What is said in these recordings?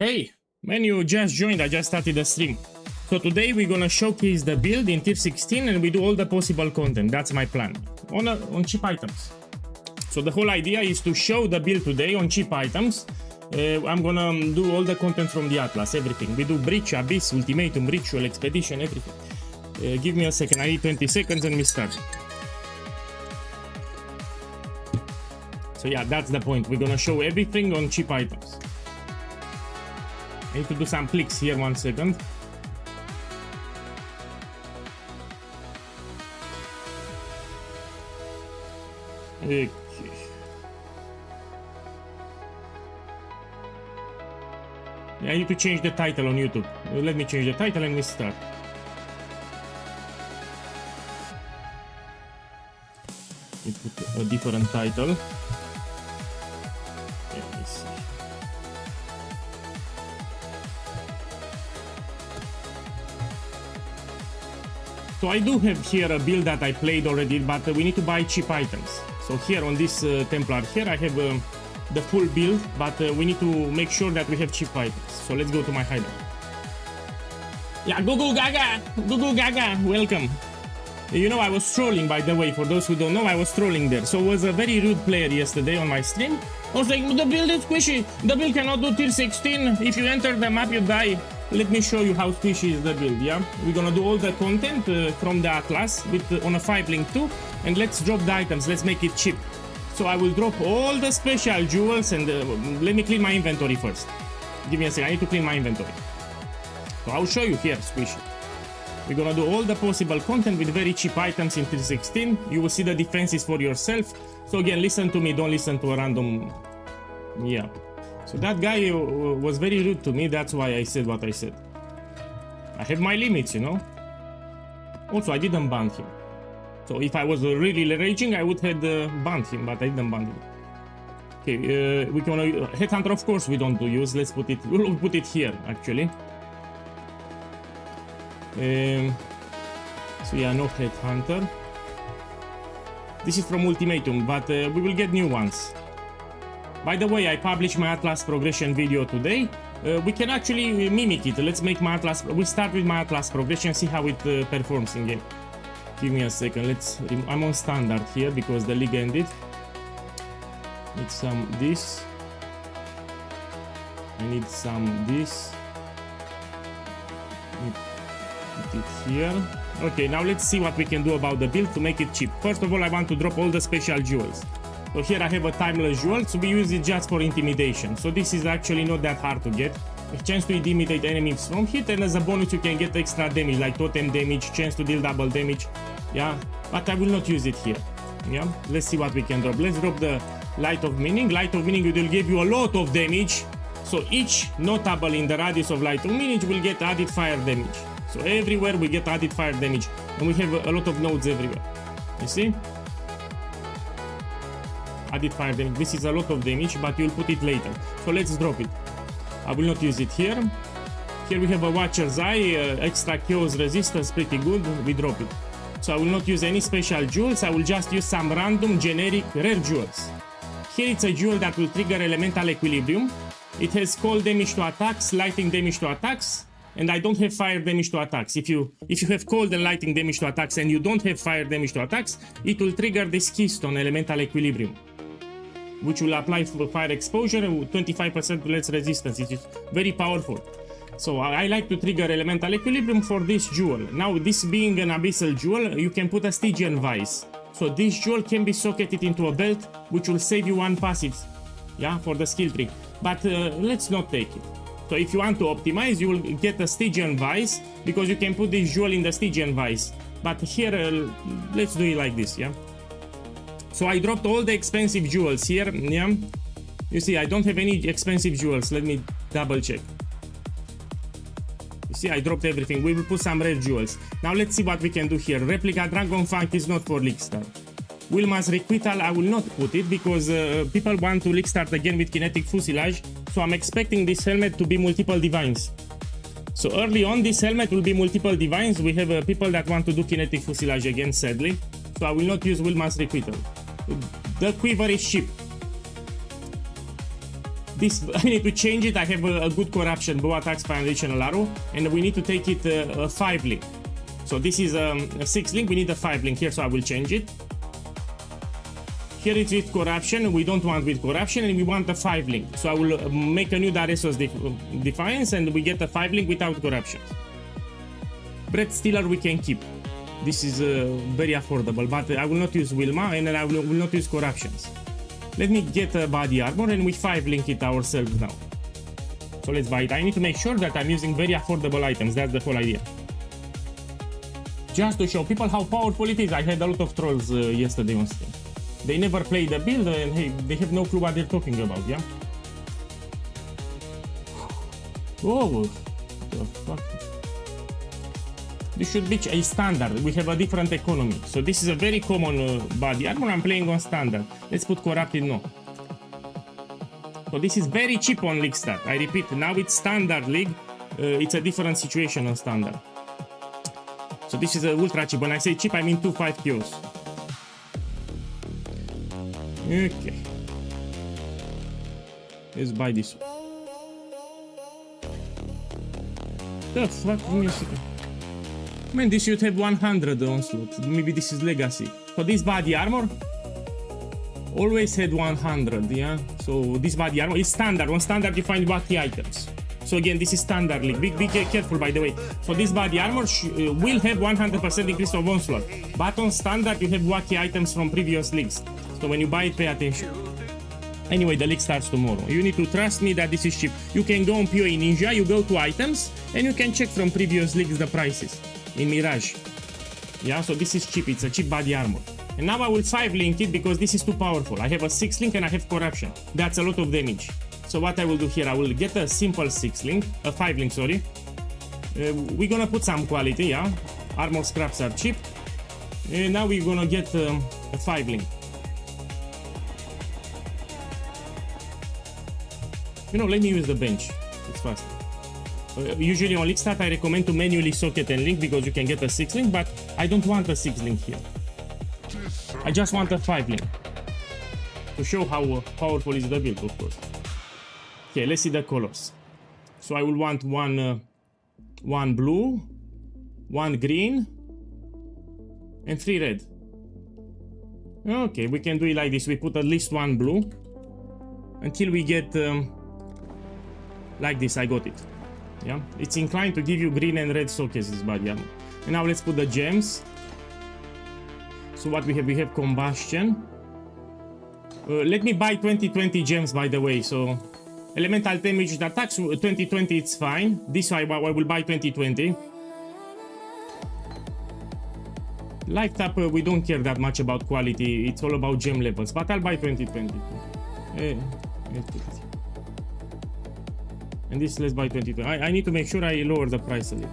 Hey, man, you just joined, I just started the stream. So today we're gonna showcase the build in tier 16 and we do all the possible content. That's my plan. On cheap items. So the whole idea is to show the build today on cheap items. I'm gonna do all the content from the Atlas, everything. We do Breach, Abyss, Ultimatum, Ritual, Expedition, everything. Give me a second, I need 20 seconds and we start. So yeah, that's the point. We're gonna show everything on cheap items. I need to do some clicks here, 1 second. Okay. I need to change the title on YouTube. Let me change the title and we start. You put a different title. Let me see. So I do have here a build that I played already, but we need to buy cheap items. So here on this Templar here I have the full build, but we need to make sure that we have cheap items. So let's go to my hideout. Yeah, Google Gaga, welcome. You know, I was trolling, by the way, for those who don't know, I was trolling there. So was a very rude player yesterday on my stream. I was like, the build is squishy, the build cannot do tier 16, if you enter the map you die. Let me show you how squishy is the build, yeah? We're gonna do all the content from the Atlas with on a 5 link too, and let's drop the items, let's make it cheap. So I will drop all the special jewels and let me clean my inventory first. Give me a second, I need to clean my inventory. So I'll show you here, squishy. We're gonna do all the possible content with very cheap items in tier 16. You will see the defenses for yourself. So again, listen to me, don't listen to a random... Yeah. So that guy was very rude to me, that's why I said what I said. I have my limits, you know. Also, I didn't ban him. So if I was really raging, I would have banned him, but I didn't ban him. Okay, we can Headhunter, of course we don't use. Let's put it, we'll put it here, actually. So yeah, no Headhunter. This is from Ultimatum, but we will get new ones. By the way, I published my Atlas progression video today. We can actually mimic it. Let's make my Atlas. We start with my Atlas progression, see how it performs in game. Give me a second. I'm on standard here because the league ended. Need some this. I need some this. Put it here. Okay, now let's see what we can do about the build to make it cheap. First of all, I want to drop all the special jewels. So here I have a timeless jewel, so we use it just for intimidation. So this is actually not that hard to get. A chance to intimidate enemies from hit, and as a bonus you can get extra damage like totem damage, chance to deal double damage. Yeah, but I will not use it here. Yeah, let's see what we can drop. Let's drop the Light of Meaning. Light of Meaning will give you a lot of damage. So each notable in the radius of Light of Meaning will get added fire damage. So everywhere we get added fire damage, and we have a lot of nodes everywhere. You see? Added fire damage. This is a lot of damage, but you'll put it later. So let's drop it. I will not use it here. Here we have a Watcher's Eye, extra chaos resistance, pretty good. We drop it. So I will not use any special jewels. I will just use some random generic rare jewels. Here it's a jewel that will trigger elemental equilibrium. It has cold damage to attacks, lightning damage to attacks, and I don't have fire damage to attacks. If you have cold and lightning damage to attacks and you don't have fire damage to attacks, it will trigger this keystone elemental equilibrium, which will apply for fire exposure and 25% less resistance. It is very powerful. So I like to trigger elemental equilibrium for this jewel. Now, this being an abyssal jewel, you can put a Stygian Vice. So this jewel can be socketed into a belt, which will save you 1 passive, yeah, for the skill tree. But let's not take it. So if you want to optimize, you will get a Stygian Vice, because you can put this jewel in the Stygian Vice. But here, let's do it like this, yeah. So I dropped all the expensive jewels here, yeah. You see, I don't have any expensive jewels. Let me double check. You see, I dropped everything. We will put some rare jewels. Now let's see what we can do here. Replica Dragon Funk is not for League Start. Wilma's Requital, I will not put it because people want to League Start again with Kinetic Fusilage. So I'm expecting this helmet to be multiple divines. So early on, this helmet will be multiple divines. We have people that want to do Kinetic Fusilage again, sadly. So I will not use Wilma's Requital. The quiver is cheap. This, I need to change it. I have a good corruption, bow attacks, fire, additional arrow, and we need to take it a 5 link. So this is a 6 link, we need a 5 link here, so I will change it. Here it's with corruption, we don't want with corruption, and we want a 5 link. So I will make a new Daresos Defiance, and we get a 5 link without corruption. Breath Stealer we can keep. This is very affordable, but I will not use Wilma, and I will not use corruptions. Let me get a body armor, and we 5 link it ourselves now. So let's buy it. I need to make sure that I'm using very affordable items, that's the whole idea. Just to show people how powerful it is. I had a lot of trolls yesterday on stream. They never play the build, and hey, they have no clue what they're talking about, yeah? Oh, what the fuck? This should be a standard. We have a different economy. So this is a very common body armor. I'm playing on standard. Let's put corrupted, no. So this is very cheap on League Stat. I repeat, now it's standard league. It's a different situation on standard. So this is ultra cheap. When I say cheap, I mean 2.5 kills. Okay. Let's buy this one. The fuck? Give me a second. Man, this should have 100 onslaught. Maybe this is legacy. So this body armor always had 100, yeah? So this body armor is standard. On standard you find wacky items. So again, this is standard league. Be careful, by the way. So this body armor will have 100% increase of onslaught. But on standard you have wacky items from previous leagues. So when you buy it, pay attention. Anyway, the league starts tomorrow. You need to trust me that this is cheap. You can go on POE Ninja, you go to items, and you can check from previous leagues the prices. In Mirage. Yeah, so this is cheap, it's a cheap body armor. And now I will 5 link it because this is too powerful. I have a 6 link and I have corruption. That's a lot of damage. So what I will do here, I will get a simple 6 link, a 5 link, sorry. We're gonna put some quality, yeah. Armor scraps are cheap. And now we're gonna get a 5 link. You know, let me use the bench. It's faster. Usually on League Stat I recommend to manually socket and link because you can get a 6 link, but I don't want a 6 link here. I just want a 5 link. To show how powerful is the build, of course. Okay, let's see the colors. So I will want one blue, 1 green, and 3 red. Okay, we can do it like this. We put at least 1 blue until we get like this. I got it. Yeah, it's inclined to give you green and red showcases body armor. And now let's put the gems. So what we have combustion. Let me buy 2020 gems, by the way. So elemental damage attacks 2020, it's fine. This I will buy 2020. Life tap, we don't care that much about quality. It's all about gem levels. But I'll buy 2020. And this, let's buy 2020. I need to make sure I lower the price a little.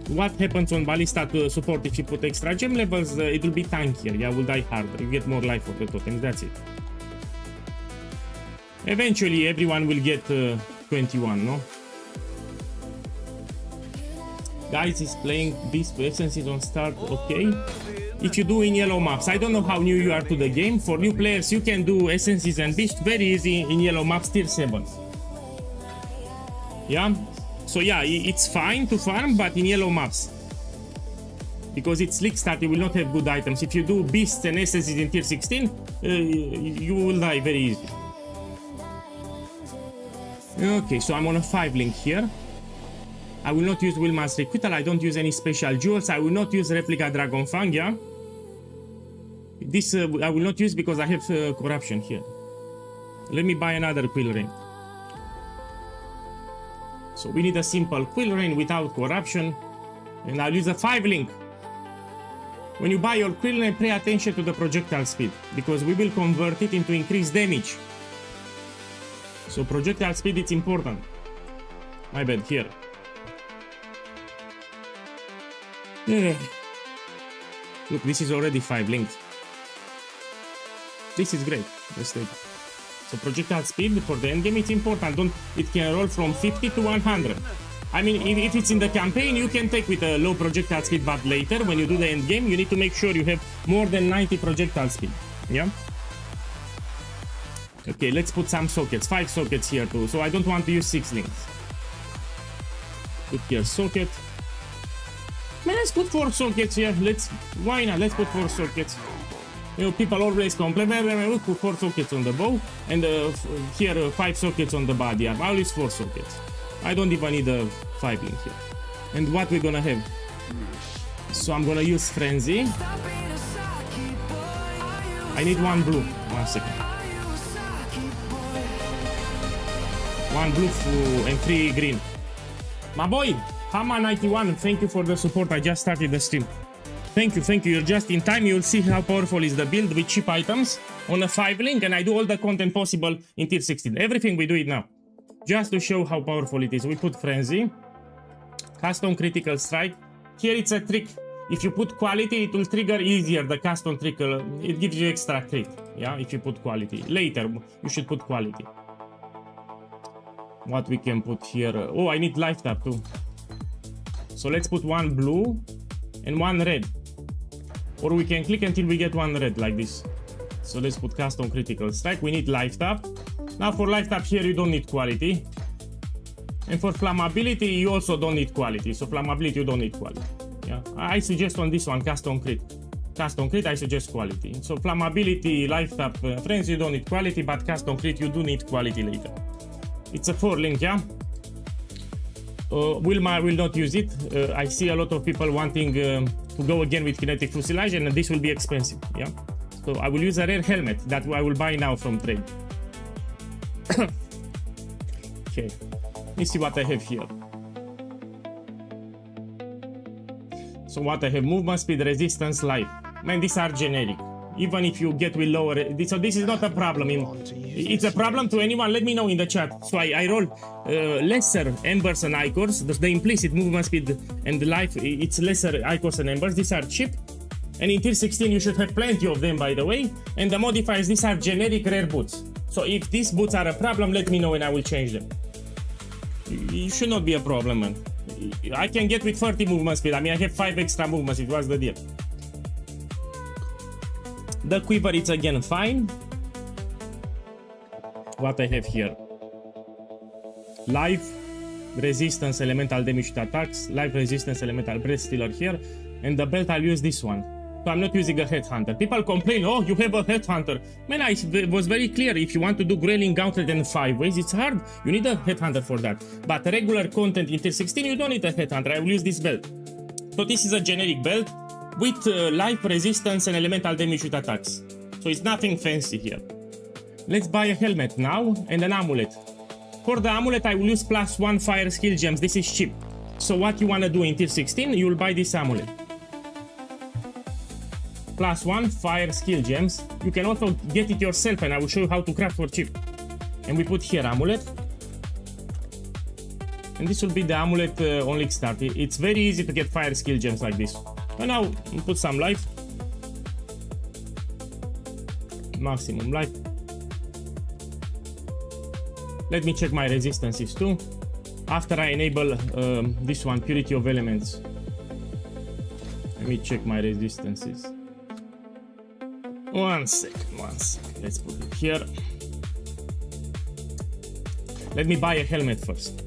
What happens on Ballista support if you put extra gem levels? It will be tankier. Yeah, will die harder. You get more life for the totems. That's it. Eventually, everyone will get 21, no? Guys is playing Beast Essences on start, okay? If you do in yellow maps, I don't know how new you are to the game. For new players, you can do Essences and Beast very easy in yellow maps, tier 7. Yeah? So yeah, it's fine to farm, but in yellow maps. Because it's League Stat, you will not have good items. If you do Beasts and Essences in tier 16, you will die very easy. Okay, so I'm on a 5 link here. I will not use Wilma's Requital, I don't use any special jewels, I will not use Replica Dragon Fang, yeah? This I will not use because I have corruption here. Let me buy another Quill Rain. So we need a simple Quill Rain without corruption. And I'll use a 5 link. When you buy your Quill Rain, pay attention to the projectile speed, because we will convert it into increased damage. So projectile speed, it's important. My bad, here. Yeah. Look, this is already 5 linked. This is great. Let's take it. So projectile speed for the endgame, it's important. It can roll from 50 to 100. I mean, if it's in the campaign, you can take with a low projectile speed, but later, when you do the endgame, you need to make sure you have more than 90 projectile speed. Yeah? Okay, let's put some sockets, 5 sockets here too. So I don't want to use 6 links. Put here socket. Man, let's put 4 sockets here. Why not? Let's put 4 sockets. You know, people always complain, we put 4 sockets on the bow, and here 5 sockets on the body arm. I'll use 4 sockets. I don't even need a 5 link here. And what we're gonna have? So I'm gonna use Frenzy. I need 1 blue. 1 second. 1 blue and 3 green. My boy, Hama91, thank you for the support. I just started the stream. Thank you, you're just in time. You'll see how powerful is the build with cheap items on a 5 link, and I do all the content possible in tier 16. Everything we do it now, just to show how powerful it is. We put Frenzy, Custom Critical Strike. Here it's a trick. If you put quality, it will trigger easier the custom trick. It gives you extra crit, yeah, if you put quality. Later, you should put quality. What we can put here? Oh, I need life tap too. So let's put 1 blue and 1 red. Or we can click until we get 1 red like this. So let's put Custom Critical Strike. We need life tap. Now for life tap here you don't need quality. And for flammability you also don't need quality. So flammability you don't need quality. Yeah, I suggest on this one Custom Crit. Custom Crit I suggest quality. So flammability, life tap, friends you don't need quality, but Custom Crit you do need quality later. It's a 4 link, yeah. Wilma will not use it. I see a lot of people wanting to go again with kinetic fuselage, and this will be expensive, yeah. So I will use a rare helmet that I will buy now from trade. Okay, let's see what I have here. So what I have: movement speed, resistance, life. Man, these are generic. Even if you get with lower, so this is not a problem. It's a problem to anyone. Let me know in the chat. So I roll lesser embers and icors. The implicit movement speed and life, it's lesser icors and embers. These are cheap. And in tier 16 you should have plenty of them, by the way. And the modifiers, these are generic rare boots. So if these boots are a problem, let me know and I will change them. It should not be a problem, man. I can get with 30 movement speed. I mean, I have 5 extra movement speed. What's the deal? The quiver, it's again fine. What I have here: life, resistance, elemental damage to attacks, life resistance, elemental breath stealer here, and the belt I'll use this one. So I'm not using a headhunter. People complain, oh, you have a headhunter. Man, I was very clear. If you want to do Grayling Gauntlet in 5 ways, it's hard. You need a headhunter for that. But regular content in tier 16, you don't need a headhunter. I will use this belt. So this is a generic belt with life resistance and elemental damage with attacks. So it's nothing fancy here. Let's buy a helmet now and an amulet. For the amulet I will use +1 fire skill gems. This is cheap. So what you want to do in tier 16, you will buy this amulet. +1 fire skill gems. You can also get it yourself and I will show you how to craft for cheap. And we put here amulet. And this will be the amulet on League Start. It's very easy to get fire skill gems like this. And now we put some life. Maximum life. Let me check my resistances too. After I enable this one, Purity of Elements. Let me check my resistances. One second. Let's put it here. Let me buy a helmet first.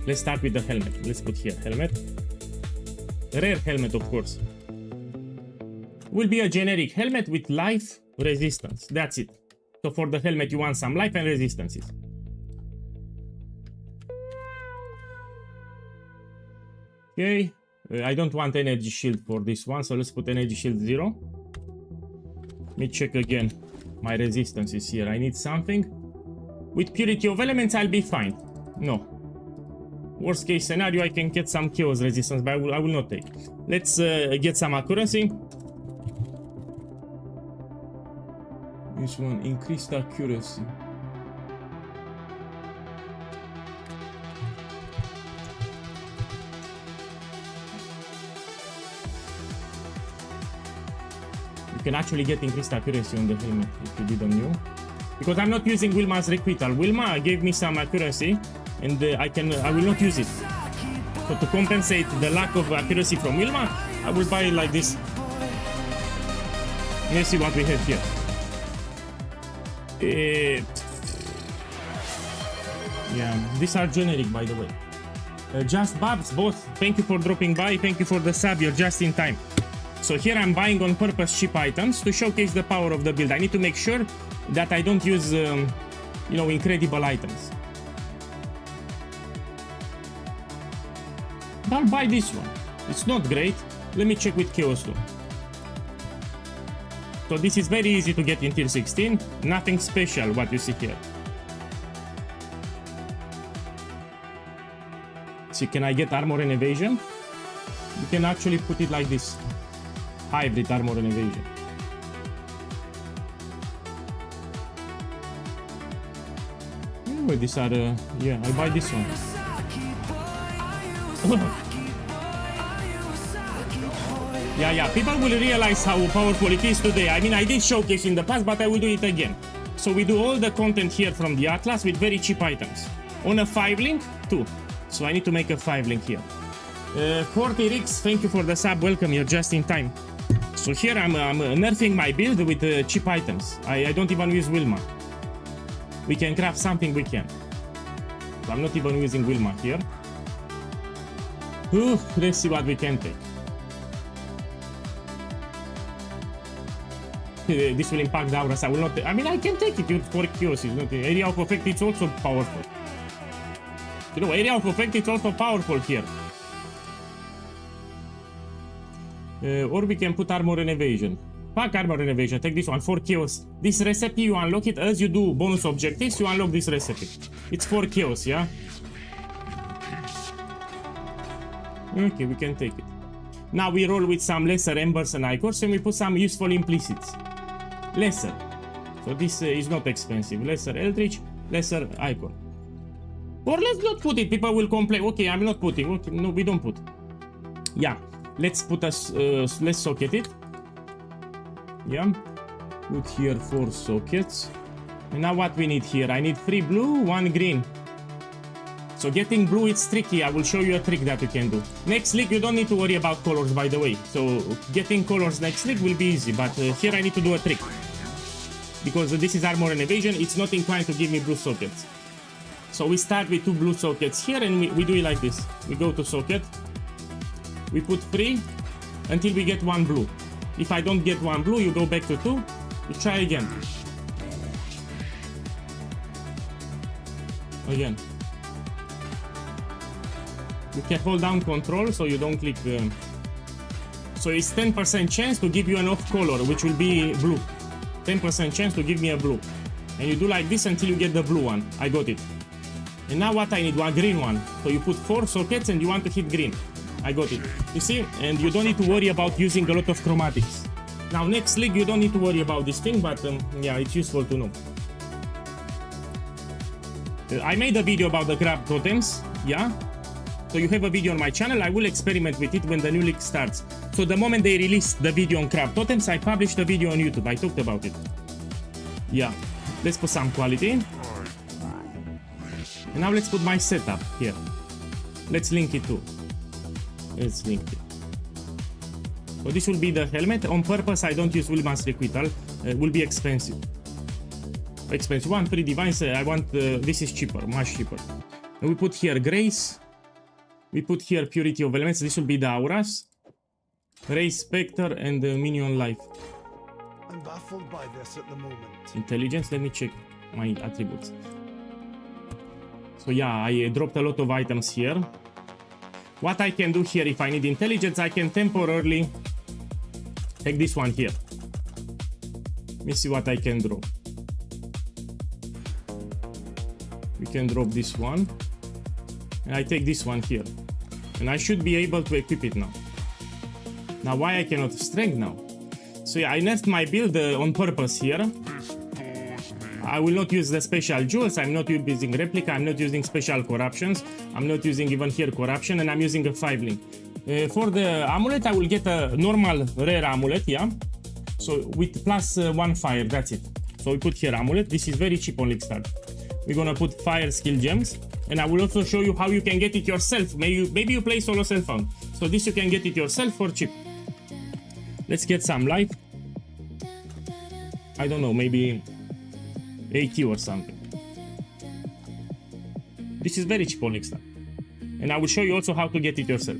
Let's start with the helmet. Let's put here helmet. Rare helmet, of course. Will be a generic helmet with life resistance. That's it. So for the helmet you want some life and resistances. Okay. I don't want energy shield for this one, so let's put energy shield 0. Let me check again my resistances here. I need something. With Purity of Elements I'll be fine. No. Worst case scenario, I can get some chaos resistance, but I will not take. Let's get some accuracy. This one, increased accuracy. You can actually get increased accuracy on the helmet if you didn't know. Because I'm not using Wilma's requital. Wilma gave me some accuracy. And I will not use it. So to compensate the lack of accuracy from Wilma, I will buy it like this. Let's see what we have here. Yeah, these are generic, by the way. Just Babs, both. Thank you for dropping by. Thank you for the sub. You're just in time. So here I'm buying on purpose cheap items to showcase the power of the build. I need to make sure that I don't use, you know, incredible items. I'll buy this one. It's not great. Let me check with Chaos 2. So this is very easy to get in tier 16. Nothing special what you see here. See, can I get armor and evasion? You can actually put it like this. Hybrid armor and evasion. Anyway, these are, yeah, I'll buy this one. Yeah, people will realize how powerful it is today. I mean, I did showcase in the past, but I will do it again. So we do all the content here from the Atlas with very cheap items. On a 5 link, 2. So I need to make a 5 link here. 40 Rix, thank you for the sub, welcome, you're just in time. So here I'm nerfing my build with cheap items. I don't even use Wilma. We can craft something, we can. So I'm not even using Wilma here. Let's see what we can take. This will impact the auras. I will not. I mean, I can take it for chaos. It's not area of effect. It's also powerful. You know, area of effect. It's also powerful here. Or we can put armor and evasion. Fuck armor and evasion. Take this one for chaos. This recipe you unlock it as you do bonus objectives. You unlock this recipe. It's for chaos, yeah. Okay, we can take it. Now we roll with some lesser embers and ichors and we put some useful implicits. Lesser. So this is not expensive. Lesser eldritch, lesser ichor. Or let's not put it. People will complain. Okay, I'm not putting. Okay, no, we don't put. Yeah, let's put us. Let's socket it. Yeah, put here 4 sockets. And now what we need here? I need 3 blue, 1 green. So getting blue, it's tricky. I will show you a trick that you can do. Next league, you don't need to worry about colors, by the way. So getting colors next league will be easy. But here I need to do a trick. Because this is armor and evasion, it's not inclined to give me blue sockets. So we start with 2 blue sockets here and we do it like this. We go to socket. We put 3 until we get 1 blue. If I don't get 1 blue, you go back to 2. You try again. Again. You can hold down control so you don't click. So it's 10% chance to give you an off color, which will be blue. 10% chance to give me a blue. And you do like this until you get the blue one. I got it. And now what I need? One green one. So you put 4 sockets and you want to hit green. I got it. You see? And you don't need to worry about using a lot of chromatics. Now next league you don't need to worry about this thing, but yeah, it's useful to know. I made a video about the crab totems, yeah? So you have a video on my channel. I will experiment with it when the new league starts. So the moment they release the video on crab totems, I published the video on YouTube. I talked about it. Yeah, let's put some quality. And now let's put my setup here. Let's link it too. Let's link it. So this will be the helmet. On purpose, I don't use Wilma's requital. It will be expensive. Expensive. 1 free divines. I want this is cheaper, much cheaper. And we put here grace. We put here purity of elements. This will be the auras. Race specter and minion life. I'm baffled by this at the moment. Intelligence. Let me check my attributes. So yeah, I dropped a lot of items here. What I can do here, if I need intelligence, I can temporarily take this one here. Let me see what I can drop. We can drop this one. And I take this one here. And I should be able to equip it now. Now why I cannot strength now? So yeah, I nerfed my build on purpose here. I will not use the special jewels, I'm not using replica, I'm not using special corruptions, I'm not using even here corruption, and I'm using a 5 link. For the amulet, I will get a normal rare amulet, yeah? So with plus 1 fire, that's it. So we put here amulet, this is very cheap on League Start. We're gonna put fire skill gems, and I will also show you how you can get it yourself. Maybe you play solo self-found. So this you can get it yourself for cheap. Let's get some life. I don't know, maybe 80 or something. This is very cheap on Lickstar. And I will show you also how to get it yourself.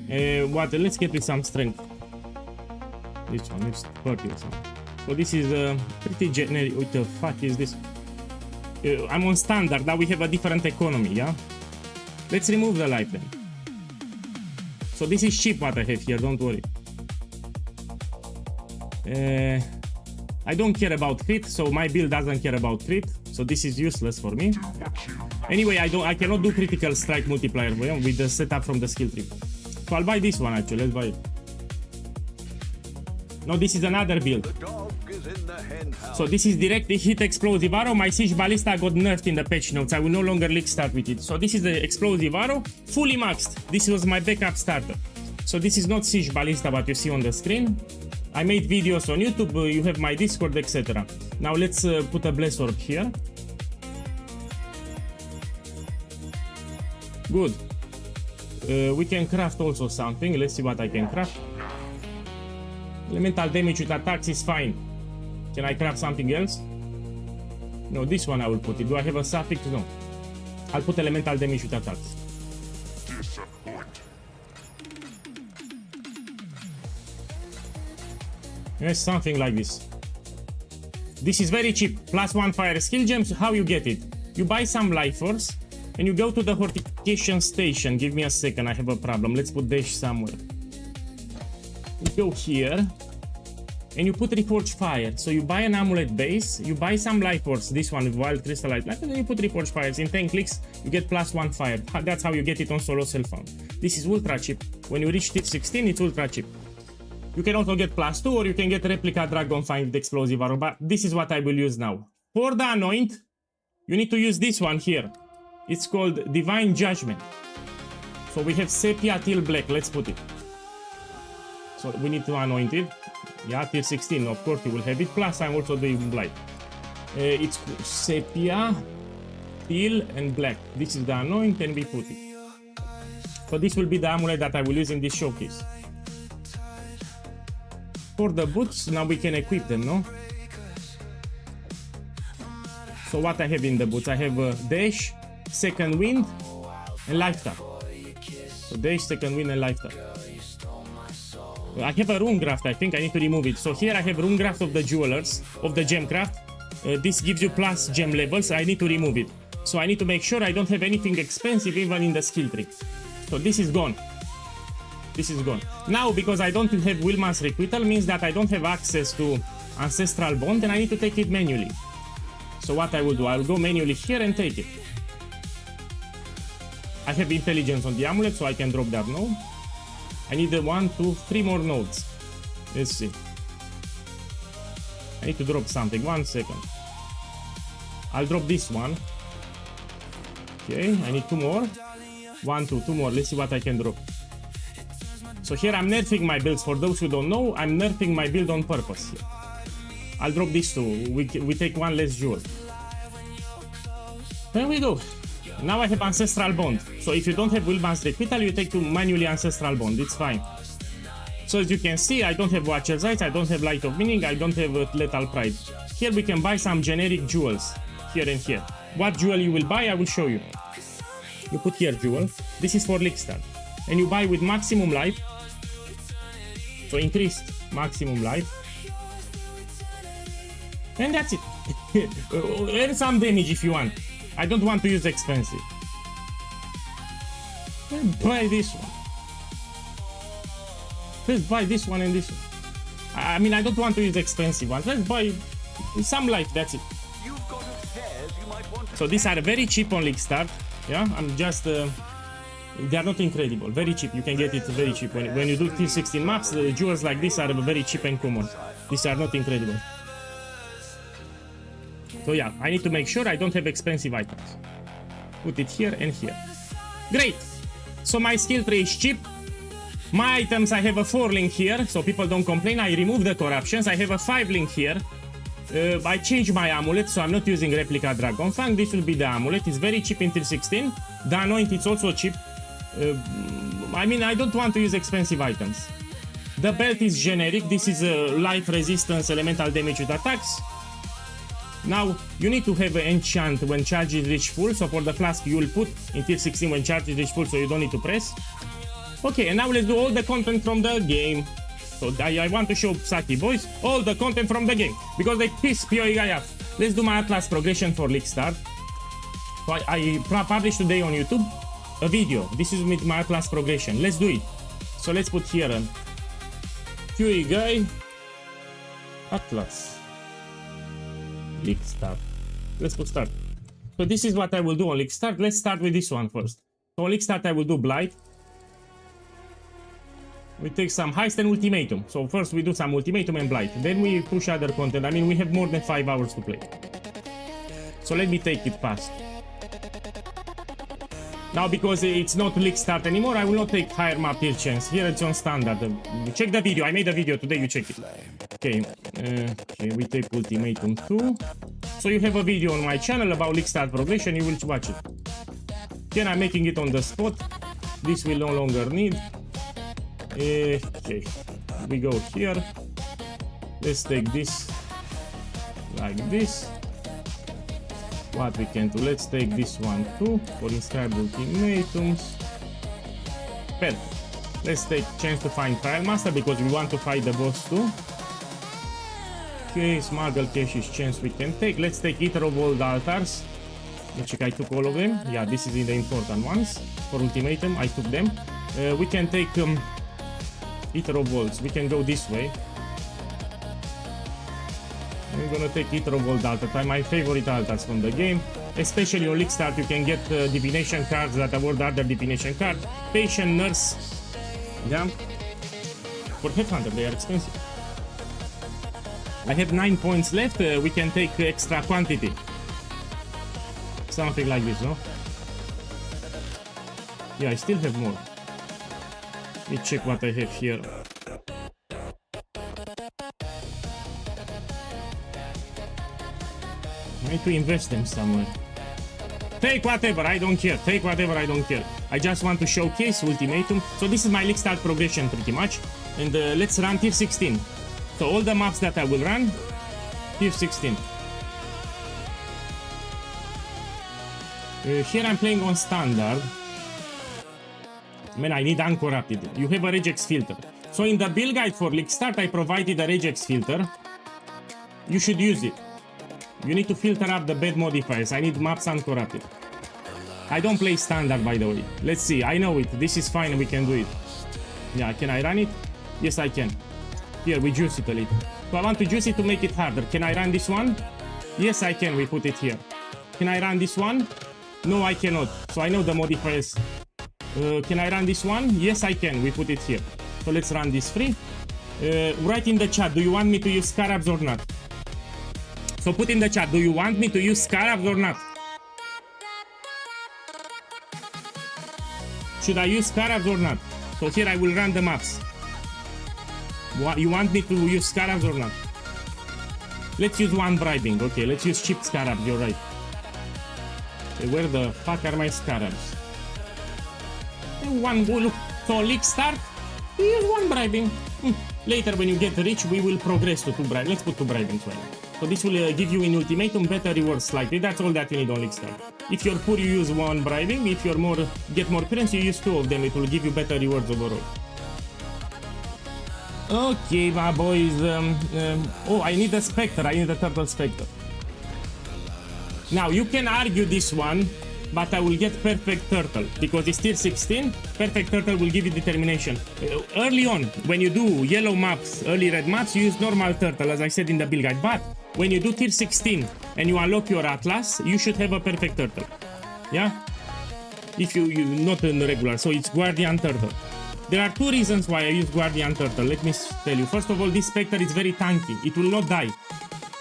Let's get with some strength. This one is 30 or something. So this is pretty generic. What the fuck is this? I'm on standard, now we have a different economy, yeah? Let's remove the life then. So this is cheap what I have here, don't worry. I don't care about crit, so my build doesn't care about crit. So this is useless for me. Anyway, I cannot do critical strike multiplier with the setup from the skill tree. So I'll buy this one actually, let's buy it. No, this is another build. So this is direct hit explosive arrow. My siege ballista got nerfed in the patch notes. I will no longer leak start with it. So this is the explosive arrow, fully maxed. This was my backup starter. So this is not siege ballista, but you see on the screen. I made videos on YouTube. You have my Discord, etc. Now let's put a bless orb here. Good. We can craft also something. Let's see what I can craft. Elemental damage with attacks is fine. Can I craft something else? No, this one I will put it. Do I have a suffix? No. I'll put elemental damage with attacks. Yes, something like this. This is very cheap. +1 fire skill gems. How you get it? You buy some life force and you go to the fortification station. Give me a second, I have a problem. Let's put dash somewhere. You go here and you put reforged fire. So you buy an amulet base, you buy some life force, this one with wild crystallite life, and then you put reforged fires. In 10 clicks you get +1 fire. That's how you get it on solo self-found. This is ultra cheap. When you reach T16 it's ultra cheap. You can also get +2 or you can get replica dragon fang with explosive arrow, but this is what I will use now. For the anoint, you need to use this one here. It's called Divine Judgment. So we have sepia till black, let's put it. So we need to anoint it. Yeah, tier 16, of course you will have it. Plus I'm also doing blight. It's sepia, teal and black. This is the anoint and we put it. So this will be the amulet that I will use in this showcase. For the boots, now we can equip them, no? So what I have in the boots? I have dash, second wind and life tap. So dash, second wind and life tap. I have a rune graft, I think I need to remove it. So here I have rune graft of the jewelers, of the gem craft. This gives you plus gem levels, I need to remove it. So I need to make sure I don't have anything expensive even in the skill tree. So this is gone. This is gone. Now because I don't have Wilman's Requital means that I don't have access to Ancestral Bond and I need to take it manually. So what I will do, I will go manually here and take it. I have intelligence on the amulet so I can drop that node. I need 1, 2, 3 more nodes. Let's see. I need to drop something. 1 second. I'll drop this one. Okay, I need 2 more. 1, 2, 2 more. Let's see what I can drop. So here I'm nerfing my builds. For those who don't know, I'm nerfing my build on purpose here. I'll drop these 2. We take 1 less jewel. There we go. Now I have Ancestral Bond. So if you don't have Wilman's Requital, you take to manually Ancestral Bond. It's fine. So as you can see, I don't have Watcher's Eyes, I don't have Light of Meaning, I don't have Lethal Pride. Here we can buy some generic jewels. Here and here. What jewel you will buy, I will show you. You put here jewel. This is for Lickstar. And you buy with maximum life. So increased maximum life. And that's it. Earn some damage if you want. I don't want to use expensive. Buy this one. Let's buy this one and this one. I mean, I don't want to use expensive ones. Let's buy some life, that's it. So these are very cheap on Lickstar. Yeah, I'm just... they are not incredible. Very cheap. You can get it very cheap. When you do tier 16 maps, jewels like this are very cheap and common. These are not incredible. So yeah, I need to make sure I don't have expensive items. Put it here and here. Great! So my skill tree is cheap. My items, I have a 4 link here, so people don't complain. I remove the corruptions. I have a 5 link here. I changed my amulet, so I'm not using Replica Dragon Fang. This will be the amulet. It's very cheap in tier 16. The Anoint is also cheap. I mean, I don't want to use expensive items. The belt is generic. This is life resistance, elemental damage with attacks. Now you need to have an enchant when charge is reached full. So for the flask you will put in tier 16 when charge is reached full, so you don't need to press. Okay, and now let's do all the content from the game. So I want to show Saki boys all the content from the game because they piss POEGuy off. Let's do my Atlas progression for League Start. So I published today on YouTube a video. This is with my Atlas progression. Let's do it. So let's put here POEGuy Atlas League Start. Let's put start. So this is what I will do on League Start. Let's start with this one first. So on League Start I will do Blight. We take some heist and ultimatum. So first we do some ultimatum and Blight. Then we push other content. I mean, we have more than 5 hours to play. So let me take it fast. Now because it's not League Start anymore, I will not take higher map tier chance. Here it's on standard. Check the video. I made a video today, you check it. Okay, okay, we take ultimatum 2. So you have a video on my channel about League Start progression, you will watch it. Here I'm making it on the spot. This will no longer need. Okay, we go here. Let's take this like this. What we can do, let's take this one too for inscribed ultimatums. Perfect. Let's take chance to find Trial Master because we want to fight the boss too. Okay, smuggle cache is chance we can take. Let's take Eater of Old Altars. Let's check, I took all of them. Yeah, this is in the important ones. For ultimatum, I took them. We can take Eater of Worlds. We can go this way. I'm gonna take Eater of Old Altar. My favorite altars from the game. Especially on League Start, you can get divination cards that award other divination cards. Patient, Nurse. Yeah. For Headhunter, they are expensive. I have 9 points left. We can take extra quantity. Something like this, no? Yeah, I still have more. Let me check what I have here. I need to invest them somewhere. Take whatever, I don't care. Take whatever, I don't care. I just want to showcase ultimatum. So this is my League Start progression pretty much. And let's run tier 16. So all the maps that I will run, tier 16. Here I'm playing on standard. Man, I need uncorrupted. You have a regex filter. So in the build guide for League Start, I provided a regex filter. You should use it. You need to filter up the bad modifiers. I need maps uncorrupted. I don't play standard, by the way. Let's see. I know it. This is fine. We can do it. Yeah, can I run it? Yes, I can. Here, we juice it a little. So I want to juice it to make it harder. Can I run this one? Yes, I can. We put it here. Can I run this one? No, I cannot. So I know the modifiers. Can I run this one? Yes, I can. We put it here. So let's run this free. Write in the chat, do you want me to use Scarabs or not? So put in the chat, do you want me to use Scarabs or not? Should I use Scarabs or not? So here I will run the maps. You want me to use Scarabs or not? Let's use one bribing. Okay, let's use cheap Scarabs, you're right. Okay, where the fuck are my Scarabs? One, look, so League Start, we use one bribing. Later when you get rich, we will progress to 2 bribing. Let's put 2 bribing. So this will give you in ultimatum better rewards slightly. That's all that you need on League Start. If you're poor, you use 1 bribing. If you're more, get more currency, you use 2 of them. It will give you better rewards overall. Okay, my boys. Oh, I need a Spectre. I need a Turtle Spectre. Now, you can argue this one, but I will get Perfect Turtle because it's tier 16. Perfect Turtle will give you determination. Early on, when you do yellow maps, early red maps, you use normal Turtle, as I said in the build guide. But when you do tier 16 and you unlock your Atlas, you should have a Perfect Turtle. Yeah? If you not in the regular, so it's Guardian Turtle. There are 2 reasons why I use Guardian Turtle. Let me tell you. First of all, this Spectre is very tanky. It will not die.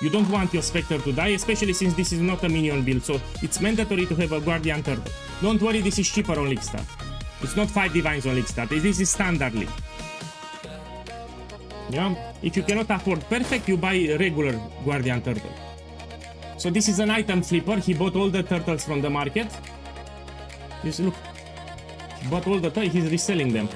You don't want your Spectre to die, especially since this is not a minion build, so it's mandatory to have a Guardian Turtle. Don't worry, this is cheaper on League Start. It's not 5 Divines on League Start, this is standard League. Yeah? If you cannot afford Perfect, you buy a regular Guardian Turtle. So this is an item flipper. He bought all the turtles from the market. Just look. He bought all the turtles, he's reselling them.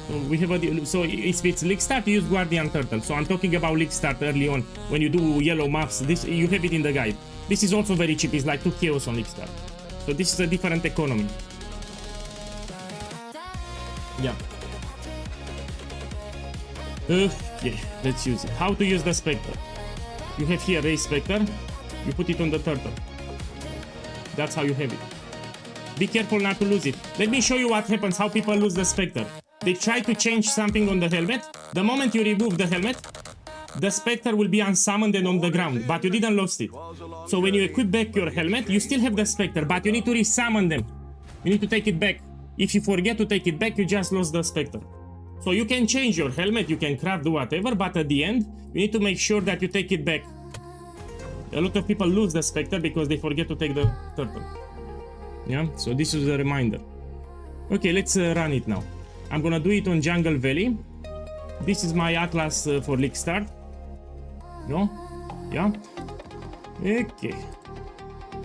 So we have a, so if it's league start, you use Guardian Turtle. So I'm talking about league start early on when you do yellow maps. This you have it in the guide. This is also very cheap. It's like 2 chaos on league start. So this is a different economy. Yeah. Okay, let's use it. How to use the Spectre? You have here Race Spectre. You put it on the turtle. That's how you have it. Be careful not to lose it. Let me show you what happens, how people lose the Spectre. They try to change something on the helmet. The moment you remove the helmet, the Spectre will be unsummoned and on the ground, but you didn't lose it. So when you equip back your helmet, you still have the Spectre, but you need to resummon them. You need to take it back. If you forget to take it back, you just lost the Spectre. So you can change your helmet, you can craft, do whatever, but at the end, you need to make sure that you take it back. A lot of people lose the Spectre because they forget to take the turtle. Yeah, so this is a reminder. Okay, let's run it now. I'm gonna do it on Jungle Valley. This is my Atlas for League Start. No? Yeah? Okay.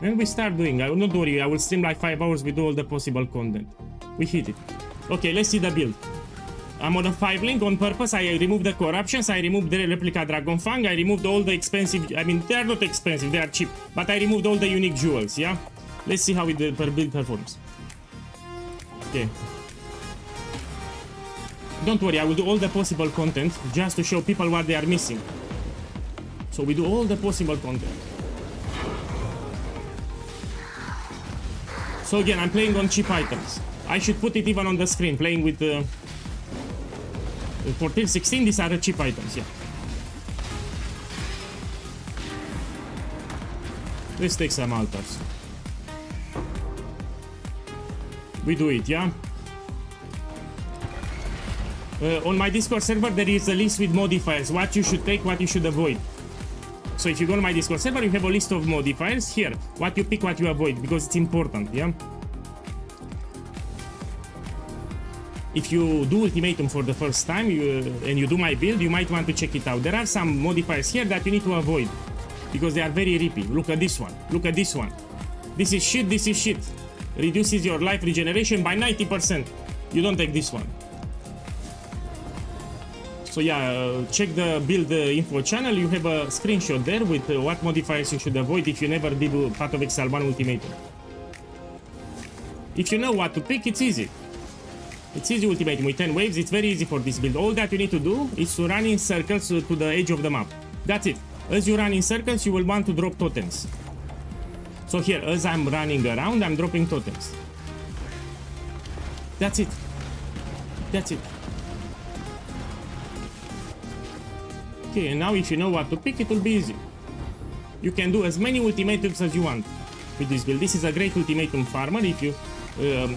And we start doing, I will not worry, I will stream like 5 hours with all the possible content. We hit it. Okay, let's see the build. I'm on a 5 link on purpose. I removed the corruptions, I removed the replica Dragon Fang, I removed all the expensive, I mean, they are not expensive, they are cheap, but I removed all the unique jewels, yeah? Let's see how the build performs. Okay. Don't worry, I will do all the possible content just to show people what they are missing. So we do all the possible content. So again, I'm playing on cheap items. I should put it even on the screen, playing with for T16, these are the cheap items, yeah. Let's take some altars. We do it, yeah? On my Discord server, there is a list with modifiers, what you should take, what you should avoid. So if you go to my Discord server, you have a list of modifiers here, what you pick, what you avoid, because it's important, yeah? If you do Ultimatum for the first time and you do my build, you might want to check it out. There are some modifiers here that you need to avoid because they are very rippy. Look at this one. Look at this one. This is shit. This is shit. Reduces your life regeneration by 90%. You don't take this one. So yeah, check the build info channel. You have a screenshot there with what modifiers you should avoid if you never did Path of Exile 1 Ultimatum. If you know what to pick, it's easy. It's easy Ultimatum with 10 waves, it's very easy for this build. All that you need to do is to run in circles to the edge of the map. That's it. As you run in circles, you will want to drop totems. So here, as I'm running around, I'm dropping totems. That's it. That's it. Okay, and now if you know what to pick, it will be easy. You can do as many ultimatums as you want with this build. This is a great ultimatum farmer if you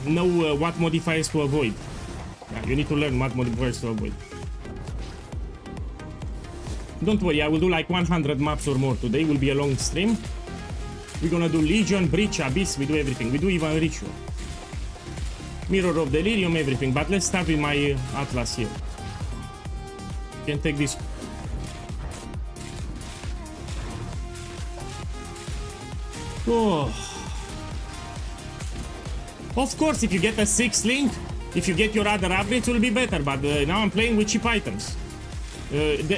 know what modifiers to avoid. Yeah, you need to learn what modifiers to avoid. Don't worry, I will do like 100 maps or more today. It will be a long stream. We're gonna do Legion, Breach, Abyss, we do everything. We do even Ritual. Mirror of Delirium, everything. But let's start with my Atlas here. You can take this. Oh. Of course, if you get a 6th link, if you get your other upgrades, it will be better. But now I'm playing with cheap items.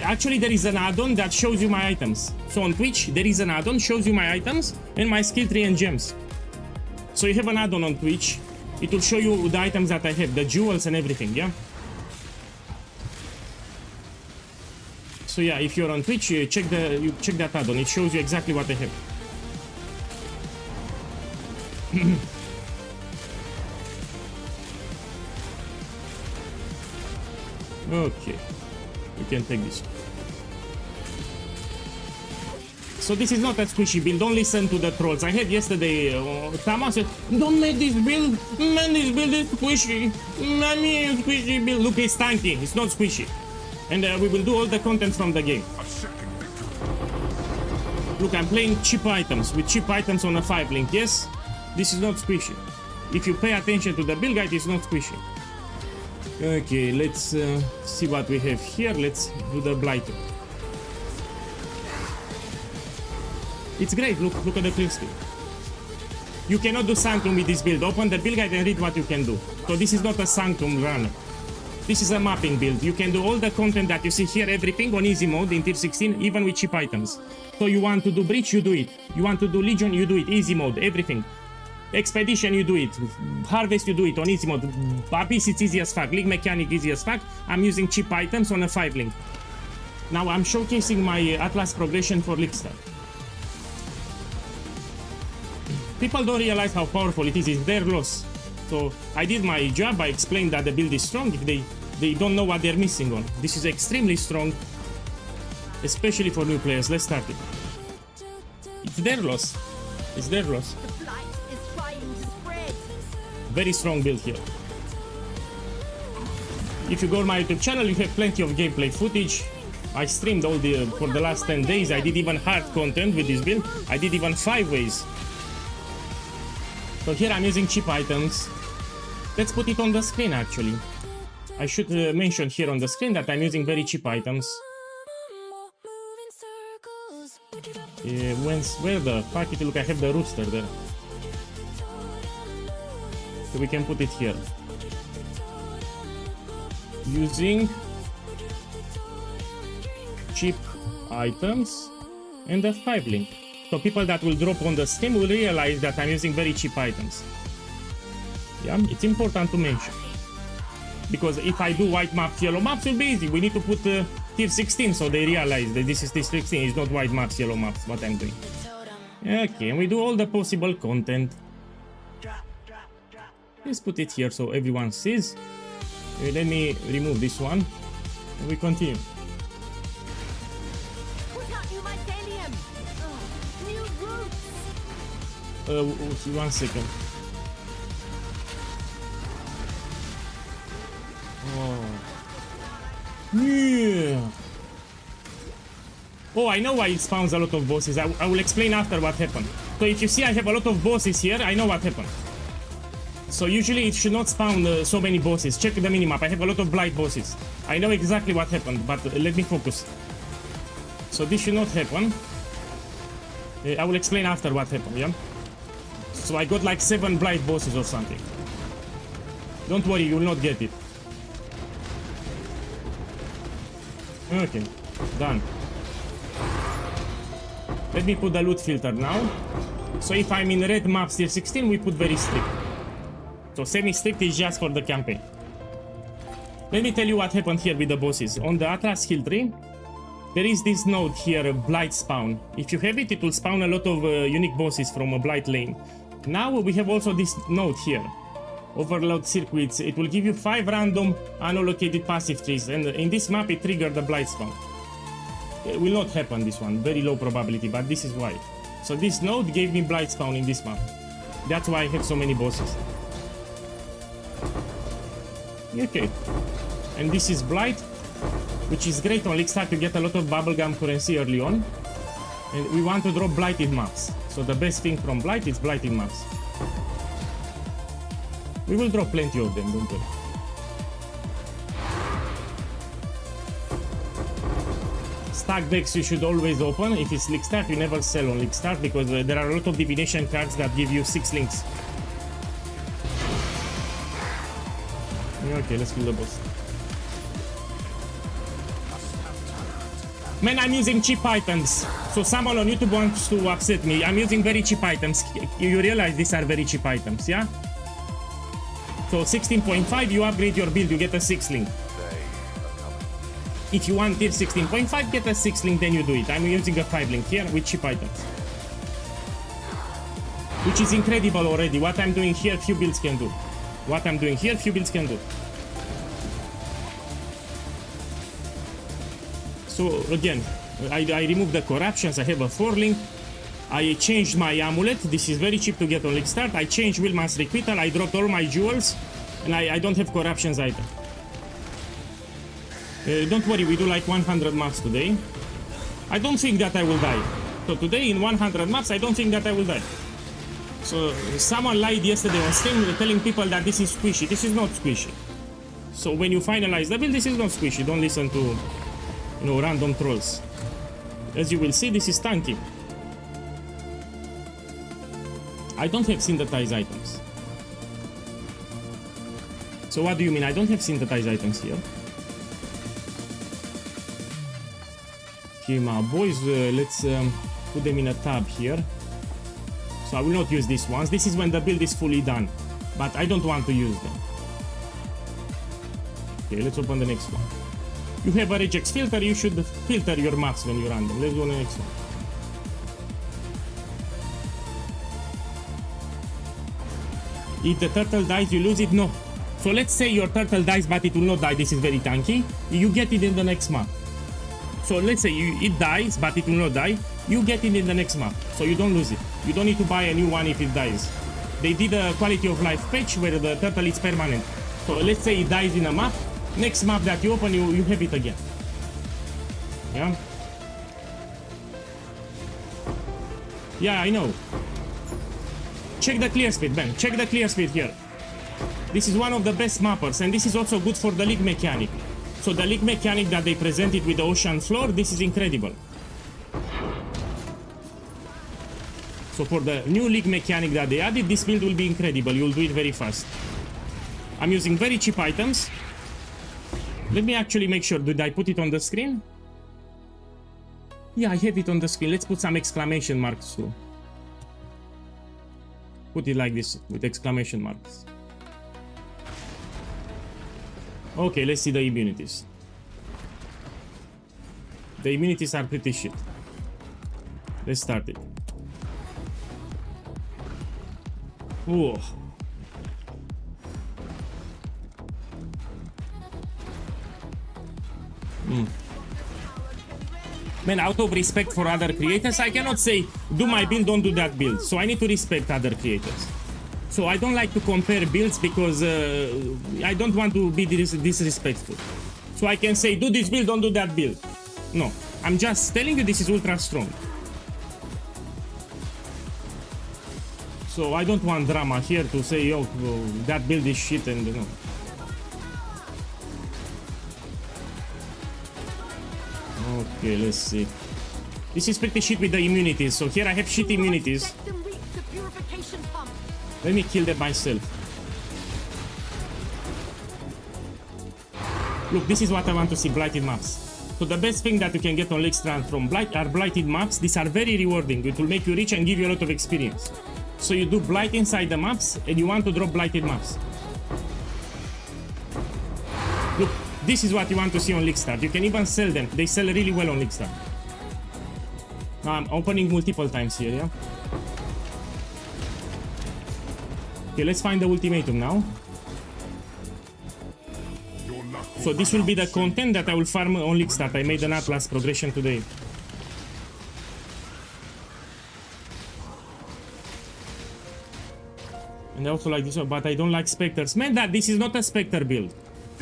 Actually, there is an add-on that shows you my items. So on Twitch, there is an add-on shows you my items and my skill tree and gems. So you have an add-on on Twitch. It will show you the items that I have, the jewels and everything, yeah? So yeah, if you're on Twitch, you check that add-on. It shows you exactly what I have. Okay, you can take this. So this is not a squishy build, don't listen to the trolls. I had yesterday, Tama said, don't make this build, man, this build is squishy. Mommy, it's squishy build. Look, it's tanky, it's not squishy. And we will do all the content from the game. Look, I'm playing cheap items, with cheap items on a 5 link, yes? This is not squishy. If you pay attention to the build guide, it's not squishy. Okay, let's see what we have here. Let's do the Blighter. It's great, look at the clear speed. You cannot do Sanctum with this build. Open the build guide and read what you can do. So this is not a Sanctum runner. This is a mapping build. You can do all the content that you see here, everything on easy mode in tier 16, even with cheap items. So you want to do breach, you do it. You want to do legion, you do it. Easy mode, everything. Expedition, you do it. Harvest, you do it on easy mode. Abyss, it's easy as fuck. League mechanic, easy as fuck. I'm using cheap items on a 5 link. Now I'm showcasing my Atlas progression for League Start. People don't realize how powerful it is. It's their loss. So I did my job. I explained that the build is strong. If they don't know what they're missing on. This is extremely strong, especially for new players. Let's start it. It's their loss. It's their loss. The blight is trying to spread. Very strong build here. If you go on my YouTube channel, you have plenty of gameplay footage. I streamed all for the last 10 days. I did even hard content with this build. I did even 5 ways. So here I'm using cheap items. Let's put it on the screen actually. I should mention here on the screen that I'm using very cheap items. Where the fuck it look? I have the rooster there. So we can put it here. Using cheap items and the 5 link. So people that will drop on the stream will realize that I'm using very cheap items. Yeah, it's important to mention. Because if I do white maps, yellow maps will be easy. We need to put tier 16 so they realize that this is tier 16. It's not white maps, yellow maps, what I'm doing. Okay, and we do all the possible content. Let's put it here so everyone sees. Let me remove this one. And we continue. One second. Oh. Yeah. Oh, I know why it spawns a lot of bosses. I will explain after what happened. So if you see I have a lot of bosses here, I know what happened. So usually it should not spawn so many bosses. Check the minimap. I have a lot of blight bosses. I know exactly what happened, but let me focus. So this should not happen. I will explain after what happened, yeah? So I got like 7 blight bosses or something. Don't worry, you will not get it. Okay, done. Let me put the loot filter now. So if I'm in red maps tier 16, we put very strict. So semi-strict is just for the campaign. Let me tell you what happened here with the bosses. On the Atlas Hill tree, there is this node here, blight spawn. If you have it, it will spawn a lot of unique bosses from a blight lane. Now we have also this node here, overload circuits. It will give you 5 random unallocated passive trees, and in this map it triggered the blight spawn. It will not happen, this one, very low probability, but this is why. So this node gave me blight spawn in this map. That's why I have so many bosses. Okay, and this is blight, which is great on League Start to get a lot of bubblegum currency early on. And we want to drop blighted maps. So the best thing from blight is blighted maps. We will drop plenty of them, don't worry. Stack decks you should always open. If it's League Start, you never sell on League Start because there are a lot of divination cards that give you 6 links. Okay, let's kill the boss. Man, I'm using cheap items. So someone on YouTube wants to upset me. I'm using very cheap items. You realize these are very cheap items, yeah? So 16.5, you upgrade your build, you get a 6 link. If you want tier 16.5, get a 6 link, then you do it. I'm using a 5 link here with cheap items. Which is incredible already. What I'm doing here, few builds can do. What I'm doing here, few builds can do. So again, I removed the corruptions. I have a 4 link. I changed my amulet. This is very cheap to get on League Start. I changed Wilman's requital. I dropped all my jewels, and I don't have corruptions either. Don't worry, we do like 100 maps today. I don't think that I will die. So today in 100 maps, I don't think that I will die. So someone lied yesterday on stream telling people that this is squishy. This is not squishy. So when you finalize the build, this is not squishy. Don't listen to, you know, random trolls. As you will see, this is tanky. I don't have synthesized items. So what do you mean? I don't have synthesized items here. Okay, my boys, let's put them in a tab here. So I will not use these ones. This is when the build is fully done, but I don't want to use them. Okay, let's open the next one. You have a regex filter. You should filter your maps when you run them. Let's go to the next one. If the turtle dies, you lose it? No. So let's say your turtle dies, but it will not die. This is very tanky. You get it in the next map. So let's say it dies, but it will not die. You get it in the next map, so you don't lose it. You don't need to buy a new one if it dies. They did a quality of life patch where the turtle is permanent. So let's say it dies in a map. Next map that you open, you have it again. Yeah? Yeah, I know. Check the clear speed, man. Check the clear speed here. This is one of the best mappers, and this is also good for the league mechanic. So the league mechanic that they presented with the ocean floor, this is incredible. So for the new league mechanic that they added, this build will be incredible. You'll do it very fast. I'm using very cheap items. Let me actually make sure. Did I put it on the screen? Yeah, I have it on the screen. Let's put some exclamation marks too. Put it like this with exclamation marks. Okay, let's see the immunities. The immunities are pretty shit. Let's start it. Ooh. Man, out of respect for other creators, I cannot say, do my build, don't do that build. So I need to respect other creators. So I don't like to compare builds because I don't want to be disrespectful. So I can say, do this build, don't do that build. No, I'm just telling you this is ultra strong. So I don't want drama here to say, yo, that build is shit and you know. Okay, let's see. This is pretty shit with the immunities. So here I have shit immunities. Let me kill them myself. Look, this is what I want to see, blighted maps. So the best thing that you can get on League Strand from are blighted maps. These are very rewarding. It will make you rich and give you a lot of experience. So you do blight inside the maps and you want to drop blighted maps. Look, this is what you want to see on League Strand. You can even sell them. They sell really well on League Strand. Now I'm opening multiple times here, yeah? Okay, let's find the ultimatum now. So this will be the content that I will farm on League Start. I made an Atlas progression today. And I also like this one, but I don't like Spectres. Man, that this is not a Spectre build.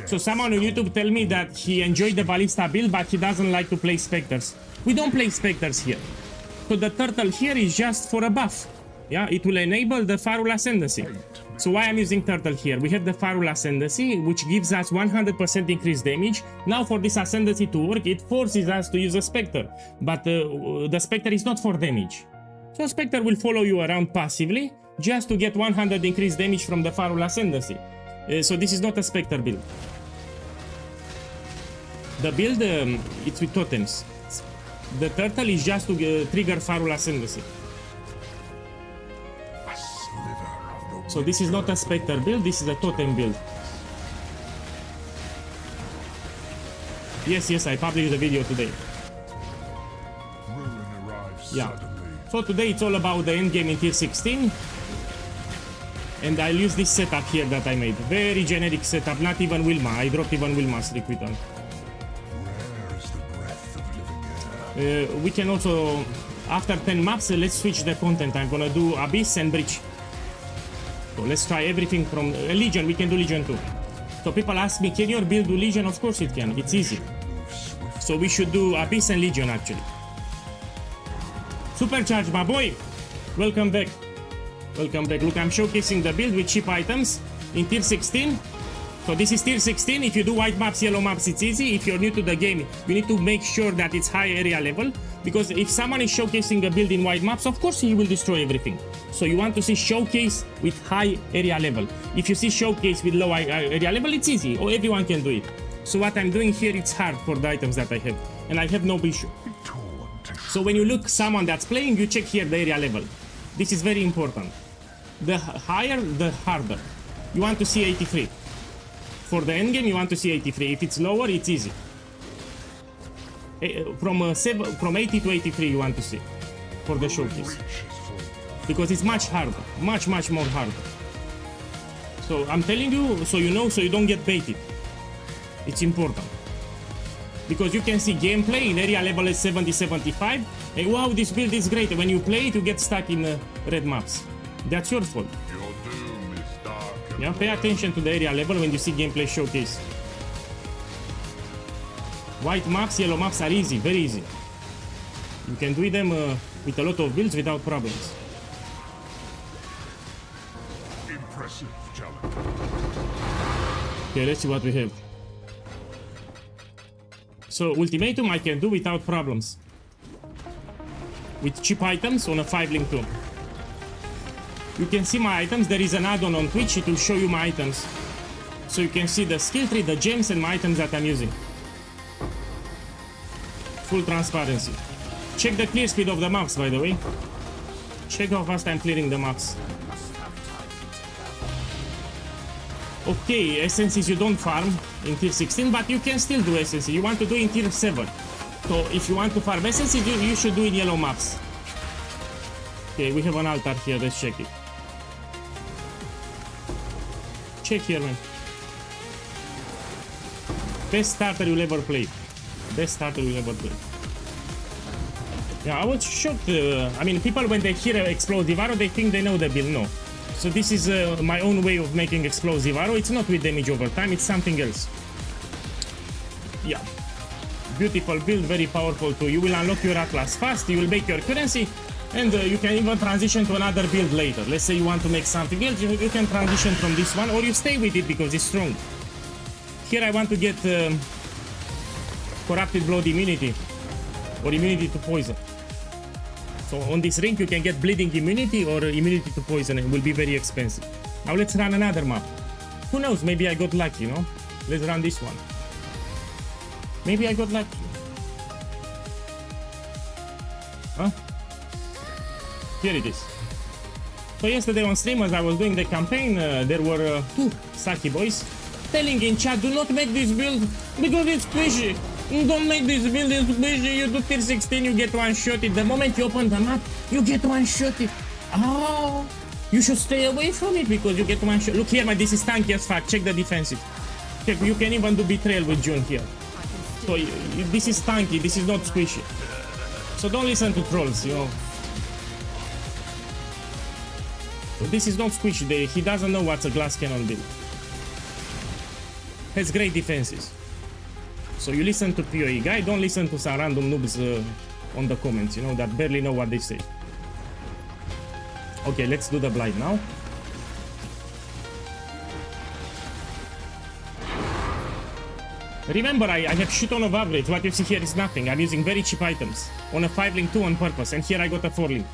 So someone on YouTube tell me that he enjoyed the Ballista build, but he doesn't like to play Spectres. We don't play Spectres here. So the turtle here is just for a buff. Yeah, it will enable the Farul Ascendancy. So why I'm using turtle here? We have the Farul Ascendancy, which gives us 100% increased damage. Now for this Ascendancy to work, it forces us to use a Spectre. But the Spectre is not for damage. So Spectre will follow you around passively, just to get 100 increased damage from the Farul Ascendancy. So this is not a Spectre build. The build, it's with totems. The turtle is just to trigger Farul Ascendancy. So this is not a Spectre build, this is a totem build. Yes, I published the video today. Yeah. So today it's all about the endgame in tier 16. And I'll use this setup here that I made. Very generic setup, not even Wilma. I dropped even Wilma's Requiton. We can also, after 10 maps, let's switch the content. I'm gonna do Abyss and Breach. So let's try everything from Legion. We can do Legion too. So people ask me, can your build do Legion? Of course it can. It's easy. So we should do Abyss and Legion actually. Supercharge, my boy. Welcome back. Welcome back. Look, I'm showcasing the build with cheap items in tier 16. So this is tier 16. If you do white maps, yellow maps, it's easy. If you're new to the game, you need to make sure that it's high area level. Because if someone is showcasing a build in wide maps, of course he will destroy everything. So you want to see showcase with high area level. If you see showcase with low area level, it's easy, or everyone can do it. So what I'm doing here, it's hard for the items that I have, and I have no issue. So when you look someone that's playing, you check here the area level. This is very important. The higher, the harder. You want to see 83. For the endgame, you want to see 83. If it's lower, it's easy. From 80 to 83 you want to see for the showcase, because it's much harder, much more harder. So I'm telling you, so you know, so you don't get baited. It's important, because you can see gameplay in area level is 70-75, and wow, this build is great. When you play it, you get stuck in red maps. That's your fault. Yeah, pay attention to the area level when you see gameplay showcase. White maps, yellow maps are easy, very easy. You can do them with a lot of builds without problems. Impressive challenge. Okay, let's see what we have. So ultimatum I can do without problems. With cheap items on a 5-link 2. You can see my items. There is an add-on on Twitch, it will show you my items. So you can see the skill tree, the gems, and my items that I'm using. Full transparency. Check the clear speed of the maps, by the way. Check how fast I'm clearing the maps. Okay, essences you don't farm in tier 16, but you can still do essences. You want to do in tier 7. So if you want to farm essences, you should do in yellow maps. Okay, we have an altar here, let's check it. Check here, man. Best starter you'll ever play. Best starter you'll ever play. Yeah, I was shocked. I mean, people when they hear explosive arrow, they think they know the build. No. So this is my own way of making explosive arrow. It's not with damage over time, it's something else. Yeah. Beautiful build, very powerful too. You will unlock your Atlas fast, you will make your currency, and you can even transition to another build later. Let's say you want to make something else, you can transition from this one, or you stay with it because it's strong. Here I want to get corrupted blood immunity, or immunity to poison. So on this ring you can get bleeding immunity or immunity to poison. It will be very expensive. Now let's run another map. Who knows, maybe I got lucky, you know? Let's run this one. Maybe I got lucky. Huh? Here it is. So yesterday on stream as I was doing the campaign, there were two Saki boys telling in chat, do not make this build because it's squishy. Don't make this build, it's squishy. You do tier 16, you get one-shotted. The moment you open the map, you get one-shotted. Oh, you should stay away from it because you get one-shot. Look here, man, this is tanky as fuck. Check the defensive. Check, you can even do betrayal with June here. So this is tanky, this is not squishy. So don't listen to trolls, you know. So this is not squishy, he doesn't know what's a glass cannon build. Has great defenses. So you listen to POEGuy, don't listen to some random noobs on the comments, you know, that barely know what they say. Okay, let's do the blind now. Remember, I have shit ton of average. What you see here is nothing. I'm using very cheap items on a 5-link 2 on purpose, and here I got a 4-link.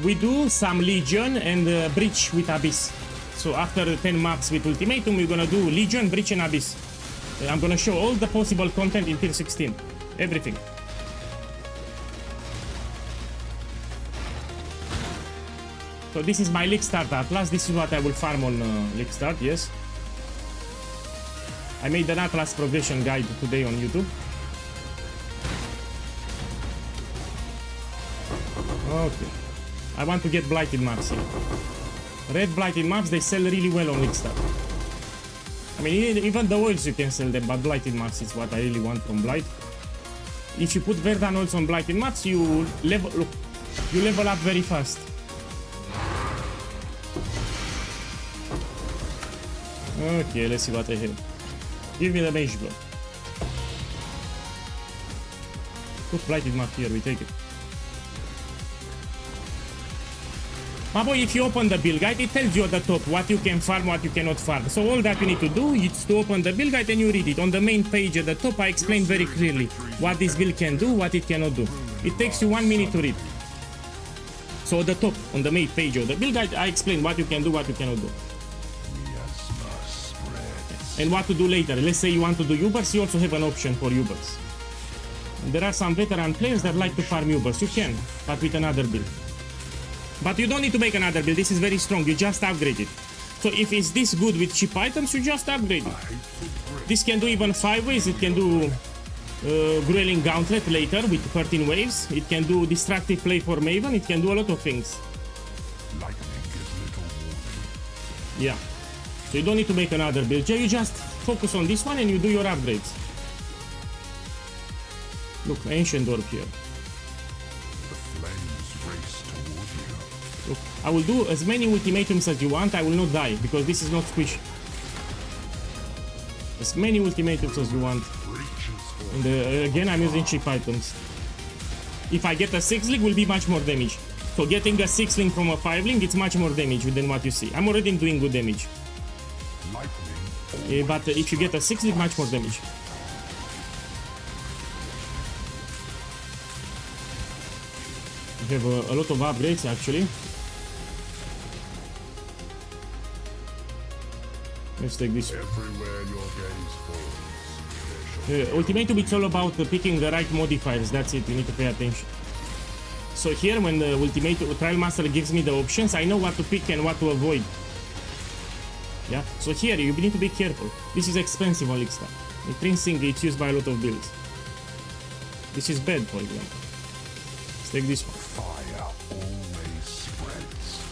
We do some Legion and Breach with Abyss. So after 10 maps with Ultimatum, we're gonna do Legion, Breach, and Abyss. I'm gonna show all the possible content in tier 16. Everything. So this is my League Start Atlas. This is what I will farm on League Start, yes. I made an Atlas progression guide today on YouTube. Okay. I want to get blighted maps here. Red blighted maps, they sell really well on League Start. I mean, even the oils you can sell them, but blighted maps is what I really want from Blight. If you put Verdan oils on blighted maps, you level up very fast. Okay, let's see what I have. Give me the mage blow. Put blighted map here, we take it. My boy, if you open the build guide, it tells you at the top what you can farm, what you cannot farm. So all that you need to do is to open the build guide and you read it. On the main page at the top, I explain very clearly what this build can do, what it cannot do. It takes you 1 minute to read. So at the top, on the main page of the build guide, I explain what you can do, what you cannot do. And what to do later. Let's say you want to do Ubers, you also have an option for Ubers. There are some veteran players that like to farm Ubers. You can, but with another build. But you don't need to make another build. This is very strong. You just upgrade it. So if it's this good with cheap items, you just upgrade it. This can do even 5 ways. It can do Grueling Gauntlet later with 13 waves. It can do Destructive Play for Maven. It can do a lot of things. Yeah. So you don't need to make another build. You just focus on this one and you do your upgrades. Look, Ancient Orb here. Look, I will do as many ultimatums as you want. I will not die because this is not squish. As many ultimatums as you want. And again, I'm using cheap items. If I get a 6-link, will be much more damage. So getting a 6-link from a 5-link, it's much more damage than what you see. I'm already doing good damage. But if you get a 6-link, much more damage. We have a lot of upgrades actually. Let's take this. Ultimatum, it's all about picking the right modifiers. That's it. You need to pay attention. So here, when the Ultimatum Trial Master gives me the options, I know what to pick and what to avoid. Yeah. So here you need to be careful. This is expensive on BALLISTA. Intrinsic, it's used by a lot of builds. This is bad, for example. Let's take this one. Fire always spreads.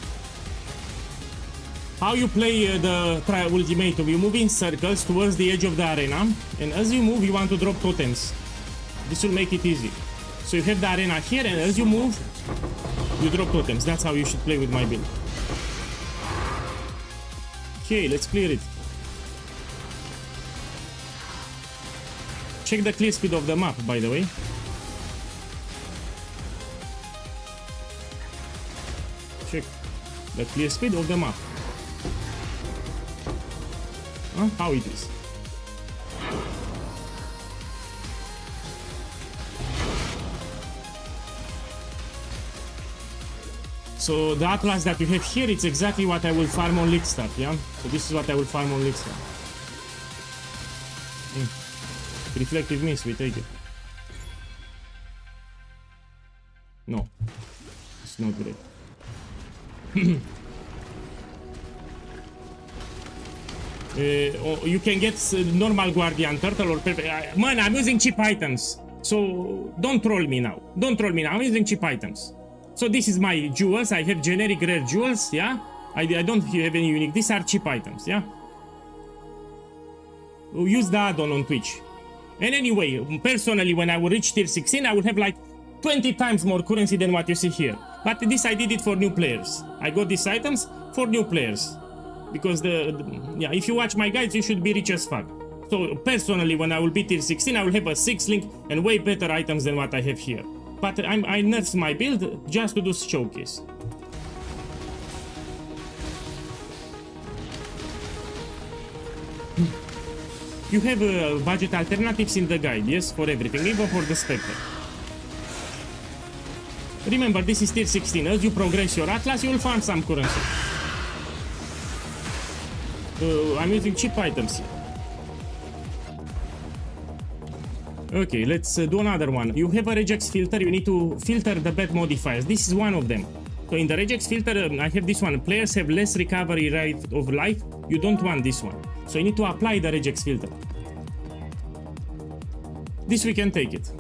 How you play the Trial Ultimatum? You move in circles towards the edge of the arena, and as you move, you want to drop totems. This will make it easy. So you have the arena here, and as you move, you drop totems. That's how you should play with my build. Okay, let's clear it. Check the clear speed of the map, by the way. Check the clear speed of the map. How it is. So the Atlas that you have here, it's exactly what I will farm on BALLISTA, yeah? So this is what I will farm on BALLISTA. Reflective Mist, we take it. No. It's not great. You can get normal Guardian Turtle or perfect. Man, I'm using cheap items. So don't troll me now. Don't troll me now. I'm using cheap items. So this is my jewels. I have generic rare jewels, yeah? I don't have any unique. These are cheap items, yeah? Use the add-on on Twitch. And anyway, personally, when I will reach tier 16, I will have like 20 times more currency than what you see here. But this I did it for new players. I got these items for new players. Because yeah, if you watch my guides, you should be rich as fuck. So personally, when I will be tier 16, I will have a 6-link and way better items than what I have here. But I nerfed my build just to do showcase. You have budget alternatives in the guide, yes, for everything, even for the Spectre. Remember, this is tier 16. As you progress your Atlas, you will farm some currency. I'm using cheap items here. Okay, let's do another one. You have a regex filter. You need to filter the bad modifiers. This is one of them. So in the regex filter, I have this one. Players have less recovery rate of life. You don't want this one. So you need to apply the regex filter. This we can take it.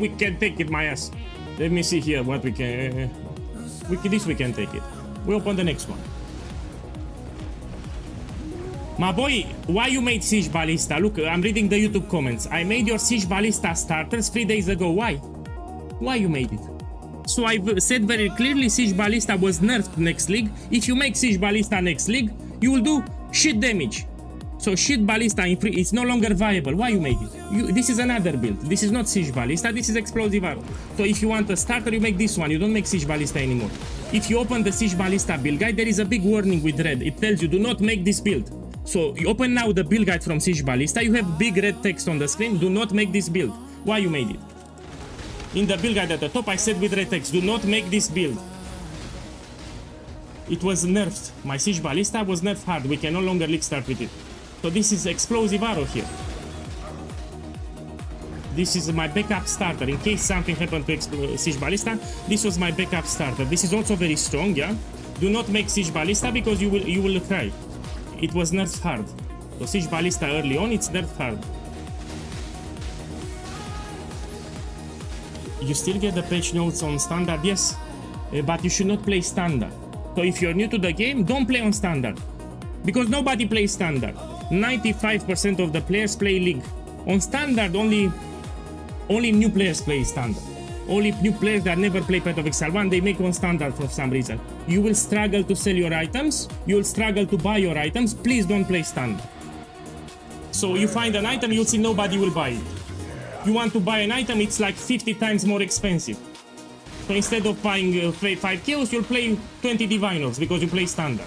We can take it, my ass. Let me see here what we can... this we can take it. We open the next one. My boy, why you made Siege BALLISTA? Look, I'm reading the YouTube comments. I made your Siege BALLISTA starters 3 days ago. Why? Why you made it? So I've said very clearly Siege BALLISTA was nerfed next league. If you make Siege BALLISTA next league, you will do shit damage. So Shield Ballista in free, it's no longer viable. Why you make it? This is another build. This is not Siege Ballista, this is Explosive Arrow. So if you want a starter, you make this one. You don't make Siege Ballista anymore. If you open the Siege Ballista build guide, there is a big warning with red. It tells you, do not make this build. So you open now the build guide from Siege Ballista, you have big red text on the screen, do not make this build. Why you made it? In the build guide at the top, I said with red text, do not make this build. It was nerfed. My Siege Ballista was nerfed hard. We can no longer league start with it. So this is Explosive Arrow here. This is my backup starter. In case something happened to Siege Ballista, this was my backup starter. This is also very strong, yeah? Do not make Siege Ballista because you will cry. It was nerfed hard. So Siege Ballista early on, it's nerfed hard. You still get the patch notes on standard, yes, but you should not play standard. So if you're new to the game, don't play on standard, because nobody plays standard. 95% of the players play league. On standard, only new players play standard. Only new players that never play Path of Exile 1, they make on standard for some reason. You will struggle to sell your items, you will struggle to buy your items. Please don't play standard. So you find an item, you'll see nobody will buy it. You want to buy an item, it's like 50 times more expensive. So instead of buying 5 kills, you'll play 20 Diviners because you play standard.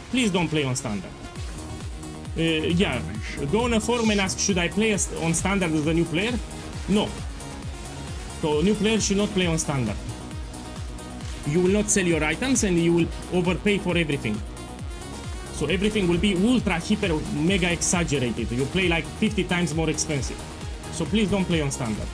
Please don't play on standard. Yeah, go on a forum and ask, should I play on standard as a new player? No. So new players should not play on standard. You will not sell your items and you will overpay for everything. So everything will be ultra, hyper, mega exaggerated. You play like 50 times more expensive. So please don't play on standard.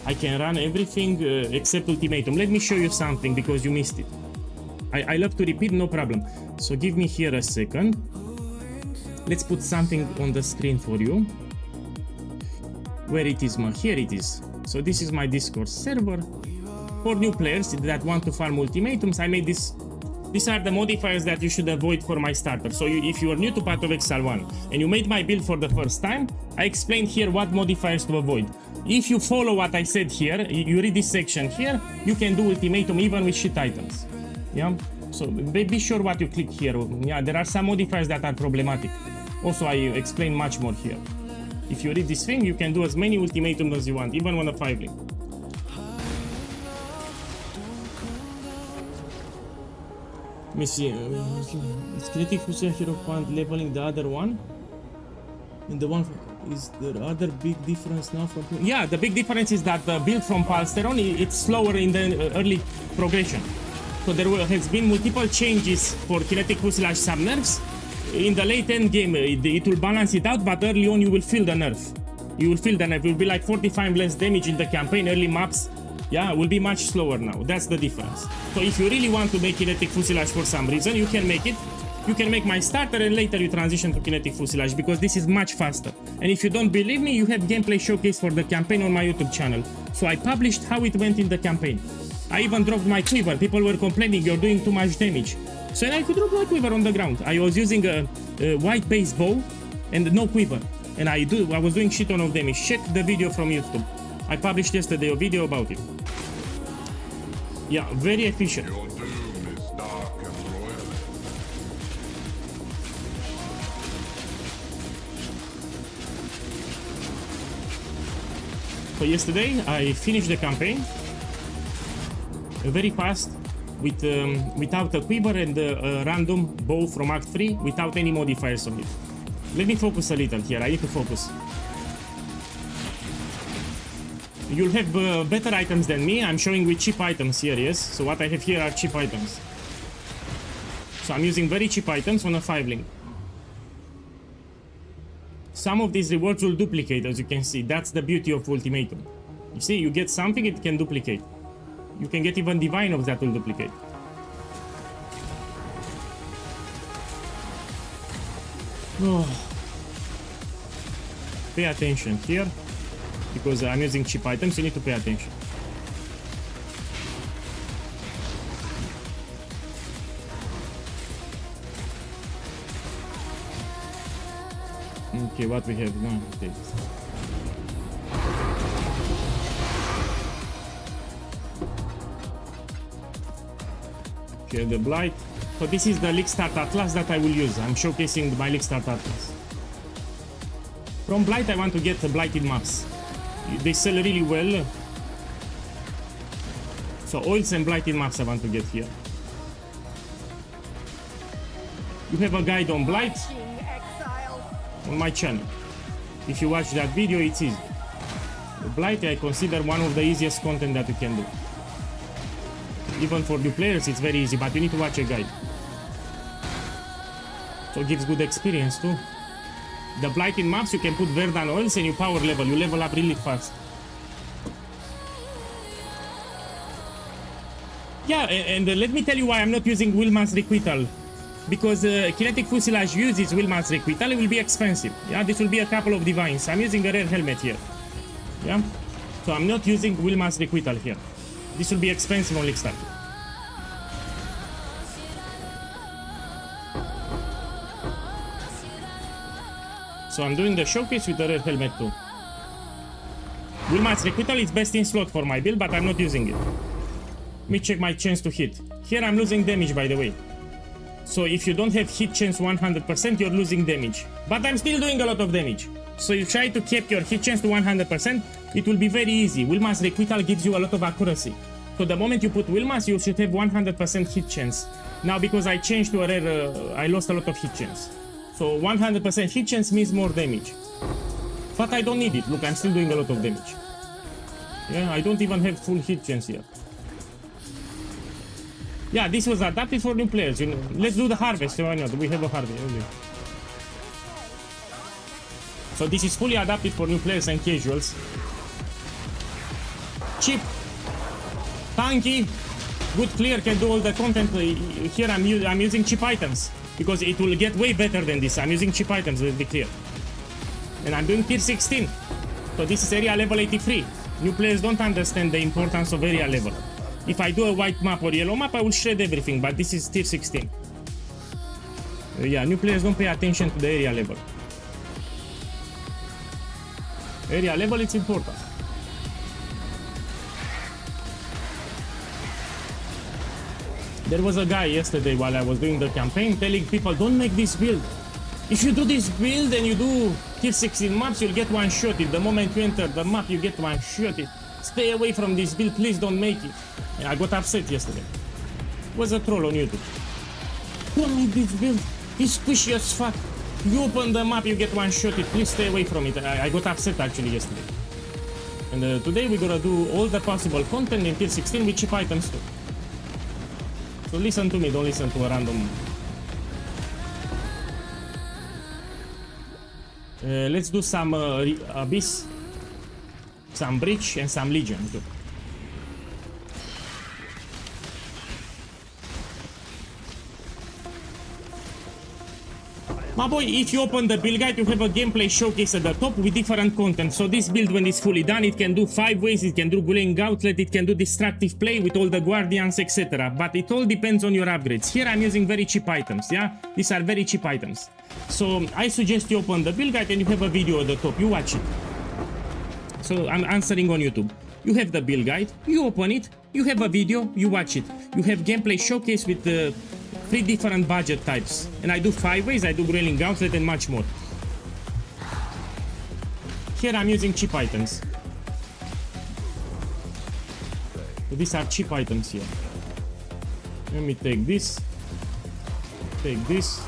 I can run everything except Ultimatum. Let me show you something because you missed it. I love to repeat, no problem. So give me here a second. Let's put something on the screen for you. Where it is, man? Here it is. So this is my Discord server. For new players that want to farm ultimatums, I made this. These are the modifiers that you should avoid for my starter. So if you are new to Path of Exile 1 and you made my build for the first time, I explained here what modifiers to avoid. If you follow what I said here, you read this section here, you can do ultimatum even with shit items. Yeah, so be sure what you click here. Yeah, there are some modifiers that are problematic. Also, I explain much more here. If you read this thing, you can do as many ultimatums as you want, even on a 5-link. Let me see. Is Kinetic Fusion Hero Point leveling the other one? And the one is the other big difference now from... Yeah, the big difference is that the build from Palsteron, it's slower in the early progression. So there has been multiple changes for Kinetic Fusilage sub-nerfs. In the late end game, it will balance it out, but early on you will feel the nerf. You will feel the nerf. It will be like 45 less damage in the campaign. Early maps, yeah, will be much slower now. That's the difference. So if you really want to make Kinetic Fusilage for some reason, you can make it. You can make my starter and later you transition to Kinetic Fusilage because this is much faster. And if you don't believe me, you have gameplay showcase for the campaign on my YouTube channel. So I published how it went in the campaign. I even dropped my quiver. People were complaining you're doing too much damage. So I could drop my quiver on the ground. I was using a white base bow and no quiver. And I was doing shit ton of damage. Check the video from YouTube. I published yesterday a video about it. Yeah, very efficient. Your doom is dark and royal. So yesterday I finished the campaign very fast with without a quiver and a random bow from Act 3 without any modifiers on it. Let me focus a little here. I need to focus. You'll have better items than me. I'm showing with cheap items here, yes? So what I have here are cheap items. So I'm using very cheap items on a 5-link. Some of these rewards will duplicate, as you can see. That's the beauty of Ultimatum. You see, you get something, it can duplicate. You can get even Divine Orbs that will duplicate. Oh. Pay attention here. Because I'm using cheap items, you need to pay attention. Okay, what we have now? Okay. Okay, the blight. So this is the League Start Atlas that I will use. I'm showcasing my League Start Atlas. From Blight, I want to get the Blighted maps. They sell really well. So oils and Blighted maps I want to get here. You have a guide on Blight on my channel. If you watch that video, it's easy. Blight I consider one of the easiest content that you can do. Even for new players, it's very easy, but you need to watch a guide. So it gives good experience too. The Blighted maps, you can put Verdan oils and you power level. You level up really fast. Yeah, and let me tell you why I'm not using Wilman's Requital. Because Kinetic Fusilage uses Wilman's Requital, it will be expensive. Yeah, this will be a couple of divines. I'm using a rare helmet here. Yeah, so I'm not using Wilman's Requital here. This will be expensive on League Start. So I'm doing the showcase with the rare helmet too. Wilman's Requital is best in slot for my build, but I'm not using it. Let me check my chance to hit. Here I'm losing damage, by the way. So if you don't have hit chance 100%, you're losing damage. But I'm still doing a lot of damage. So you try to keep your hit chance to 100%, it will be very easy. Wilman's Requital gives you a lot of accuracy. So the moment you put Wilman's, you should have 100% hit chance. Now because I changed to a rare, I lost a lot of hit chance. So 100% hit chance means more damage. But I don't need it. Look, I'm still doing a lot of damage. Yeah, I don't even have full hit chance here. Yeah, this was adapted for new players. You know, let's do the harvest. Why not? We have a harvest. Okay. So this is fully adapted for new players and casuals. Cheap, tanky, good clear, can do all the content. Here I'm using cheap items because it will get way better than this. I'm using cheap items, let's be clear. And I'm doing tier 16. So this is area level 83. New players don't understand the importance of area level. If I do a white map or yellow map, I will shred everything, but this is tier 16. Yeah, new players don't pay attention to the area level. Area level, it's important. There was a guy yesterday while I was doing the campaign telling people, don't make this build. If you do this build and you do tier 16 maps, you'll get one-shotted. The moment you enter the map, you get one-shotted. Stay away from this build, please don't make it. And I got upset yesterday. It was a troll on YouTube. Don't make this build, it's squishy as fuck. You open the map, you get one-shotted, please stay away from it. I got upset actually yesterday. And today we're gonna do all the possible content in tier 16 with cheap items too. So listen to me, don't listen to a random. Let's do some Abyss, some Breach, and some Legion too. My boy, if you open the build guide, you have a gameplay showcase at the top with different content. So this build, when it's fully done, it can do 5 ways, it can do Glowing Outlet, it can do Destructive Play with all the Guardians, etc. But it all depends on your upgrades. Here I'm using very cheap items, yeah? These are very cheap items. So I suggest you open the build guide and you have a video at the top, you watch it. So I'm answering on YouTube. You have the build guide, you open it, you have a video, you watch it. You have gameplay showcase with the 3 different budget types, and I do 5 ways, I do Grailing Outlet and much more. Here I'm using cheap items. So these are cheap items here. Let me take this, take this.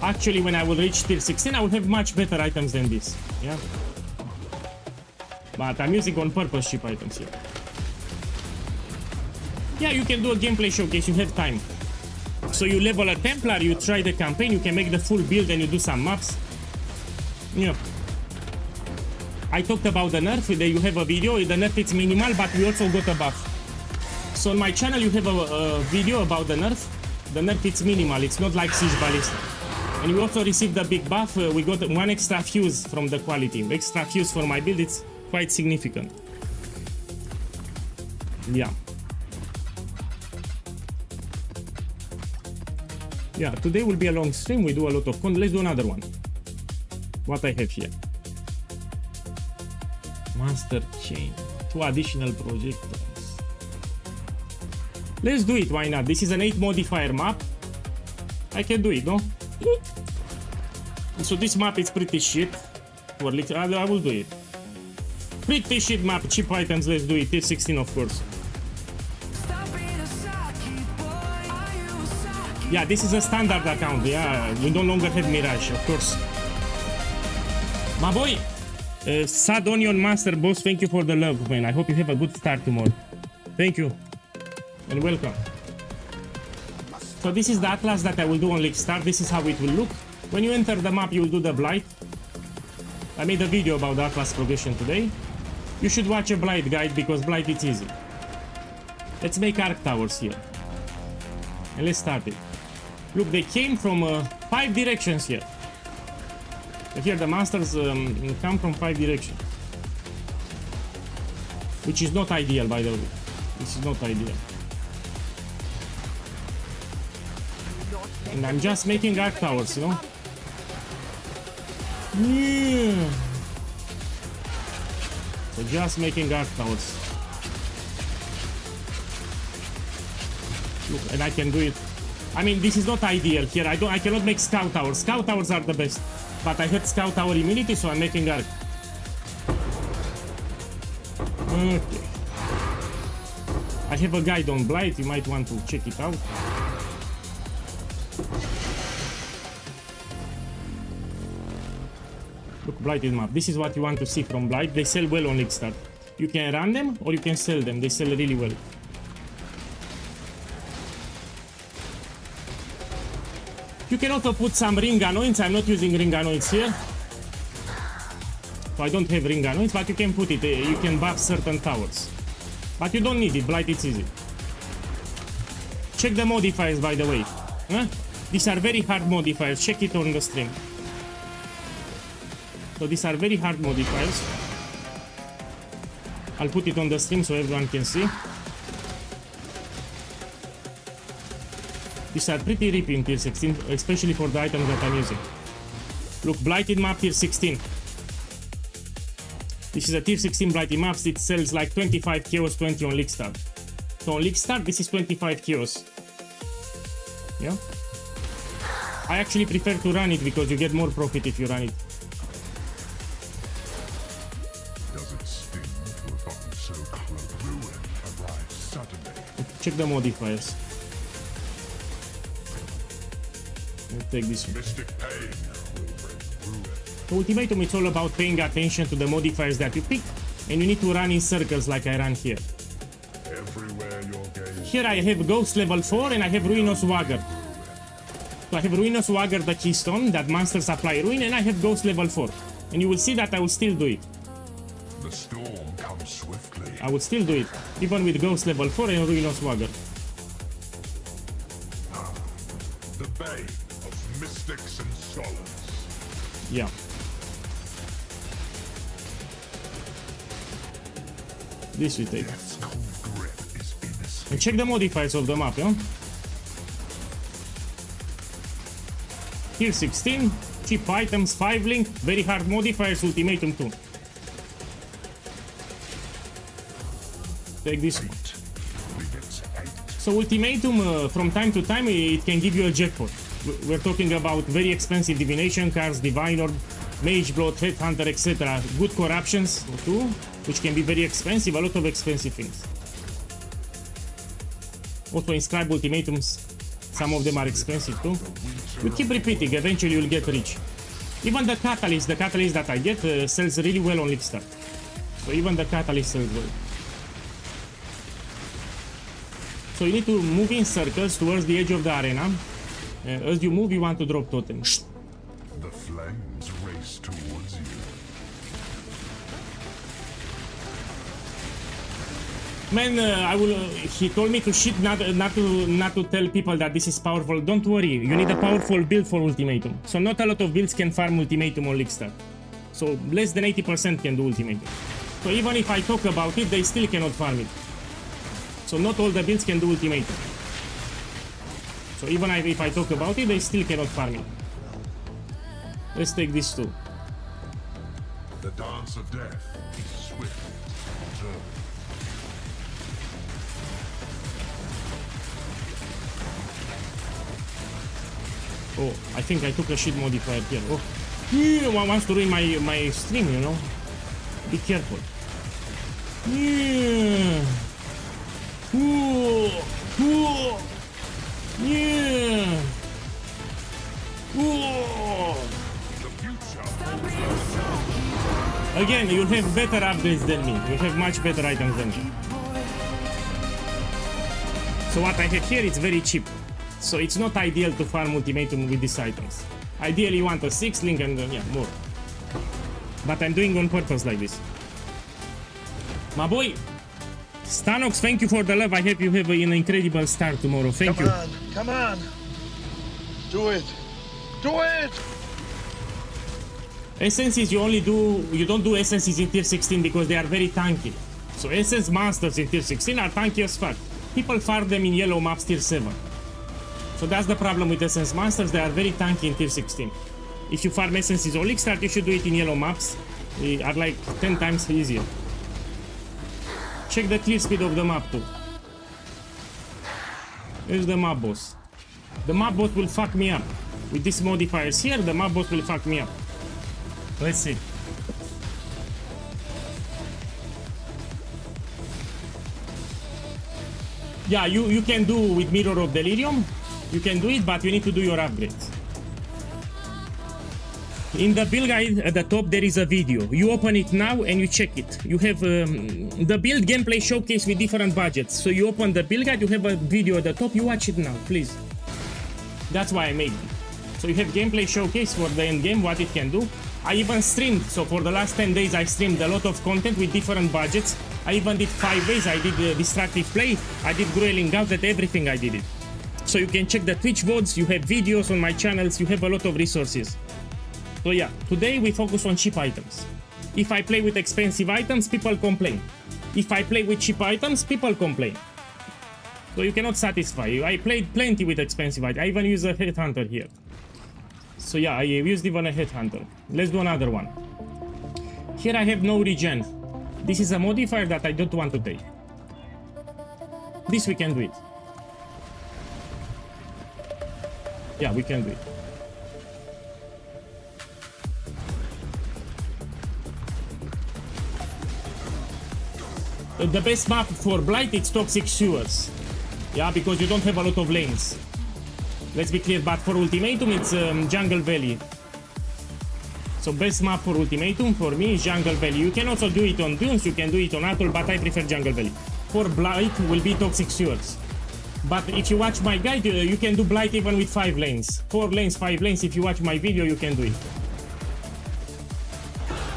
Actually, when I will reach tier 16, I will have much better items than this, yeah? But I'm using on purpose cheap items here. Yeah, you can do a gameplay showcase, you have time. So you level a Templar, you try the campaign, you can make the full build and you do some maps. Yeah. I talked about the nerf, you have a video, the nerf is minimal, but we also got a buff. So on my channel you have a video about the nerf. The nerf is minimal, it's not like Siege Ballista. And we also received a big buff, we got 1 extra fuse from the quality. Extra fuse for my build, it's quite significant. Yeah. Yeah, today will be a long stream, we do a lot of content. Let's do another one. What I have here. Master Chain. 2 additional projectors. Let's do it, why not? This is an 8 modifier map. I can do it, no? So this map is pretty shit. I will do it. Pretty shit map, cheap items, let's do it. T16 of course. Yeah, this is a standard account, yeah. We no longer have Mirage, of course. My boy! Sad Onion Master Boss, thank you for the love, man. I hope you have a good start tomorrow. Thank you. And welcome. So this is the Atlas that I will do on League Start. This is how it will look. When you enter the map, you will do the Blight. I made a video about the Atlas progression today. You should watch a Blight guide because Blight is easy. Let's make Arc Towers here. And let's start it. Look, they came from 5 directions here. Here the monsters come from 5 directions. Which is not ideal, by the way. This is not ideal. And I'm just making Arc Towers, you know? Yeah. So just making Arc Towers. Look, and I can do it. I mean, this is not ideal here. I cannot make Scout Towers. Scout Towers are the best. But I had Scout Tower immunity, so I'm making Arc. Okay. I have a guide on Blight. You might want to check it out. Look, Blighted map. This is what you want to see from Blight. They sell well on League Start. You can run them or you can sell them. They sell really well. You can also put some ring annoyance. I'm not using ring annoyance here. So I don't have ring annoyance, but you can put it. You can buff certain towers. But you don't need it. Blight, it's easy. Check the modifiers, by the way. Huh? These are very hard modifiers. Check it on the stream. So these are very hard modifiers. I'll put it on the stream so everyone can see. These are pretty ripping in tier 16, especially for the items that I'm using. Look, Blighted map tier 16. This is a tier 16 Blighted map. It sells like 25 chaos, 20 on League Start. So on League Start, this is 25 chaos. Yeah. I actually prefer to run it because you get more profit if you run it. Check the modifiers. Let's take this one. So Ultimatum, it's all about paying attention to the modifiers that you pick, and you need to run in circles like I ran here. Here I have Ghost level 4 and I have Ruinous Wagger. So I have Ruinous Wagger, the keystone, that monsters apply ruin, and I have Ghost level 4. And you will see that I will still do it. The storm comes swiftly. I will still do it, even with Ghost level 4 and Ruinous Wagger. The bane of mystics and scholars. Yeah. This we take. And check the modifiers of the map, yeah? Tier 16, cheap items, 5 link, very hard modifiers, Ultimatum 2. Take this one. So Ultimatum, from time to time, it can give you a jackpot. We're talking about very expensive divination cards, Divine Orb, Mage Blood, Headhunter, etc. Good corruptions too, which can be very expensive, a lot of expensive things. Also inscribe ultimatums, some of them are expensive too. We keep repeating, eventually you'll get rich. Even the catalyst that I get sells really well on League Start. So even the catalyst sells well. So you need to move in circles towards the edge of the arena. As you move, you want to drop totems. The flames race towards you. Man, he told me to shit, not to tell people that this is powerful. Don't worry, you need a powerful build for Ultimatum. So not a lot of builds can farm Ultimatum on League Start. So less than 80% can do Ultimatum. So even if I talk about it, they still cannot farm it. So not all the builds can do Ultimatum. So even if I talk about it, they still cannot farm it. Let's take this too. The dance of death is swift. Observe. Oh, I think I took a shit modifier here. Oh, one wants to ruin my stream, you know. Be careful. Yeah. Ooh. Ooh. Yeah. Ooh. Again, you have better upgrades than me. You have much better items than me. So what I have here is very cheap. So it's not ideal to farm ultimatum with these items. Ideally you want a 6 link and yeah, more. But I'm doing on purpose like this. My boy, Stanox, thank you for the love. I hope you have an incredible start tomorrow. Thank you. Come on. Do it. Do it! Essences you don't do essences in tier 16 because they are very tanky. So essence monsters in tier 16 are tanky as fuck. People farm them in yellow maps tier 7. So that's the problem with essence monsters, they are very tanky in tier 16. If you farm essences or start, you should do it in yellow maps. They are like 10 times easier. Check the clear speed of the map too. Here's the map boss. The map boss will fuck me up. With these modifiers here, the map boss will fuck me up. Let's see. Yeah, you can do with Mirror of Delirium. You can do it, but you need to do your upgrades. In the build guide at the top there is a video. You open it now and you check it. You have the build gameplay showcase with different budgets. So you open the build guide, you have a video at the top, you watch it now, please. That's why I made it. So you have gameplay showcase for the end game, what it can do. I even streamed, so for the last 10 days I streamed a lot of content with different budgets. I even did 5 days, I did Destructive Play, I did Grueling Gauntlet, everything I did it. So you can check the Twitch VODs, you have videos on my channels, you have a lot of resources. So yeah, today we focus on cheap items. If I play with expensive items, people complain. If I play with cheap items, people complain. So you cannot satisfy you. I played plenty with expensive items. I even use a Headhunter here. So yeah, I used even a Headhunter. Let's do another one. Here I have no regen. This is a modifier that I don't want to take. This we can do it. Yeah, we can do it. The best map for Blight is Toxic Sewers. Yeah, because you don't have a lot of lanes. Let's be clear, but for Ultimatum it's Jungle Valley. So best map for Ultimatum for me is Jungle Valley. You can also do it on Dunes, you can do it on Atoll, but I prefer Jungle Valley. For Blight will be Toxic Sewers. But if you watch my guide, you can do Blight even with 5 lanes. 4 lanes, 5 lanes, if you watch my video you can do it.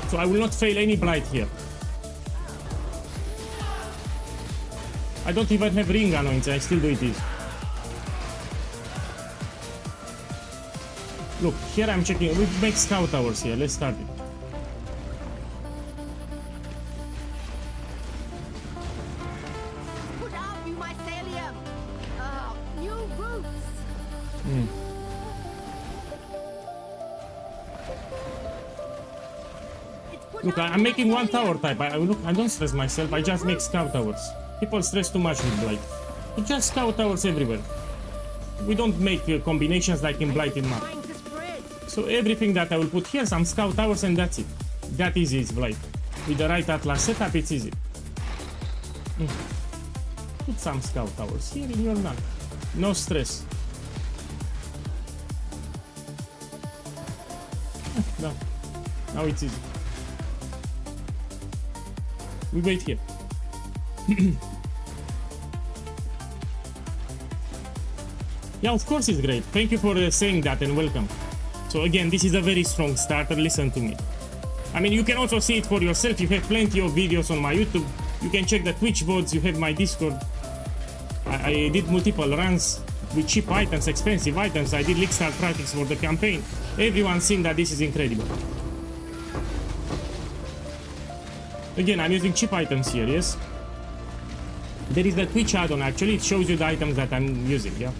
So I will not fail any Blight here. I don't even have ring anoints, I still do it easy. Look, here I'm checking, we make scout towers here, let's start it. Put out you mycelium. New roots. Look, I'm making one tower type. I don't stress myself, I just make scout towers. People stress too much with Blight. We just scout towers everywhere. We don't make combinations like in Blight in map. So everything that I will put here, some scout towers and that's it. That easy is Blight. With the right Atlas setup, it's easy. Put some scout towers here in your map. No stress. No. Now it's easy. We wait here. Yeah, of course it's great. Thank you for saying that and welcome. So again, this is a very strong starter, listen to me. I mean, you can also see it for yourself, you have plenty of videos on my YouTube, you can check the Twitch VODs, you have my Discord. I did multiple runs with cheap items, expensive items, I did league start practice for the campaign. Everyone's seen that this is incredible. Again, I'm using cheap items here, yes? There is the Twitch add-on actually, it shows you the items that I'm using, yeah?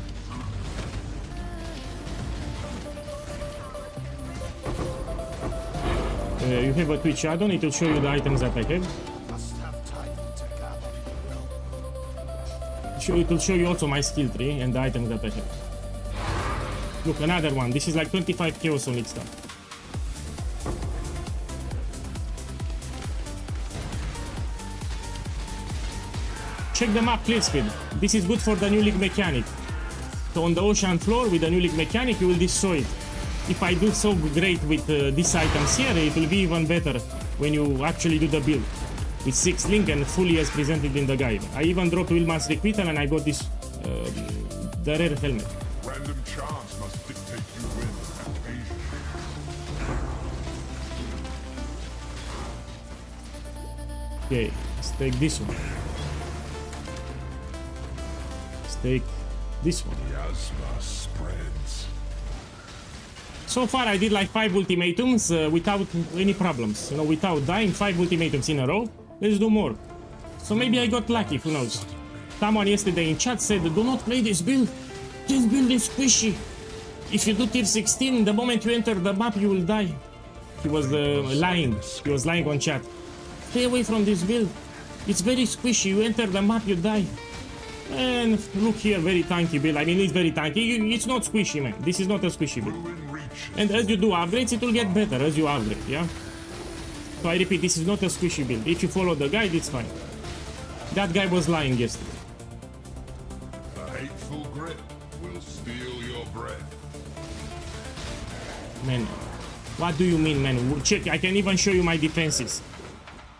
You have a Twitch add-on, it will show you the items that I have. It will show you also my skill tree and the items that I have. Look, another one. This is like 25 chaos on League Start. Check the map clear speed. This is good for the new league mechanic. So on the ocean floor with the new league mechanic, you will destroy it. If I do so great with these items here, it will be even better when you actually do the build. With 6 link and fully as presented in the guide. I even dropped Wilma's Requital and I got this, the rare helmet. Random chance must dictate you win occasionally. Okay, let's take this one. Let's take this one. Miasma spreads. So far I did like 5 ultimatums without any problems. You know, without dying, 5 ultimatums in a row. Let's do more. So maybe I got lucky, who knows. Someone yesterday in chat said, do not play this build. This build is squishy. If you do tier 16, the moment you enter the map, you will die. He was lying. He was lying on chat. Stay away from this build. It's very squishy. You enter the map, you die. And look here, very tanky build. I mean, it's very tanky. It's not squishy, man. This is not a squishy build. And as you do upgrades, it will get better as you upgrade, yeah? So I repeat, this is not a squishy build. If you follow the guide, it's fine. That guy was lying yesterday. A hateful grip will steal your breath. Man, what do you mean, man? Check, I can even show you my defenses.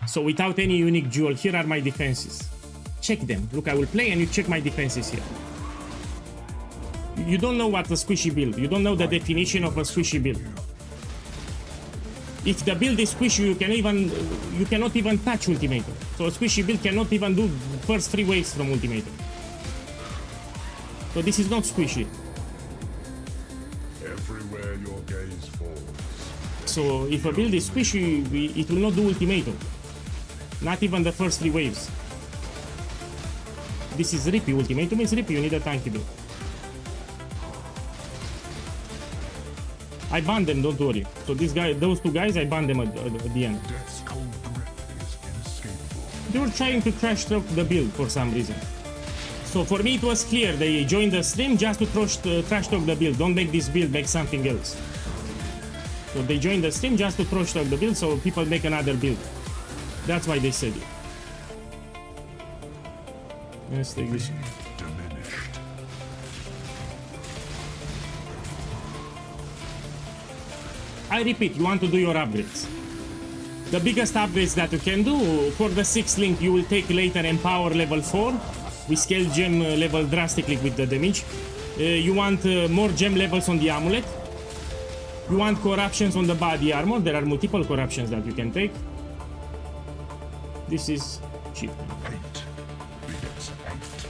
So without any unique jewel, here are my defenses. Check them. Look, I will play and you check my defenses here. You don't know what a squishy build. You don't know the definition of a squishy build. If the build is squishy, you cannot even touch ultimatum. So a squishy build cannot even do first 3 waves from ultimatum. So this is not squishy. Everywhere your gaze falls. So if a build is squishy, it will not do ultimatum. Not even the first 3 waves. This is rippy. Ultimatum is rippy. You need a tanky build. I banned them, don't worry. So this guy, those 2 guys, I banned them at the end. Death's cold grip is inescapable. They were trying to trash talk the build for some reason. So for me it was clear, they joined the stream just to trash talk the build. Don't make this build, make something else. So they joined the stream just to trash talk the build so people make another build. That's why they said it. Let's take this one. Diminished. I repeat, you want to do your upgrades. The biggest upgrades that you can do, for the 6th link you will take later Empower level 4. We scale gem level drastically with the damage. You want more gem levels on the amulet. You want corruptions on the body armor. There are multiple corruptions that you can take. This is cheap.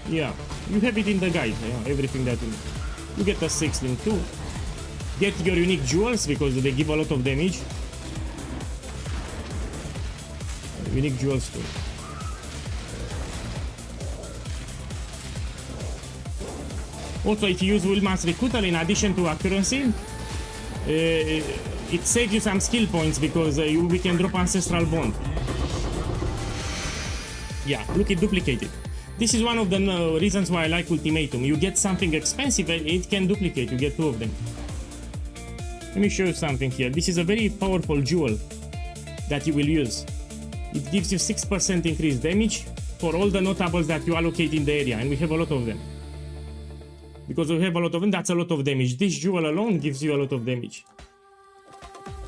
Yeah, you have it in the guide, yeah, everything that you need. You get a 6th link too. Get your unique jewels because they give a lot of damage. Unique jewels too. Also, if you use Wilma's Requital in addition to accuracy, it saves you some skill points because we can drop Ancestral Bond. Yeah, look, it duplicated. This is one of the reasons why I like Ultimatum. You get something expensive and it can duplicate. You get 2 of them. Let me show you something here. This is a very powerful jewel that you will use. It gives you 6% increased damage for all the notables that you allocate in the area, and we have a lot of them. Because we have a lot of them, that's a lot of damage. This jewel alone gives you a lot of damage.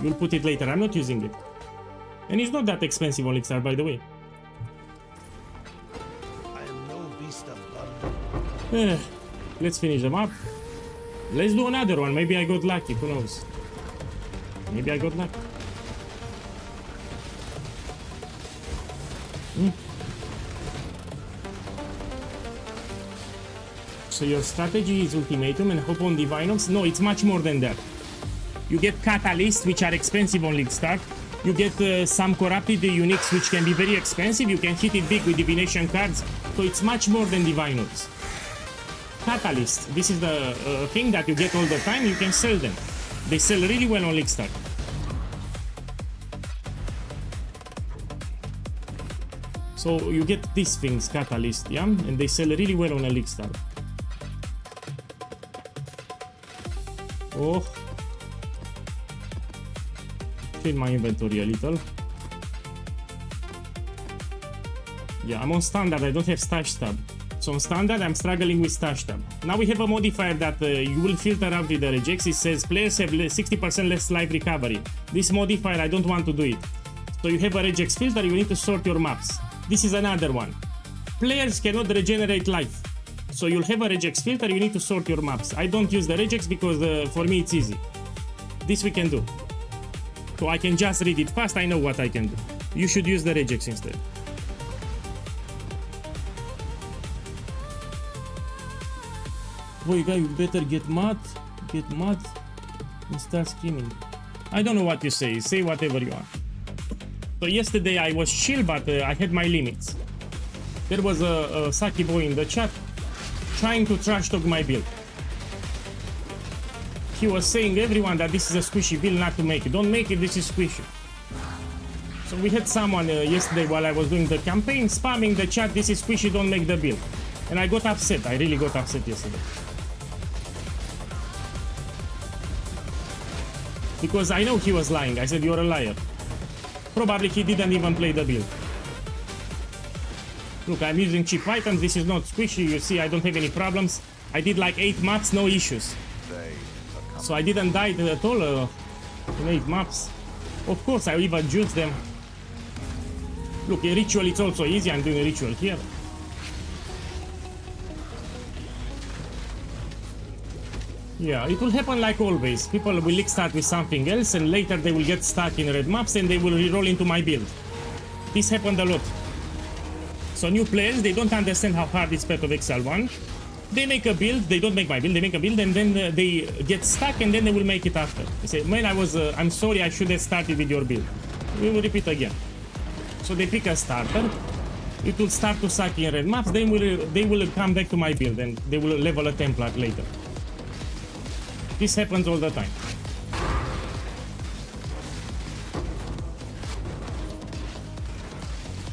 You'll put it later. I'm not using it. And it's not that expensive on Elixir, by the way. Let's finish them up. Let's do another one. Maybe I got lucky. Who knows? Maybe I got lucky. So your strategy is Ultimatum and hope on Divinums? No, it's much more than that. You get Catalyst, which are expensive on League Start. You get some Corrupted Uniques, which can be very expensive. You can hit it big with Divination cards. So it's much more than Divinums. Catalyst, this is the thing that you get all the time. You can sell them. They sell really well on League Start. So you get these things, Catalyst, yeah? And they sell really well on a League Start. Oh. Clean my inventory a little. Yeah, I'm on standard, I don't have stash tab. So on standard, I'm struggling with stash tab. Now we have a modifier that you will filter out with the regex. It says players have 60% less life recovery. This modifier, I don't want to do it. So you have a regex filter, you need to sort your maps. This is another one. Players cannot regenerate life. So you'll have a regex filter, you need to sort your maps. I don't use the regex because for me it's easy. This we can do. So I can just read it fast, I know what I can do. You should use the regex instead. Boy, guy, you better get mad and start screaming. I don't know what you say whatever you want. So yesterday I was chill, but I had my limits. There was a Saki boy in the chat trying to trash talk my build. He was saying everyone that this is a squishy build, not to make it. Don't make it, this is squishy. So we had someone yesterday while I was doing the campaign spamming the chat, this is squishy, don't make the build. And I got upset, I really got upset yesterday. Because I know he was lying. I said, you're a liar. Probably he didn't even play the build. Look, I'm using cheap items. This is not squishy. You see, I don't have any problems. I did like 8 maps, no issues. So I didn't die at all in 8 maps. Of course, I even juiced them. Look, a ritual, it's also easy. I'm doing a ritual here. Yeah, it will happen like always. People will start with something else and later they will get stuck in red maps and they will reroll into my build. This happened a lot. So new players, they don't understand how hard is Path of Exile 1. They make a build, they don't make my build, they make a build and then they get stuck and then they will make it after. They say, man, I'm sorry, I should have started with your build. We will repeat again. So they pick a starter. It will start to suck in red maps, then they will come back to my build and they will level a Templar later. This happens all the time.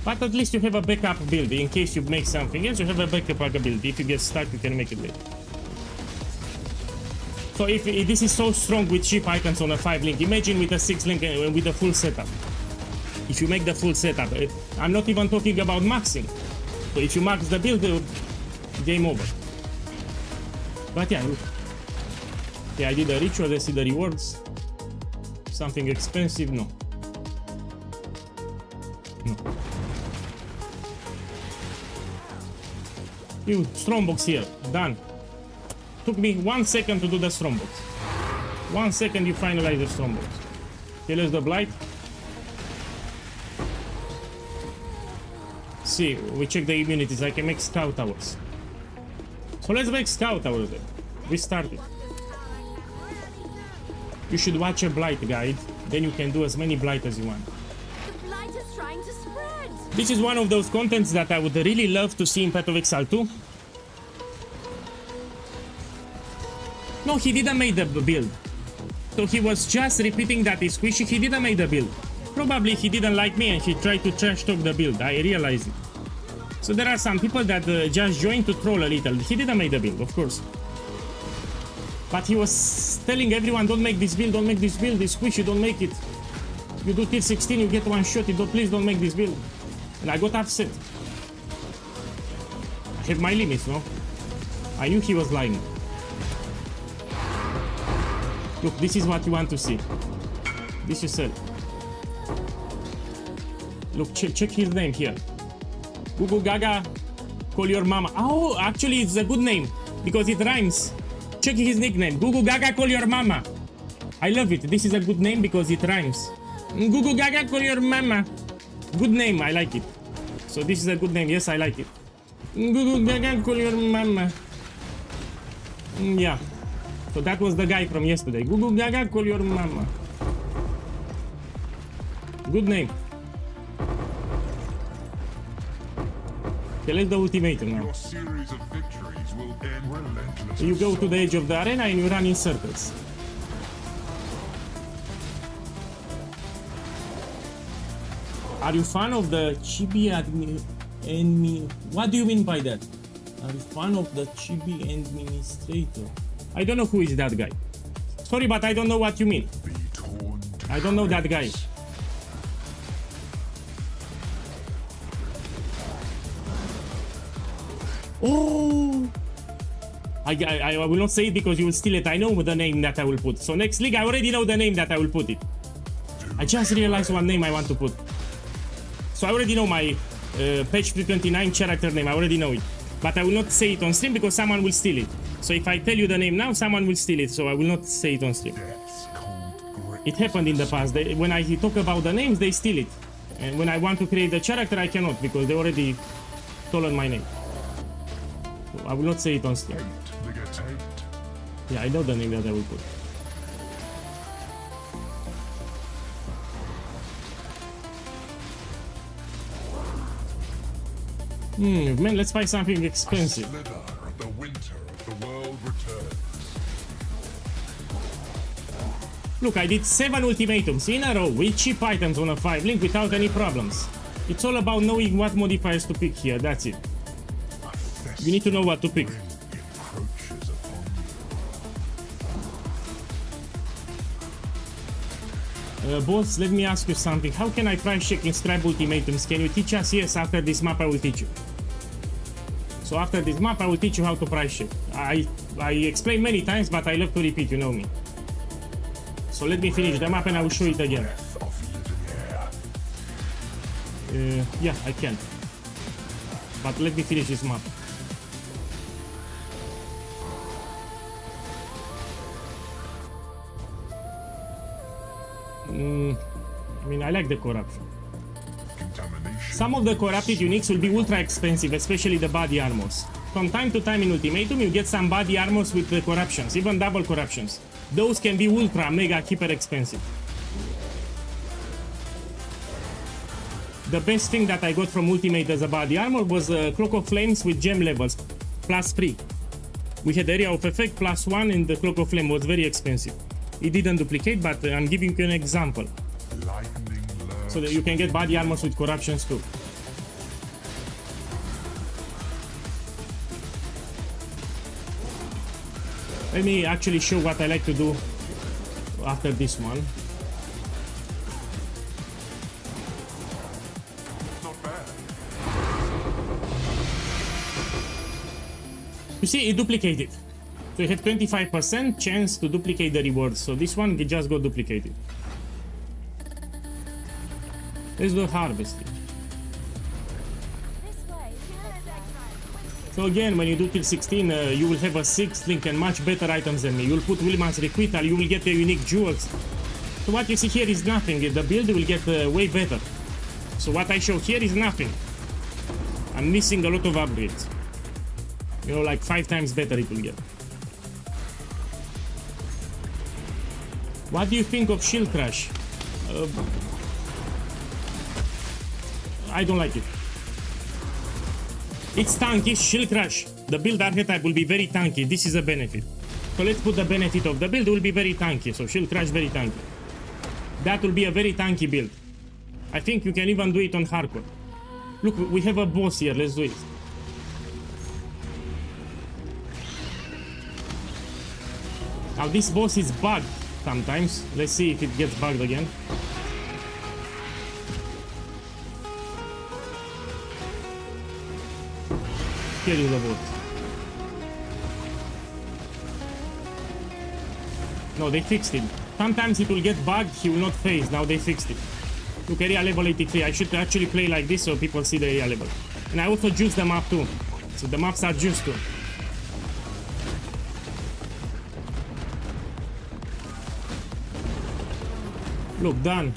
But at least you have a backup build. In case you make something else, you have a backup ability. If you get stuck, you can make it later. So if this is so strong with cheap icons on a 5 link, imagine with a 6 link and with a full setup. If you make the full setup, I'm not even talking about maxing. So if you max the build, game over. But yeah, look. Yeah, I did a ritual, let's see the rewards. Something expensive, no. No. You, Strombox here, done. Took me 1 second to do the Strombox. 1 second you finalize the Strombox. Okay, let's the Blight. See, we check the immunities, I can make Scout Towers. So let's make Scout Towers then. We started. You should watch a Blight guide, then you can do as many Blight as you want. The blight is trying to spread. This is one of those contents that I would really love to see in Path of Exile 2. No, he didn't make the build. So he was just repeating that he's squishy, he didn't make the build. Probably he didn't like me and he tried to trash talk the build, I realized it. So there are some people that just join to troll a little. He didn't make the build, of course. But he was telling everyone, don't make this build, it's squishy, don't make it. You do tier 16, you get one shot, please don't make this build. And I got upset. I have my limits, no? I knew he was lying. Look, this is what you want to see. This you said. Look, check his name here. Gugu Gaga, call your mama. Oh, actually it's a good name, because it rhymes. Check his nickname, Gugu Gaga, call your mama. I love it, this is a good name because it rhymes. Gugu Gaga, call your mama. Good name, I like it. So this is a good name, yes, I like it. Gugu Gaga, call your mama. Yeah. So that was the guy from yesterday. Gugu Gaga, call your mama. Good name. Okay, let's the ultimatum now. Your series of victories will end relentless. You go to the edge of the arena and you run in circles. Are you fan of the Chibi admin? What do you mean by that? Are you fan of the Chibi administrator? I don't know who is that guy. Sorry, but I don't know what you mean. Be torn to I don't know that guy. shreds. Oh! I will not say it because you will steal it. I know the name that I will put. So next league, I already know the name that I will put it. I just realized what name I want to put. So I already know my page 329 character name. I already know it. But I will not say it on stream because someone will steal it. So if I tell you the name now, someone will steal it. So I will not say it on stream. Death's cold grip. It happened in the past. When I talk about the names, they steal it. And when I want to create the character, I cannot because they already stolen my name. So I will not say it on stream. Hate begets hate. Yeah, I know the name that I will put. Man, let's buy something A expensive. slither of the winter of the world returns. Look, I did 7 ultimatums in a row with cheap items on a 5 link without any problems. It's all about knowing what modifiers to pick here, that's it. A You need to know what to pick. festive encroaches upon you. Boss, let me ask you something. How can I price check in Scribe ultimatums? Can you teach us? Yes, after this map I will teach you. So after this map I will teach you how to price check. I explained many times, but I love to repeat, you know me. So let me finish the map and I will show it again. Breath of living air. Yeah, I can. But let me finish this map. I mean, I like the corruption. Contamination. Some of the corrupted uniques will be ultra expensive, especially the body armors. From time to time in Ultimatum, you get some body armors with the corruptions, even double corruptions. Those can be ultra, mega, hyper expensive. The best thing that I got from Ultimate as a body armor was Cloak of Flames with gem levels, +3. We had Area of Effect +1 and the Cloak of Flame was very expensive. It didn't duplicate, but I'm giving you an example. Lightning lurks. So that you can get body armors with corruptions too. Let me actually show what I like to do after this one. Not bad. You see, it duplicated. So you have 25% chance to duplicate the rewards. So this one just got duplicated. Let's do harvesting. So again, when you do till 16, you will have a 6th link and much better items than me. You'll put Williman's Requital, you will get the unique jewels. So what you see here is nothing. The build will get way better. So what I show here is nothing. I'm missing a lot of upgrades. You know, like 5 times better it will get. What do you think of Shield Crash? I don't like it. It's tanky, Shield Crash. The build archetype will be very tanky. This is a benefit. So let's put the benefit of the build will be very tanky. So Shield Crash very tanky. That will be a very tanky build. I think you can even do it on hardcore. Look, we have a boss here. Let's do it. Now this boss is bugged sometimes. Let's see if it gets bugged again. Here is the boss. No, they fixed it. Sometimes it will get bugged, he will not phase. Now they fixed it. Look, area level 83. I should actually play like this so people see the area level. And I also juice the map too. So the maps are juiced too. Look, done.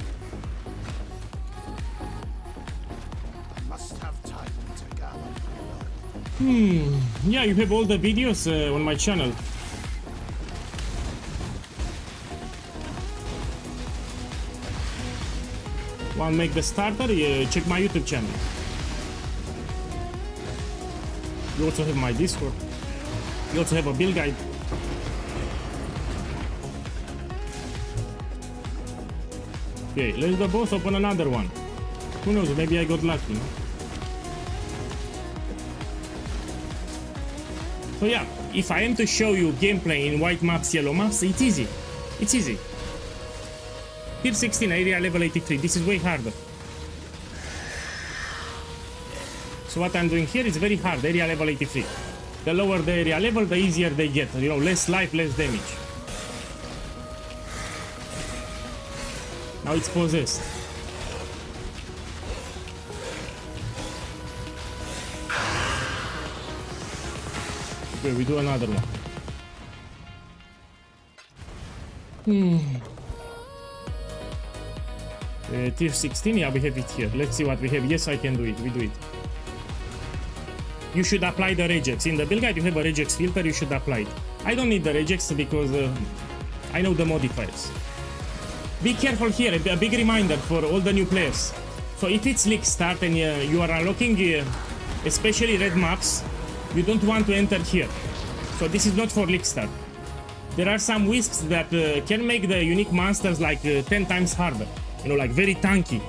Must have time to gather. Yeah, you have all the videos on my channel. Want to make the starter? Check my YouTube channel. You also have my Discord. You also have a build guide. Okay, let's the boss open another one. Who knows, maybe I got lucky, no? So yeah, if I am to show you gameplay in white maps, yellow maps, it's easy. It's easy. Tier 16, area level 83. This is way harder. So what I'm doing here is very hard, area level 83. The lower the area level, the easier they get. You know, less life, less damage. Now it's possessed. Okay, we do another one. Tier 16, yeah, we have it here. Let's see what we have. Yes, I can do it. We do it. You should apply the regex. In the build guide, you have a regex filter. You should apply it. I don't need the regex because I know the modifiers. Be careful here. A big reminder for all the new players. So if it's league start and you are unlocking especially red maps, you don't want to enter here. So this is not for league start. There are some wisps that can make the unique monsters like 10 times harder. You know, like very tanky.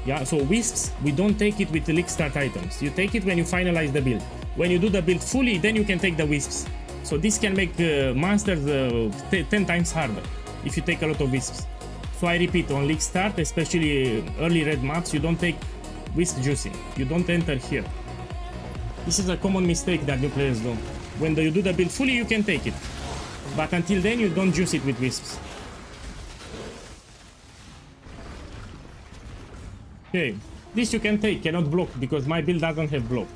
Yeah, so wisps, we don't take it with the league start items. You take it when you finalize the build. When you do the build fully, then you can take the wisps. So this can make monsters 10 times harder if you take a lot of wisps. So I repeat, on league start, especially early red maps, you don't take wisp juicing. You don't enter here. This is a common mistake that new players do. When you do the build fully, you can take it. But until then, you don't juice it with wisps. Okay, this you can take, cannot block, because my build doesn't have block.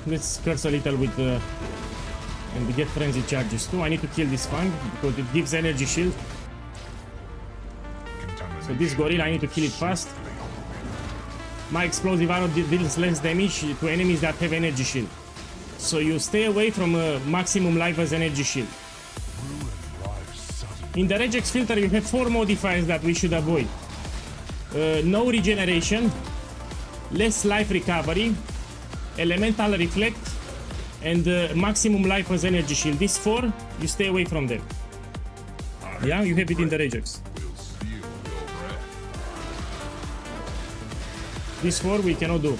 Let's curse a little with and we get frenzy charges too. I need to kill this fang because it gives energy shield. So this gorilla, I need to kill it fast. My explosive arrow deals less damage to enemies that have energy shield. So you stay away from maximum life as energy shield. In the regex filter you have 4 modifiers that we should avoid. No regeneration, less life recovery, elemental reflect, and maximum life as energy shield. These 4, you stay away from them. Yeah, you have it in the regex. These 4 we cannot do.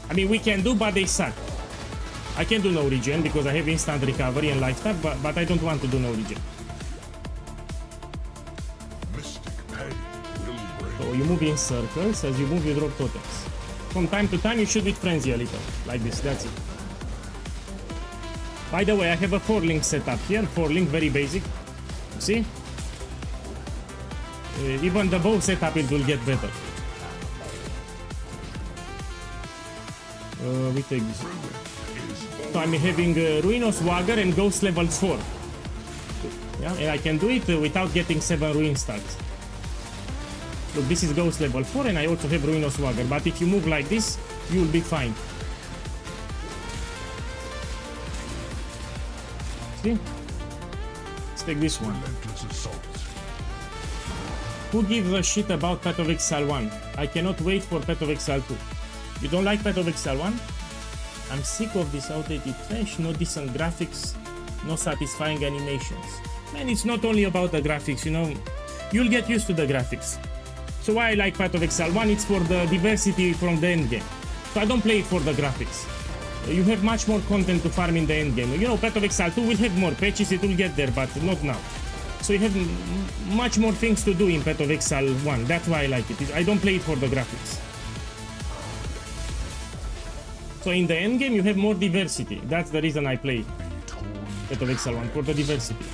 I mean, we can do, but they suck. I can do no regen because I have instant recovery and lifetime, but I don't want to do no regen. So you move in circles. As you move, you drop totems. From time to time, you should with frenzy a little, like this. That's it. By the way, I have a 4-link setup here. 4-link, very basic. See? Even the bow setup, it will get better. We take this. So I'm having Ruinos Wagger and Ghost level 4. Yeah, and I can do it without getting 7 Ruin stacks. Look, this is Ghost level 4 and I also have Ruinos Wagger. But if you move like this, you will be fine. See? Let's take this one. Who gives a shit about Path of Exile 1? I cannot wait for Path of Exile 2. You don't like Path of Exile 1? I'm sick of this outdated trash, no decent graphics, no satisfying animations. Man, it's not only about the graphics, you know. You'll get used to the graphics. So why I like Path of Exile 1? It's for the diversity from the endgame. So I don't play it for the graphics. You have much more content to farm in the endgame. You know, Path of Exile 2 will have more patches, it will get there, but not now. So you have much more things to do in Path of Exile 1. That's why I like it. I don't play it for the graphics. So in the endgame you have more diversity. That's the reason I play Path of Exile 1, for the diversity.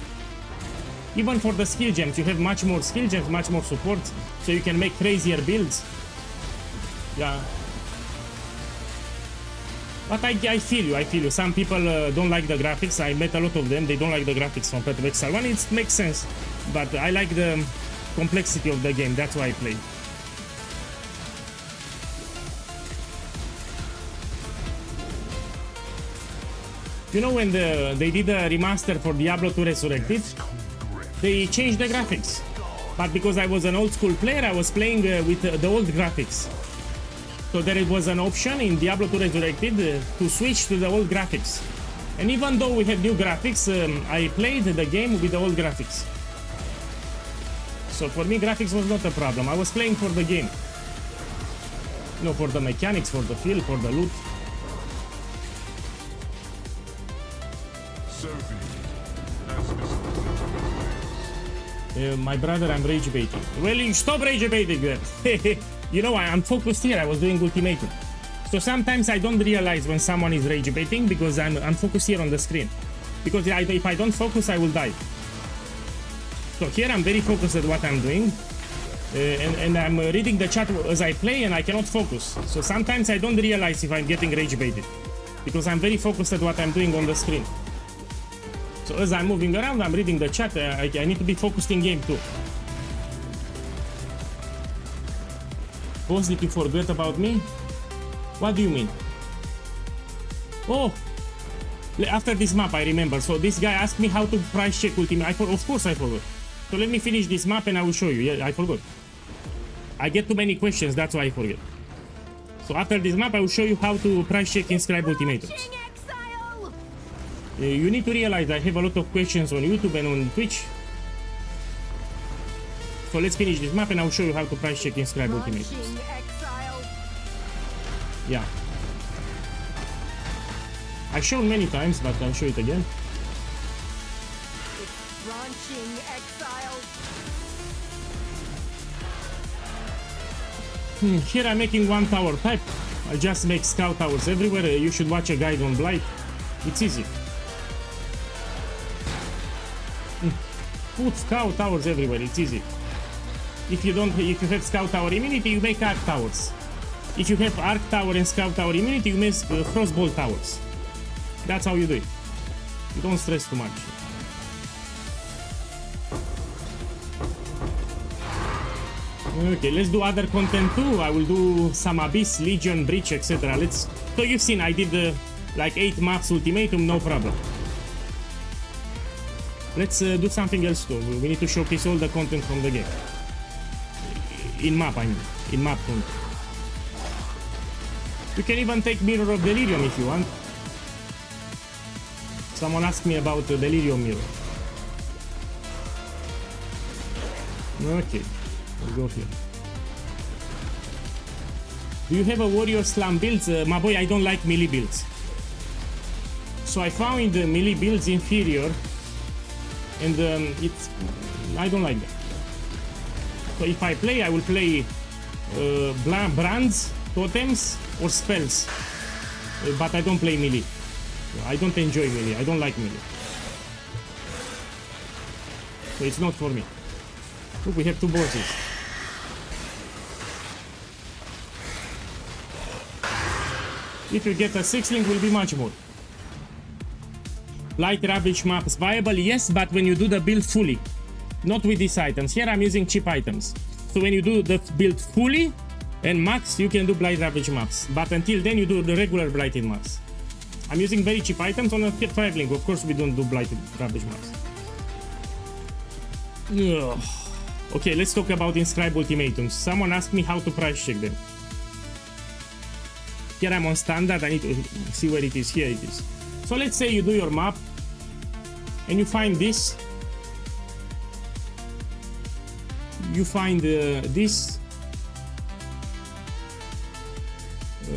Even for the skill gems, you have much more skill gems, much more support, so you can make crazier builds. Yeah. But I feel you. Some people don't like the graphics. I met a lot of them. They don't like the graphics from Path of Exile 1. It makes sense. But I like the complexity of the game. That's why I play. You know, when they did a remaster for Diablo 2 Resurrected, they changed the graphics. But because I was an old school player, I was playing with the old graphics. So there was an option in Diablo 2 Resurrected to switch to the old graphics. And even though we had new graphics, I played the game with the old graphics. So for me, graphics was not a problem. I was playing for the game. You know, for the mechanics, for the feel, for the loot. My brother, I'm rage baiting. Well, you stop rage baiting then. You know, I'm focused here. I was doing ultimatum. So sometimes I don't realize when someone is rage baiting because I'm focused here on the screen. Because if I don't focus, I will die. So here I'm very focused at what I'm doing. And I'm reading the chat as I play and I cannot focus. So sometimes I don't realize if I'm getting rage baited. Because I'm very focused at what I'm doing on the screen. So as I'm moving around, I'm reading the chat. I need to be focused in game too. Boss, did you forget about me? What do you mean? Oh, after this map I remember. So this guy asked me how to price check ultimate. Of course I forgot. So let me finish this map and I will show you. Yeah, I forgot. I get too many questions, that's why I forget. So after this map I will show you how to price check inscribe ultimatums. You need to realize I have a lot of questions on YouTube and on Twitch. So let's finish this map and I will show you how to price check inscribe ultimatums. Yeah. I've shown many times, but I'll show it again. Here I'm making one tower type. I'll just make scout towers everywhere. You should watch a guide on Blight. It's easy. Put scout towers everywhere. It's easy. If you have scout tower immunity, you make arc towers. If you have arc tower and scout tower immunity, you make crossbow towers. That's how you do it. You don't stress too much. Okay, let's do other content too. I will do some Abyss, Legion, Breach, etc. So you've seen I did like 8 maps ultimatum, no problem. Let's do something else too. We need to showcase all the content from the game. In map, I mean. In map content. You can even take Mirror of Delirium if you want. Someone asked me about the Delirium Mirror. Okay, we'll go here. Do you have a warrior slam builds? My boy, I don't like melee builds. So I found the melee builds inferior, and I don't like them. So if I play, I will play brands, totems, or spells, but I don't play melee. I don't enjoy melee. I don't like melee. So it's not for me. Look, we have 2 bosses. If you get a 6-link, will be much more. Light Ravage maps viable? Yes, but when you do the build fully, not with these items. Here I'm using cheap items. So when you do the build fully and max, you can do Blight Ravage maps. But until then, you do the regular Blighted maps. I'm using very cheap items on a 5-link. Of course, we don't do Blighted Ravage maps. Ugh. Okay, let's talk about inscribe ultimatums. Someone asked me how to price check them. Here I'm on standard. I need to see where it is. Here it is. So let's say you do your map and you find this. You find this.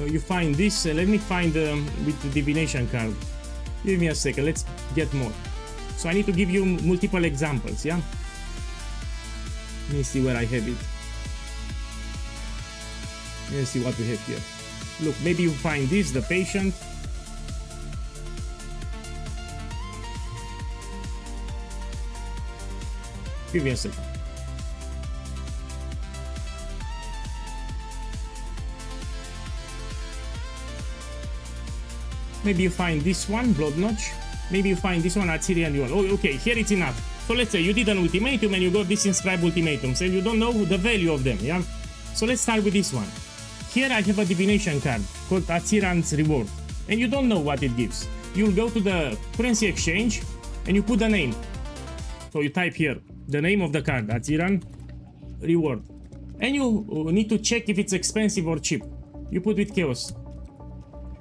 You find this. Let me find with the divination card. Give me a second. Let's get more. So I need to give you multiple examples. Yeah. Let me see where I have it. Let's see what we have here. Look, maybe you find this, the patient. Give me a second. Maybe you find this one, Blood Notch. Maybe you find this one, Assyrian Duel. Oh, okay, here it's enough. So let's say you did an ultimatum and you got this inscribed ultimatums and you don't know the value of them, yeah? So let's start with this one. Here I have a divination card called Assyrian's Reward, and you don't know what it gives. You'll go to the currency exchange and you put the name. So you type here the name of the card, Assyrian Reward, and you need to check if it's expensive or cheap. You put with Chaos.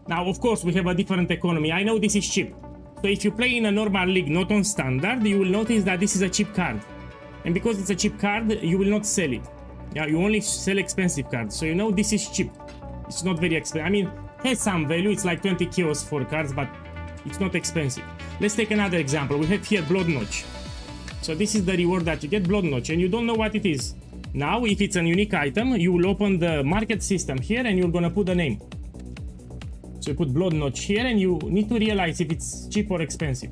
Now, of course, we have a different economy. I know this is cheap. So if you play in a normal league, not on standard, you will notice that this is a cheap card. And because it's a cheap card, you will not sell it. Yeah, you only sell expensive cards. So you know this is cheap. It's not very expensive. I mean, it has some value. It's like 20 chaos for cards, but it's not expensive. Let's take another example. We have here Blood Notch. So this is the reward that you get, blood notch, and you don't know what it is. Now, if it's a unique item, you will open the market system here and you're gonna put the name. So you put blood notch here and you need to realize if it's cheap or expensive.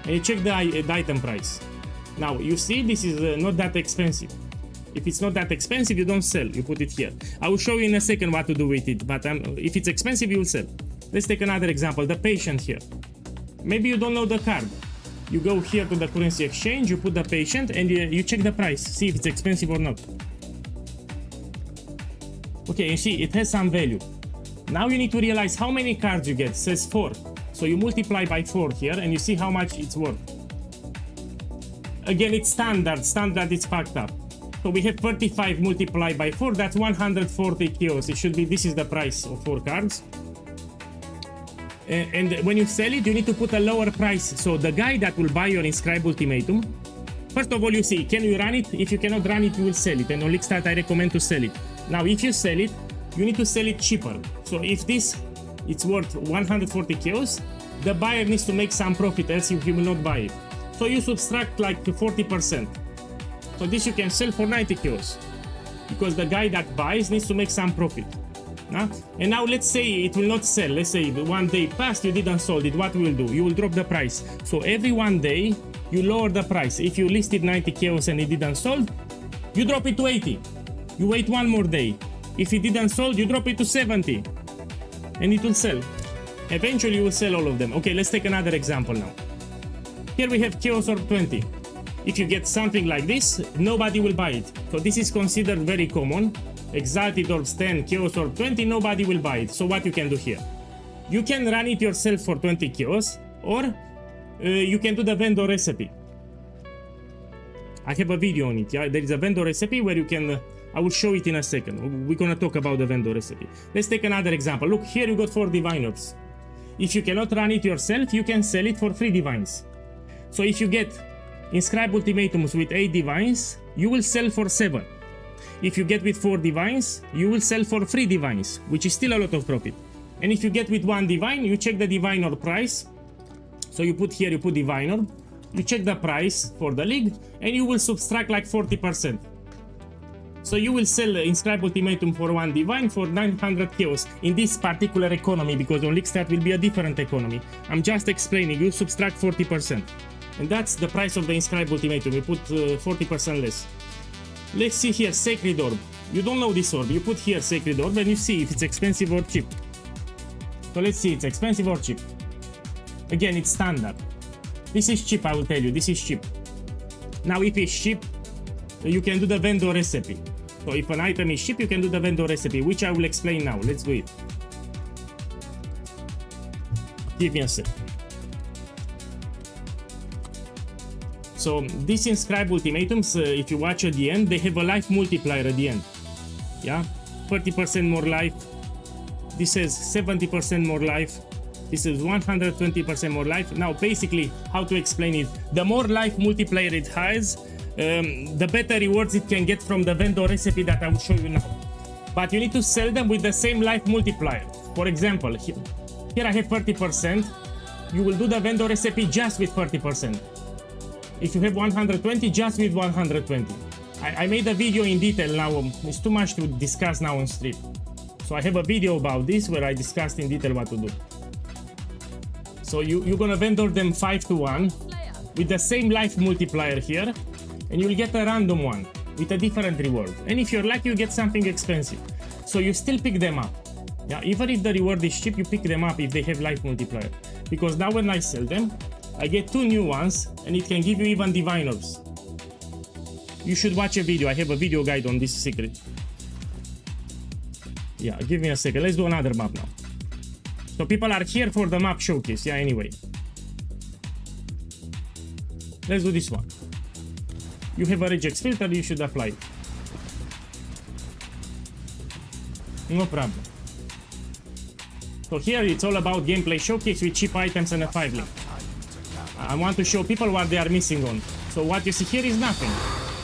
And you check the item price. Now, you see this is not that expensive. If it's not that expensive, you don't sell, you put it here. I will show you in a second what to do with it, but if it's expensive, you will sell. Let's take another example, the patient here. Maybe you don't know the card. You go here to the currency exchange, you put the patient, and you check the price, see if it's expensive or not. Okay, you see, it has some value. Now you need to realize how many cards you get. It says 4. So you multiply by 4 here, and you see how much it's worth. Again, it's standard. Standard is fucked up. So we have 35 multiplied by 4, that's 140 kilos. It should be, this is the price of 4 cards. And when you sell it, you need to put a lower price. So the guy that will buy your Inscribe Ultimatum, first of all, you see, can you run it? If you cannot run it, you will sell it. And on Lickstart, I recommend to sell it. Now, if you sell it, you need to sell it cheaper. So if this, it's worth 140 kilos, the buyer needs to make some profit, else he will not buy it. So you subtract like 40%. So this you can sell for 90 kilos. Because the guy that buys needs to make some profit. And now let's say it will not sell. Let's say one day passed, you didn't sold it. What will do? You will drop the price. So every one day you lower the price. If you listed 90 kilos and it didn't sold, you drop it to 80. You wait one more day. If it didn't sold, you drop it to 70. And it will sell. Eventually you will sell all of them. Okay, let's take another example now. Here we have Chaos Orb 20. If you get something like this, nobody will buy it. So this is considered very common. Exalted Orbs 10, Chaos Orb 20, nobody will buy it. So what you can do here? You can run it yourself for 20 Chaos, or you can do the vendor recipe. I have a video on it, yeah? There is a vendor recipe where you can, I will show it in a second. We're gonna talk about the vendor recipe. Let's take another example. Look, here you got 4 Divine Orbs. If you cannot run it yourself, you can sell it for 3 Divines. So if you get Inscribe Ultimatums with 8 Divines, you will sell for 7. If you get with 4 Divines, you will sell for 3 Divines, which is still a lot of profit. And if you get with 1 Divine, you check the Divine Orb price. So you put here, you put Divine Orb, you check the price for the league, and you will subtract like 40%. So you will sell Inscribe Ultimatum for 1 Divine for 900 chaos in this particular economy, because on Lickstart will be a different economy. I'm just explaining, you subtract 40%. And that's the price of the Inscribe Ultimatum, you put 40% less. Let's see here, Sacred Orb. You don't know this orb, you put here Sacred Orb and you see if it's expensive or cheap. So let's see, it's expensive or cheap. Again, it's standard. This is cheap, I will tell you, this is cheap. Now if it's cheap, you can do the vendor recipe. So if an item is cheap, you can do the vendor recipe, which I will explain now. Let's do it. Give me a sec. So these Inscribe Ultimatums, if you watch at the end, they have a life multiplier at the end. Yeah, 30% more life. This has 70% more life. This is 120% more life. Now basically, how to explain it? The more life multiplier it has, the better rewards it can get from the vendor recipe that I will show you now. But you need to sell them with the same life multiplier. For example, here I have 30%. You will do the vendor recipe just with 30%. If you have 120, just with 120. I made a video in detail now. It's too much to discuss now on stream. So I have a video about this where I discussed in detail what to do. So you're gonna vendor them 5 to 1 with the same life multiplier here, and you'll get a random one with a different reward. And if you're lucky, you get something expensive. So you still pick them up. Yeah, even if the reward is cheap, you pick them up if they have life multiplier. Because now when I sell them, I get 2 new ones, and it can give you even Divine Orbs. You should watch a video. I have a video guide on this secret. Yeah, give me a second. Let's do another map now. So people are here for the map showcase. Yeah, anyway. Let's do this one. You have a regex filter, you should apply it. No problem. So here it's all about gameplay showcase with cheap items and a 5 link. I want to show people what they are missing on. So what you see here is nothing.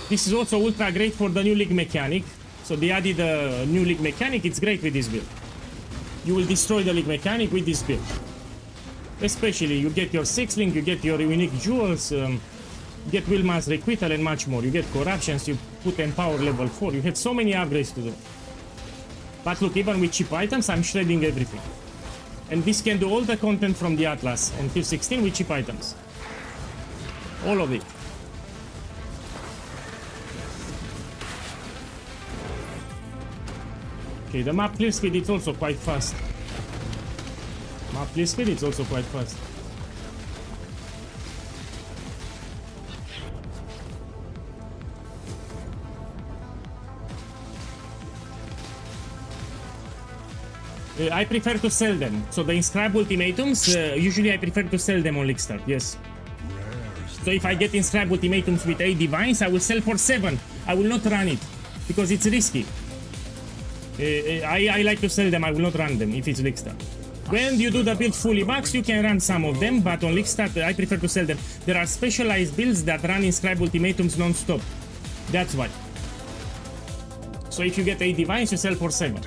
This is also ultra great for the new league mechanic. So they added a new league mechanic, it's great with this build. You will destroy the league mechanic with this build. Especially you get your 6 link, you get your unique jewels, get Wilma's Requital and much more. You get Corruptions, you put Empower level 4. You have so many upgrades to do. But look, even with cheap items, I'm shredding everything. And this can do all the content from the Atlas and T16 with cheap items. All of it. Okay, the map clear speed is also quite fast. Map clear speed is also quite fast. I prefer to sell them. So the inscribe ultimatums, usually I prefer to sell them on Lickstart, yes. So if I get inscribe ultimatums with 8 divines, I will sell for 7. I will not run it, because it's risky. I like to sell them, I will not run them if it's Lickstart. When you do the build fully max, you can run some of them, but on Lickstart I prefer to sell them. There are specialized builds that run inscribe ultimatums non-stop. That's why. So if you get 8 divines, you sell for 7.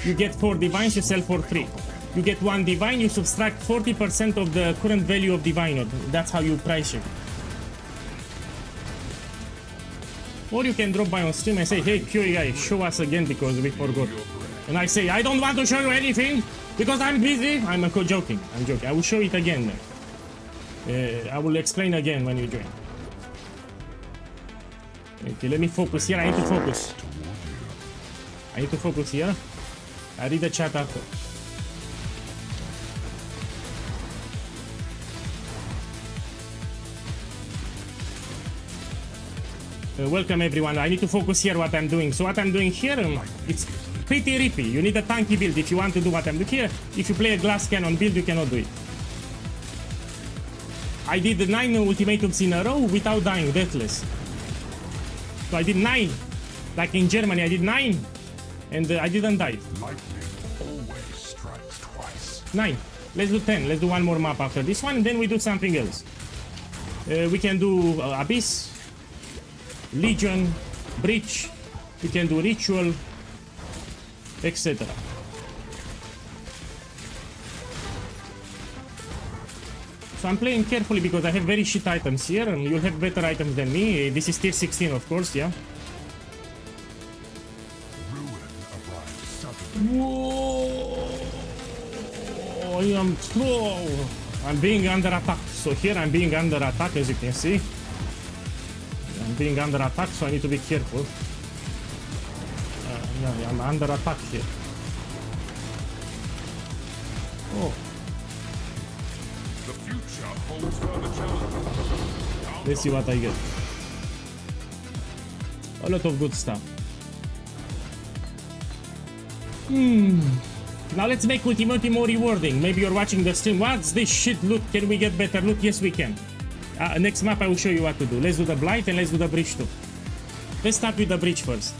You get 4 divines, you sell for 3. You get 1 divine, you subtract 40% of the current value of divine. That's how you price it. Or you can drop by on stream and say, hey, POEGuy, show us again because we forgot. And I say, I don't want to show you anything because I'm busy. I'm joking. I'm joking. I will show it again. I will explain again when you join. Okay, let me focus here. I need to focus. I need to focus here. I read the chat after. Welcome everyone. I need to focus here what I'm doing. So what I'm doing here, it's pretty rippy. You need a tanky build if you want to do what I'm doing here. If you play a glass cannon build, you cannot do it. I did 9 ultimatums in a row without dying, deathless. So I did 9. Like in Germany, I did 9. And I didn't die. Lightning always strikes twice. 9. Let's do 10. Let's do one more map after this one, and then we do something else. We can do Abyss, Legion, Breach. We can do Ritual, etc. So I'm playing carefully because I have very shit items here, and you'll have better items than me. This is tier 16, of course, yeah. Whoa! I'm being under attack. So here I'm being under attack, as you can see. I'm being under attack, so I need to be careful. Yeah, I'm under attack here. Oh. The future holds further challenges. Let's see what I get. A lot of good stuff. Now let's make Ultimate more rewarding. Maybe you're watching the stream. What's this shit loot? Can we get better loot? Yes, we can. Next map I will show you what to do. Let's do the Blight and let's do the Breach too. Let's start with the Breach first.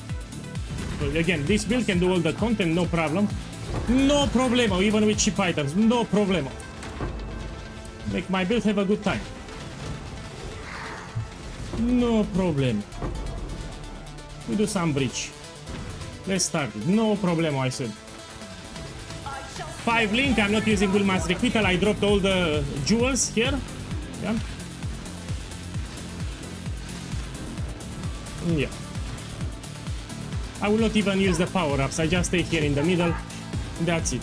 So again, this build can do all the content, no problem. No problemo, even with cheap items, no problemo. Make my build have a good time. No problem. We do some Breach. Let's start it. No problemo, I said. 5 link, I'm not using Wilma's Requital. I dropped all the jewels here. Yeah. Yeah. I will not even use the power-ups. I just stay here in the middle. That's it.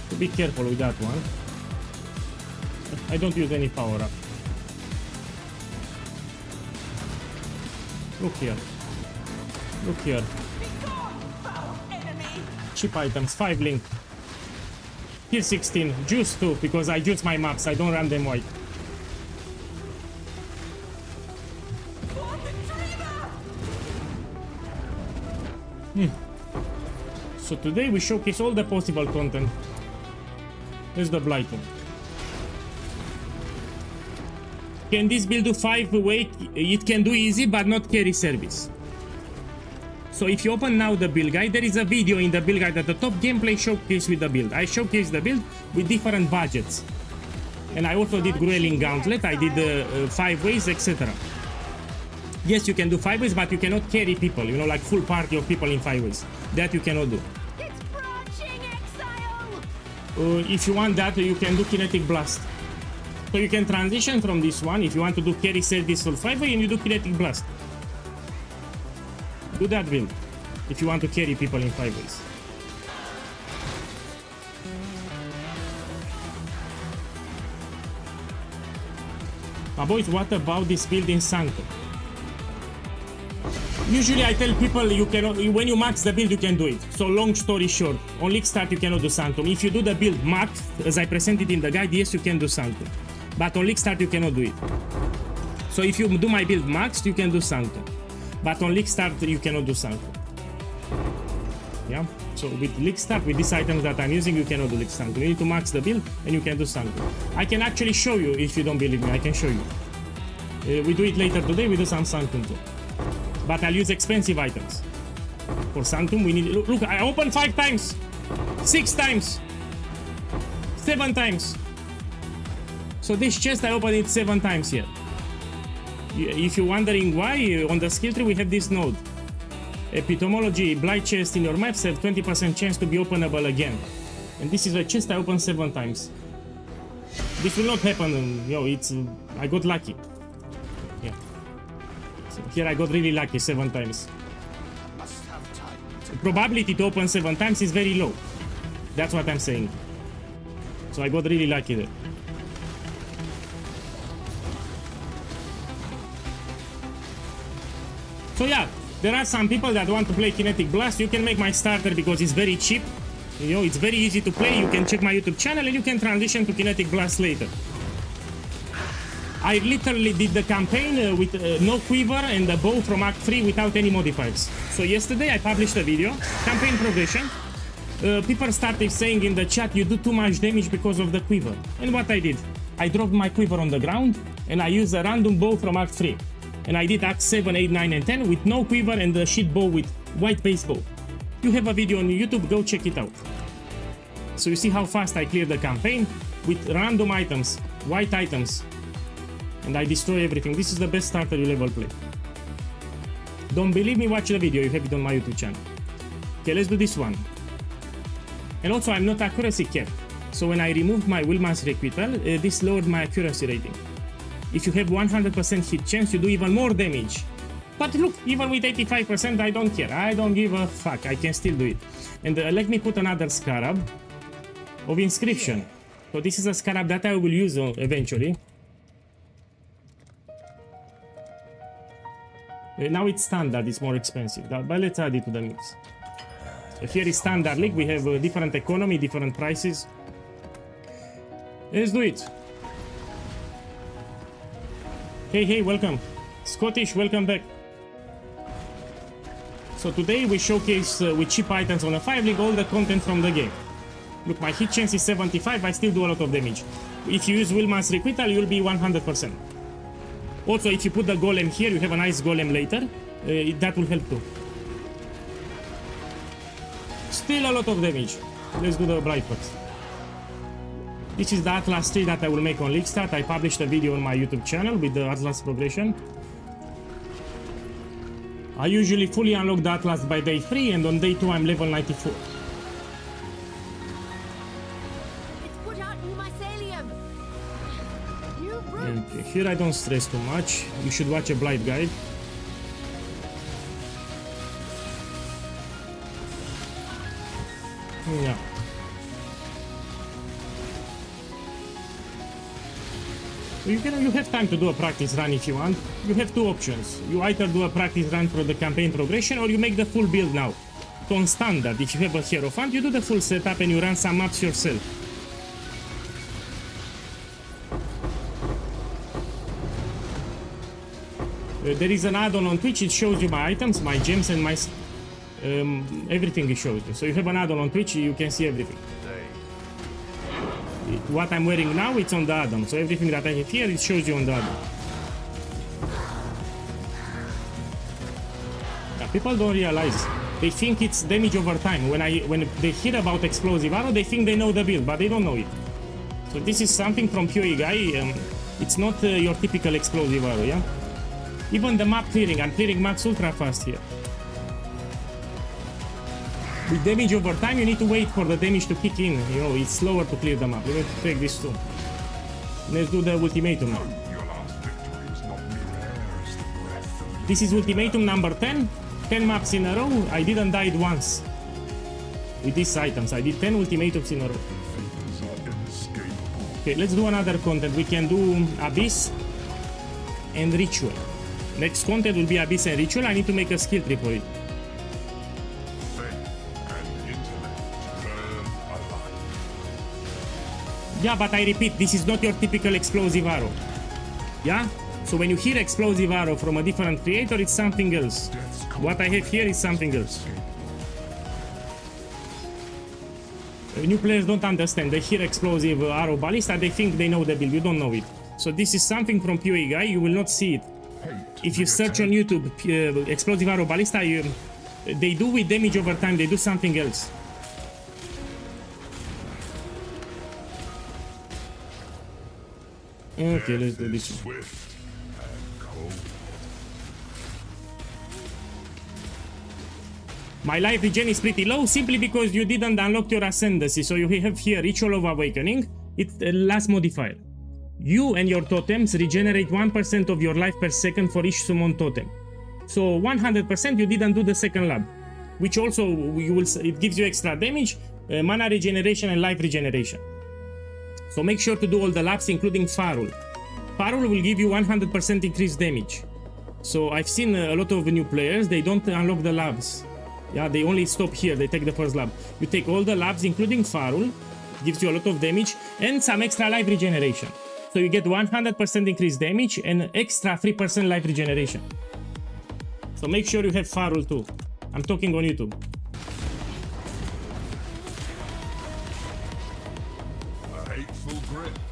So be careful with that one. I don't use any power-up. Look here. Look here. Cheap items, 5 link. Tier 16, juice 2, because I juice my maps, I don't run them white. So today we showcase all the possible content. Here's the Blighting. Can this build do 5 weight? It can do easy, but not carry service. So if you open now the build guide, there is a video in the build guide at the top, gameplay showcase with the build. I showcase the build with different budgets. And I also did Grueling Gauntlet, I did 5 ways, etc. Yes, you can do 5 ways, but you cannot carry people, you know, like full party of people in 5 ways. That you cannot do. It's branching exile. If you want that, you can do Kinetic Blast. So you can transition from this one. If you want to do carry this survivor, and you do kinetic blast. Do that build if you want to carry people in 5 ways. My boys, what about this build in Santo? Usually I tell people you cannot, when you max the build you can do it. So long story short, on League Start you cannot do Sanctum. If you do the build max, as I presented in the guide, yes you can do Sanctum. But on League Start you cannot do it. So if you do my build max, you can do Sanctum. But on League Start you cannot do Sanctum. Yeah? So with League Start, with these items that I'm using, you cannot do League Sanctum. You need to max the build and you can do Sanctum. I can actually show you if you don't believe me, I can show you. We do it later today, we do some Sanctum too. But I'll use expensive items. For Sanctum, we need... Look, I opened 5 times! 6 times! 7 times! So this chest, I opened it 7 times here. If you're wondering why, on the skill tree we have this node. Epitomology, blight chest in your maps have 20% chance to be openable again. And this is a chest I opened 7 times. This will not happen, it's... I got lucky. Yeah. So here I got really lucky 7 times. So probability to open 7 times is very low. That's what I'm saying. So I got really lucky there. So yeah, there are some people that want to play Kinetic Blast. You can make my starter because it's very cheap. It's very easy to play. You can check my YouTube channel and you can transition to Kinetic Blast later. I literally did the campaign with no quiver and a bow from Act 3 without any modifiers. So yesterday I published a video, campaign progression. People started saying in the chat, you do too much damage because of the quiver. And what I did, I dropped my quiver on the ground and I used a random bow from Act 3. And I did Act 7, 8, 9 and 10 with no quiver and the shit bow with white base bow. You have a video on YouTube, go check it out. So you see how fast I cleared the campaign with random items, white items. And I destroy everything. This is the best starter you'll ever play. Don't believe me, watch the video, you have it on my YouTube channel. Okay, let's do this one. And also I'm not accuracy capped. So when I removed my Willman's Requital, this lowered my accuracy rating. If you have 100% hit chance, you do even more damage. But look, even with 85%, I don't care. I don't give a fuck. I can still do it. And let me put another scarab of inscription. So this is a scarab that I will use eventually. Now it's standard, it's more expensive. But let's add it to the mix. So here is standard league. We have different economy, different prices. Let's do it. Hey, welcome. Scottish, welcome back. So today we showcase with cheap items on a 5 league all the content from the game. Look, my hit chance is 75, I still do a lot of damage. If you use Willman's Requital, you'll be 100%. Also, if you put the golem here, you have a nice golem later. That will help too. Still a lot of damage. Let's do the bright first. This is the Atlas tree that I will make on League Start. I published a video on my YouTube channel with the Atlas progression. I usually fully unlock the Atlas by day 3 and on day 2 I'm level 94. It's put out in mycelium. You Okay, here I don't stress too much. You should watch a blight guide. Yeah. You have time to do a practice run if you want. You have 2 options. You either do a practice run for the campaign progression or you make the full build now. So on standard, if you have a Hierophant, you do the full setup and you run some maps yourself. There is an add-on on Twitch, it shows you my items, my gems and my... everything it shows you. So you have an add-on on Twitch, you can see everything. What I'm wearing now, it's on the add-on. So everything that I have here, it shows you on the add-on. Yeah, people don't realize. They think it's damage over time. When they hear about explosive arrow, they think they know the build, but they don't know it. So this is something from POEGuy. It's not your typical explosive arrow, yeah? Even the map clearing, I'm clearing maps ultra fast here. With damage over time, you need to wait for the damage to kick in. It's slower to clear the map. Let me take this too. Let's do the ultimatum now. Your last victory is not mere. This is ultimatum number 10. 10 maps in a row. I didn't die once. With these items, I did 10 ultimatums in a row. Fates are inescapable. Okay, let's do another content. We can do Abyss and Ritual. Next content will be Abyss and Ritual. I need to make a skill tree for it. Faith and intellect burn alive. Yeah, but I repeat, this is not your typical explosive arrow. Yeah? So when you hear explosive arrow from a different creator, it's something else. What I have here is something else. New players don't understand. They hear explosive arrow ballista, they think they know the build. You don't know it. So this is something from POEGuy. You will not see it. If you search on YouTube explosive arrow ballista, they do with damage over time. They do something else. Okay, let's do this. Swift and cold. My life regen is pretty low simply because you didn't unlock your ascendancy. So you have here Ritual of Awakening. It's last modifier. You and your totems regenerate 1% of your life per second for each summon totem. So 100% you didn't do the second lab, which also it gives you extra damage, mana regeneration and life regeneration. So make sure to do all the labs, including Farul. Farul will give you 100% increased damage. So I've seen a lot of new players, they don't unlock the labs. Yeah, they only stop here, they take the first lab. You take all the labs, including Farul, gives you a lot of damage, and some extra life regeneration. So you get 100% increased damage and extra 3% life regeneration. So make sure you have Farul too. I'm talking on YouTube.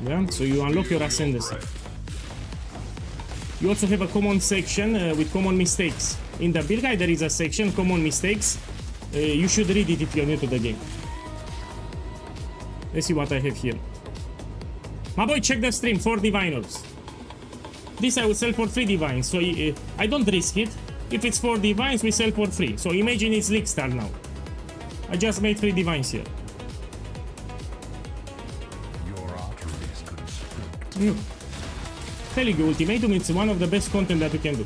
Yeah, so you unlock your ascendancy. You also have a common section with common mistakes. In the build guide there is a section, common mistakes. You should read it if you're new to the game. Let's see what I have here. My boy, check the stream, 4 diviners. This I will sell for 3 divines, so I don't risk it. If it's 4 divines, we sell for free. So imagine it's League Star now. I just made 3 divines here. Telling you, ultimatum, it's one of the best content that you can do.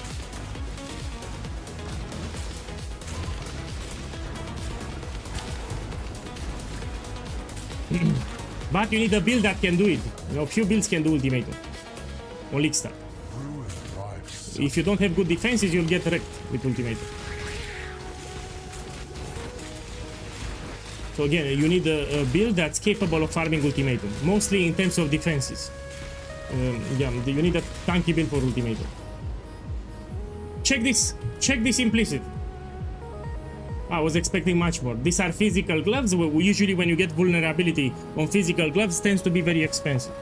But you need a build that can do it. You know, few builds can do ultimatum on League Star. If you don't have good defenses, you'll get wrecked with ultimatum. So again, you need a build that's capable of farming ultimatum, mostly in terms of defenses. Yeah, you need a tanky build for ultimatum. Check this implicit. I was expecting much more. These are physical gloves. Usually when you get vulnerability on physical gloves, tends to be very expensive.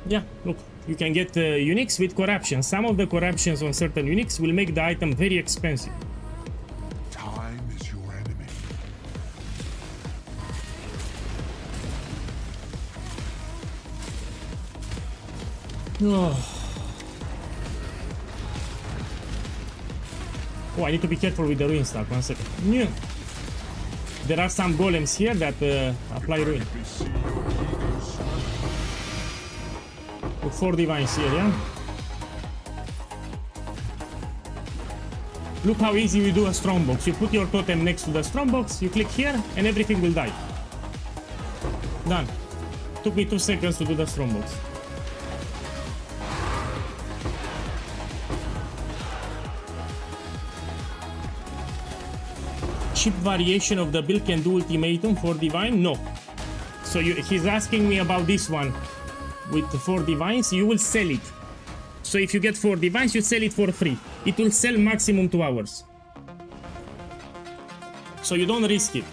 Yeah, look, you can get uniques with corruption. Some of the corruptions on certain uniques will make the item very expensive. Time is your enemy. Oh, I need to be careful with the ruin stack. 1 second. Yeah. There are some golems here that apply ruin. With 4 divines here, yeah? Look how easy you do a strongbox. You put your totem next to the strongbox, you click here, and everything will die. Done. Took me 2 seconds to do the strongbox. Cheap variation of the build can do ultimatum for divine? No. So he's asking me about this one with 4 divines. You will sell it. So if you get 4 divines, you sell it for free. It will sell maximum 2 hours. So you don't risk it.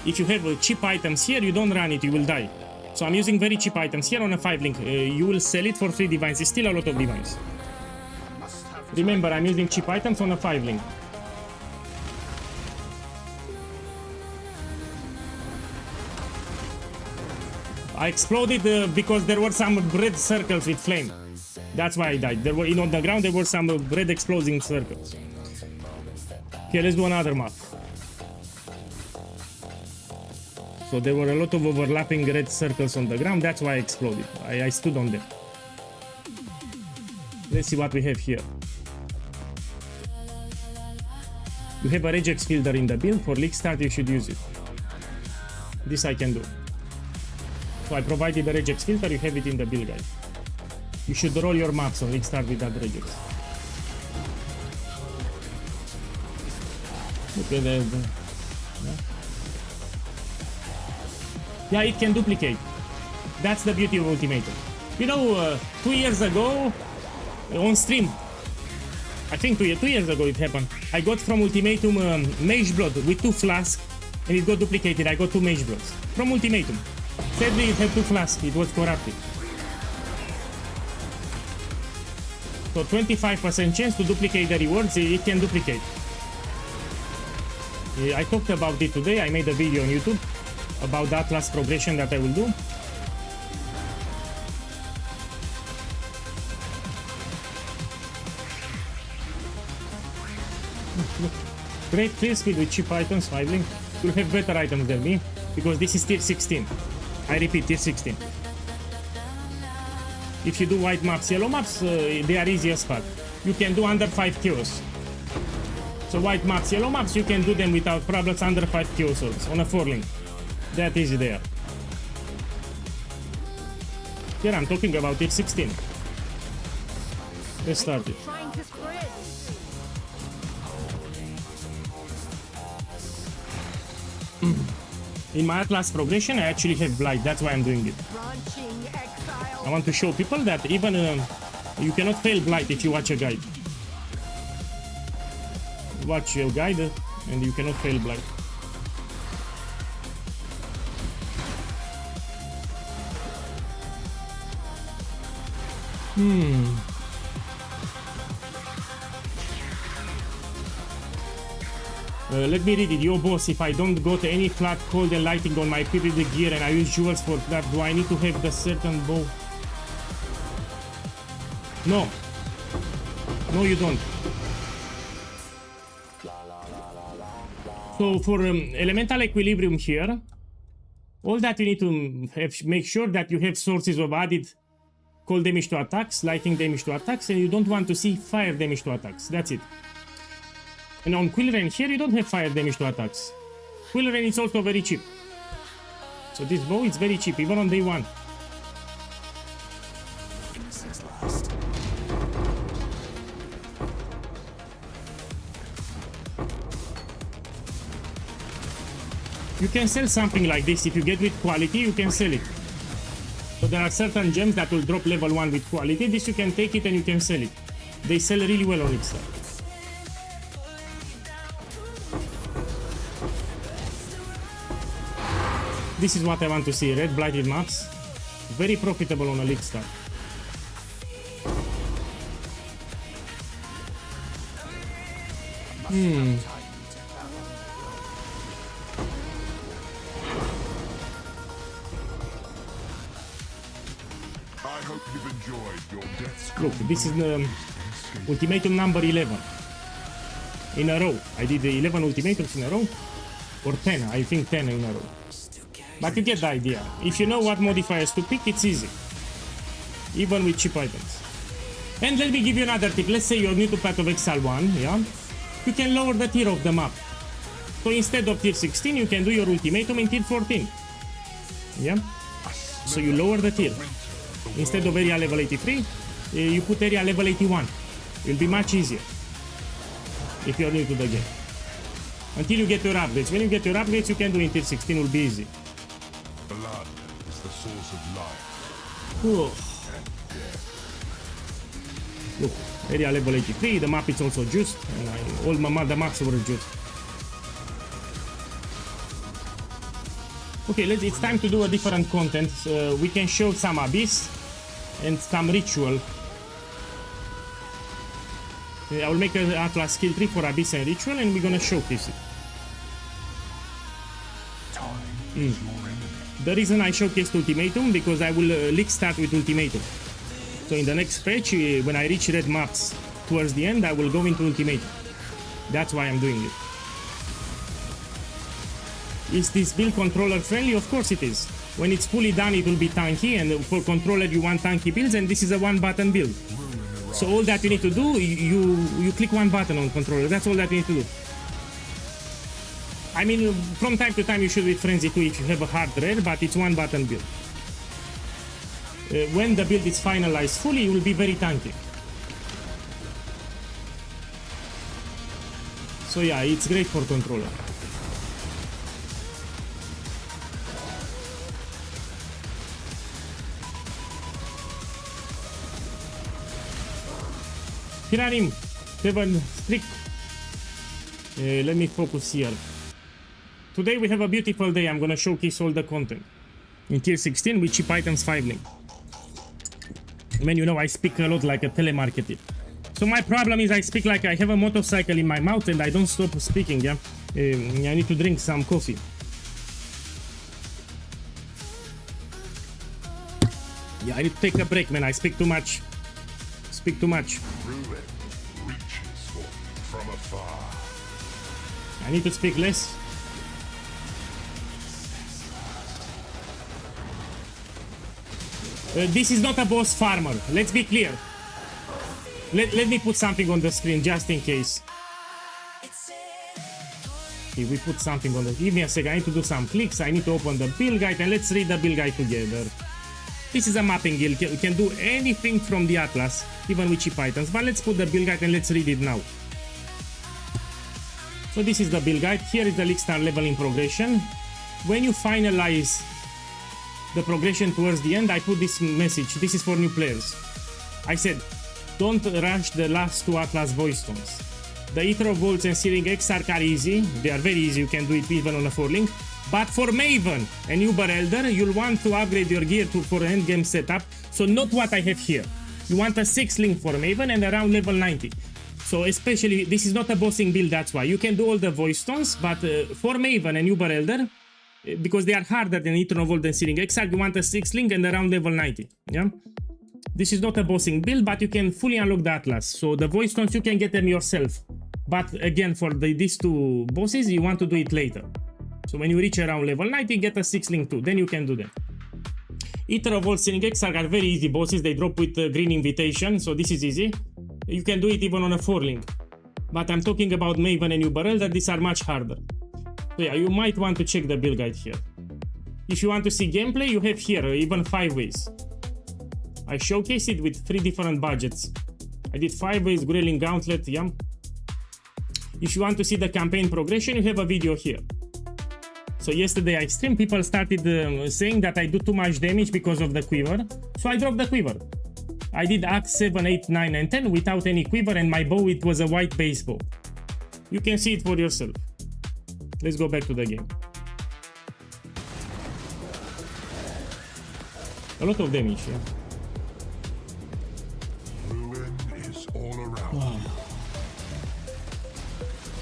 If you have cheap items here, you don't run it, you will die. So I'm using very cheap items here on a 5 link. You will sell it for 3 divines. It's still a lot of divines. Remember, I'm using cheap items on a 5 link. I exploded because there were some red circles with flame. That's why I died. There were, on the ground there were some red exploding circles. Okay, let's do another map. So there were a lot of overlapping red circles on the ground. That's why I exploded. I stood on them. Let's see what we have here. You have a regex filter in the build. For leak start, you should use it. This I can do. So I provided the regex filter. You have it in the build guide. You should roll your maps on leak start with that regex. Look at that. Yeah, it can duplicate. That's the beauty of Ultimatum. You know, 2 years ago, on stream, I think 2 years ago it happened, I got from Ultimatum Mage Blood with 2 flasks, and it got duplicated. I got 2 Mage Bloods from Ultimatum. Sadly, it had 2 flasks. It was corrupted. So 25% chance to duplicate the rewards. It can duplicate. I talked about it today. I made a video on YouTube about the Atlas progression that I will do. Great clear speed with cheap items, 5 link. You'll have better items than me, because this is tier 16. I repeat, tier 16. If you do white maps, yellow maps, they are easy as fuck. You can do under 5 kills. So white maps, yellow maps, you can do them without problems under 5 kills on a 4 link. That easy there. Here I'm talking about tier 16. Let's start it. Trying to spread. In my Atlas progression, I actually have blight. That's why I'm doing it. Branching exile. I want to show people that even you cannot fail blight if you watch a guide. Watch your guide and you cannot fail blight. Let me read it. Yo boss, if I don't got any flat cold and lighting on my periodic gear and I use jewels for that, do I need to have the certain bow? No. No, you don't. So for elemental equilibrium here, all that you need to have, make sure that you have sources of added cold damage to attacks, lighting damage to attacks, and you don't want to see fire damage to attacks. That's it. And on Quill Rain here, you don't have fire damage to attacks. Quill Rain is also very cheap. So this bow is very cheap, even on day 1. You can sell something like this. If you get with quality, you can sell it. So there are certain gems that will drop level 1 with quality. This you can take it and you can sell it. They sell really well on Kickstarter. This is what I want to see. Red blighted maps. Very profitable on a league start. I hope you've enjoyed your death. Look, this is the ultimatum number 11. In a row. I did the 11 ultimatums in a row. Or 10, I think 10 in a row. But you get the idea. If you know what modifiers to pick, it's easy. Even with cheap items. And let me give you another tip. Let's say you're new to Path of Exile 1, yeah? You can lower the tier of the map. So instead of tier 16, you can do your ultimatum in tier 14. Yeah? So you lower the tier. Instead of area level 83, you put area level 81. It'll be much easier. If you're new to the game. Until you get your upgrades. When you get your upgrades, you can do in tier 16, will be easy. Blood is the source of life. Oh. Look, area level 83, the map is also juiced, and all the maps were juiced. Okay, it's time to do a different content. We can show some Abyss and some Ritual. I will make an Atlas skill tree for Abyss and Ritual, and we're gonna showcase it. The reason I showcased Ultimatum, because I will league start with Ultimatum. So in the next patch, when I reach red maps towards the end, I will go into Ultimatum. That's why I'm doing it. Is this build controller friendly? Of course it is. When it's fully done, it will be tanky, and for controller you want tanky builds, and this is a one button build. So all that you need to do, you click one button on controller. That's all that you need to do. I mean, from time to time you should be frenzy too if you have a hard rare, but it's one button build. When the build is finalized fully, it will be very tanky. So yeah, it's great for controller. Piranim, 7 strict. Let me focus here. Today we have a beautiful day. I'm gonna showcase all the content in tier 16 with cheap items 5 link. Man, you know I speak a lot like a telemarketer. So my problem is I speak like I have a motorcycle in my mouth and I don't stop speaking, yeah? I need to drink some coffee. Yeah, I need to take a break, man. I speak too much. Speak too much. Ruin reaches for me from afar. I need to speak less. This is not a boss farmer. Let's be clear. Let me put something on the screen just in case. Okay, we put something on the... Give me a second. I need to do some clicks. I need to open the build guide and let's read the build guide together. This is a mapping guild. We can do anything from the Atlas, even with cheap items. But let's put the build guide and let's read it now. So this is the build guide. Here is the League Star leveling progression. When you finalize the progression towards the end, I put this message. This is for new players. I said, don't rush the last 2 Atlas voice tones. The Ether Volts and Searing Exarch are easy. They are very easy. You can do it even on a 4 link. But for Maven and Uber Elder, you'll want to upgrade your gear for an endgame setup. So not what I have here. You want a 6 link for Maven and around level 90. So especially, this is not a bossing build, that's why. You can do all the voice tones, but for Maven and Uber Elder, because they are harder than Eternal Volt and Searing Exarch, you want a 6 link and around level 90. Yeah. This is not a bossing build, but you can fully unlock the Atlas. So the voice tones, you can get them yourself. But again, for these 2 bosses, you want to do it later. So when you reach around level 90, get a 6 link too. Then you can do them. Eternal Volt, Searing Exarch are very easy bosses. They drop with green invitation, so this is easy. You can do it even on a 4 link. But I'm talking about Maven and Uber Elder. These are much harder. So yeah, you might want to check the build guide here. If you want to see gameplay, you have here even 5 ways. I showcased it with 3 different budgets. I did 5 ways, Grayling Gauntlet, yeah. If you want to see the campaign progression, you have a video here. So yesterday I streamed, people started saying that I do too much damage because of the quiver. So I dropped the quiver. I did Axe 7, 8, 9 and 10 without any quiver, and my bow, it was a white base bow. You can see it for yourself. Let's go back to the game. A lot of damage, yeah. Ruin is all around.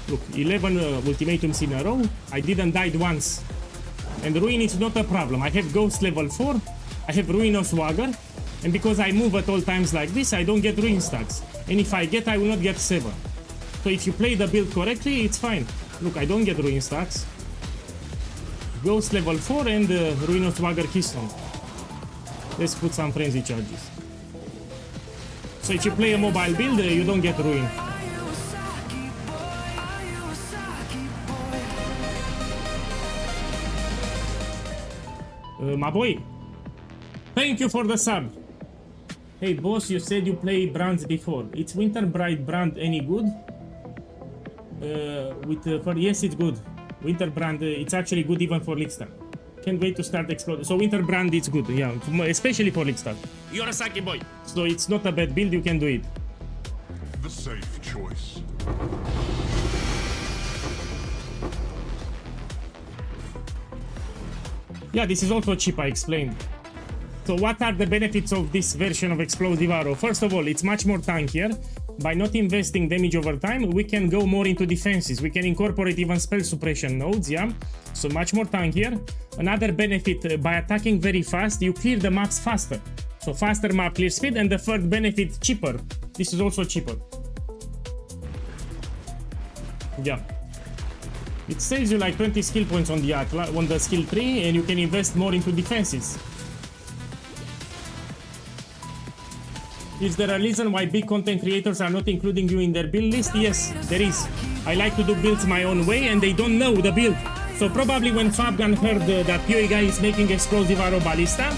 Look, 11 ultimatums in a row. I didn't die once. And Ruin is not a problem. I have Ghost level 4. I have Ruinous Swagger. And because I move at all times like this, I don't get Ruin stacks. And if I get, I will not get 7. So if you play the build correctly, it's fine. Look, I don't get Ruin stacks. Ghost level 4 and Ruinous Swagger Keystone. Let's put some frenzy charges. So if you play a mobile build, you don't get Ruin. My boy, thank you for the sub. Hey boss, you said you play brands before. It's Winter Brand brand any good? Yes, it's good. Winter Brand, it's actually good even for League Star. Can't wait to start exploding. So Winter Brand, it's good, yeah, especially for League Star. You're a Saki boy, so it's not a bad build. You can do it. The safe choice. Yeah, this is also cheap, I explained. So what are the benefits of this version of Explosive Arrow? First of all, it's much more tankier. By not investing damage over time, we can go more into defenses. We can incorporate even spell suppression nodes, yeah? So much more tankier. Another benefit, by attacking very fast, you clear the maps faster. So faster map clear speed, and the third benefit, cheaper. This is also cheaper. Yeah. It saves you like 20 skill points on the skill tree, and you can invest more into defenses. Is there a reason why big content creators are not including you in their build list? Yes, there is. I like to do builds my own way, and they don't know the build. So probably when Fabgan heard that POEGuy is making explosive arrow ballista,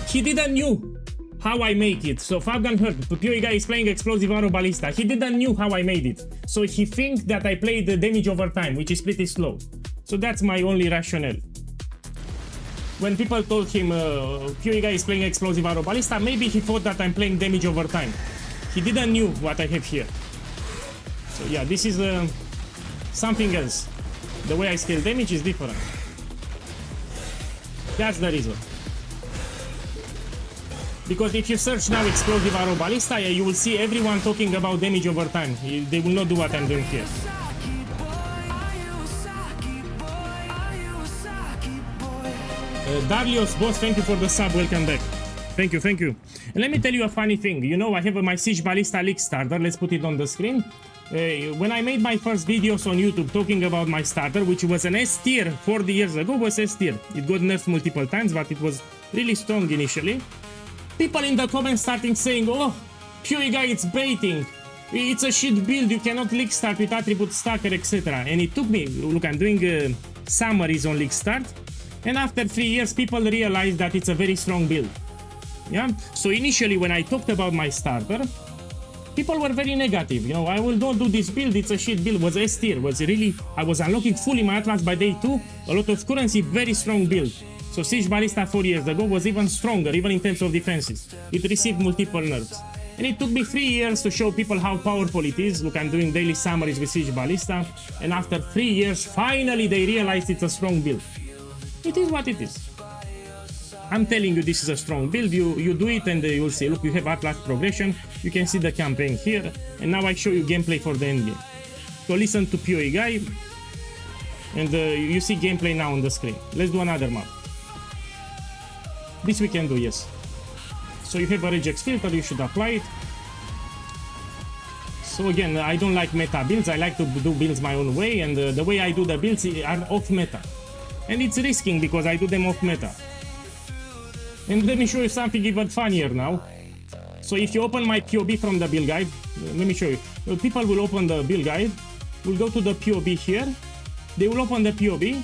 he didn't knew how I make it. So Fabgan heard POEGuy is playing explosive arrow ballista. He didn't knew how I made it. So he thinks that I played the damage over time, which is pretty slow. So that's my only rationale. When people told him POEGuy is playing explosive arrow ballista, maybe he thought that I'm playing damage over time. He didn't knew what I have here. So yeah, this is something else. The way I scale damage is different. That's the reason. Because if you search now explosive arrow ballista, you will see everyone talking about damage over time. They will not do what I'm doing here. Darlios, boss, thank you for the sub, welcome back. Thank you, thank you. And let me tell you a funny thing. You know, I have my Siege Ballista League starter. Let's put it on the screen. When I made my first videos on YouTube talking about my starter, which was an S tier 40 years ago, was S tier. It got nerfed multiple times, but it was really strong initially. People in the comments starting saying, oh, POEGuy, it's baiting. It's a shit build, you cannot league start with attribute stacker, etc. And it took me, look, I'm doing summaries on league start. And after 3 years, people realized that it's a very strong build. Yeah. So initially, when I talked about my starter, people were very negative. You know, I will not do this build. It's a shit build. Was S tier. Was really. I was unlocking fully my Atlas by day 2. A lot of currency. Very strong build. So Siege Ballista 4 years ago was even stronger, even in terms of defenses. It received multiple nerfs. And it took me 3 years to show people how powerful it is. Look, I'm doing daily summaries with Siege Ballista. And after 3 years, finally they realized it's a strong build. It is what it is. I'm telling you this is a strong build, you do it and you'll see. Look, you have Atlas progression, you can see the campaign here, and now I show you gameplay for the endgame. So listen to POEGuy, and you see gameplay now on the screen. Let's do another map. This we can do, yes. So you have a regex filter, you should apply it. So again, I don't like meta builds, I like to do builds my own way, and the way I do the builds are off meta. And it's risking because I do them off meta. And let me show you something even funnier now. So if you open my POB from the build guide, let me show you. People will open the build guide, will go to the POB here, they will open the POB,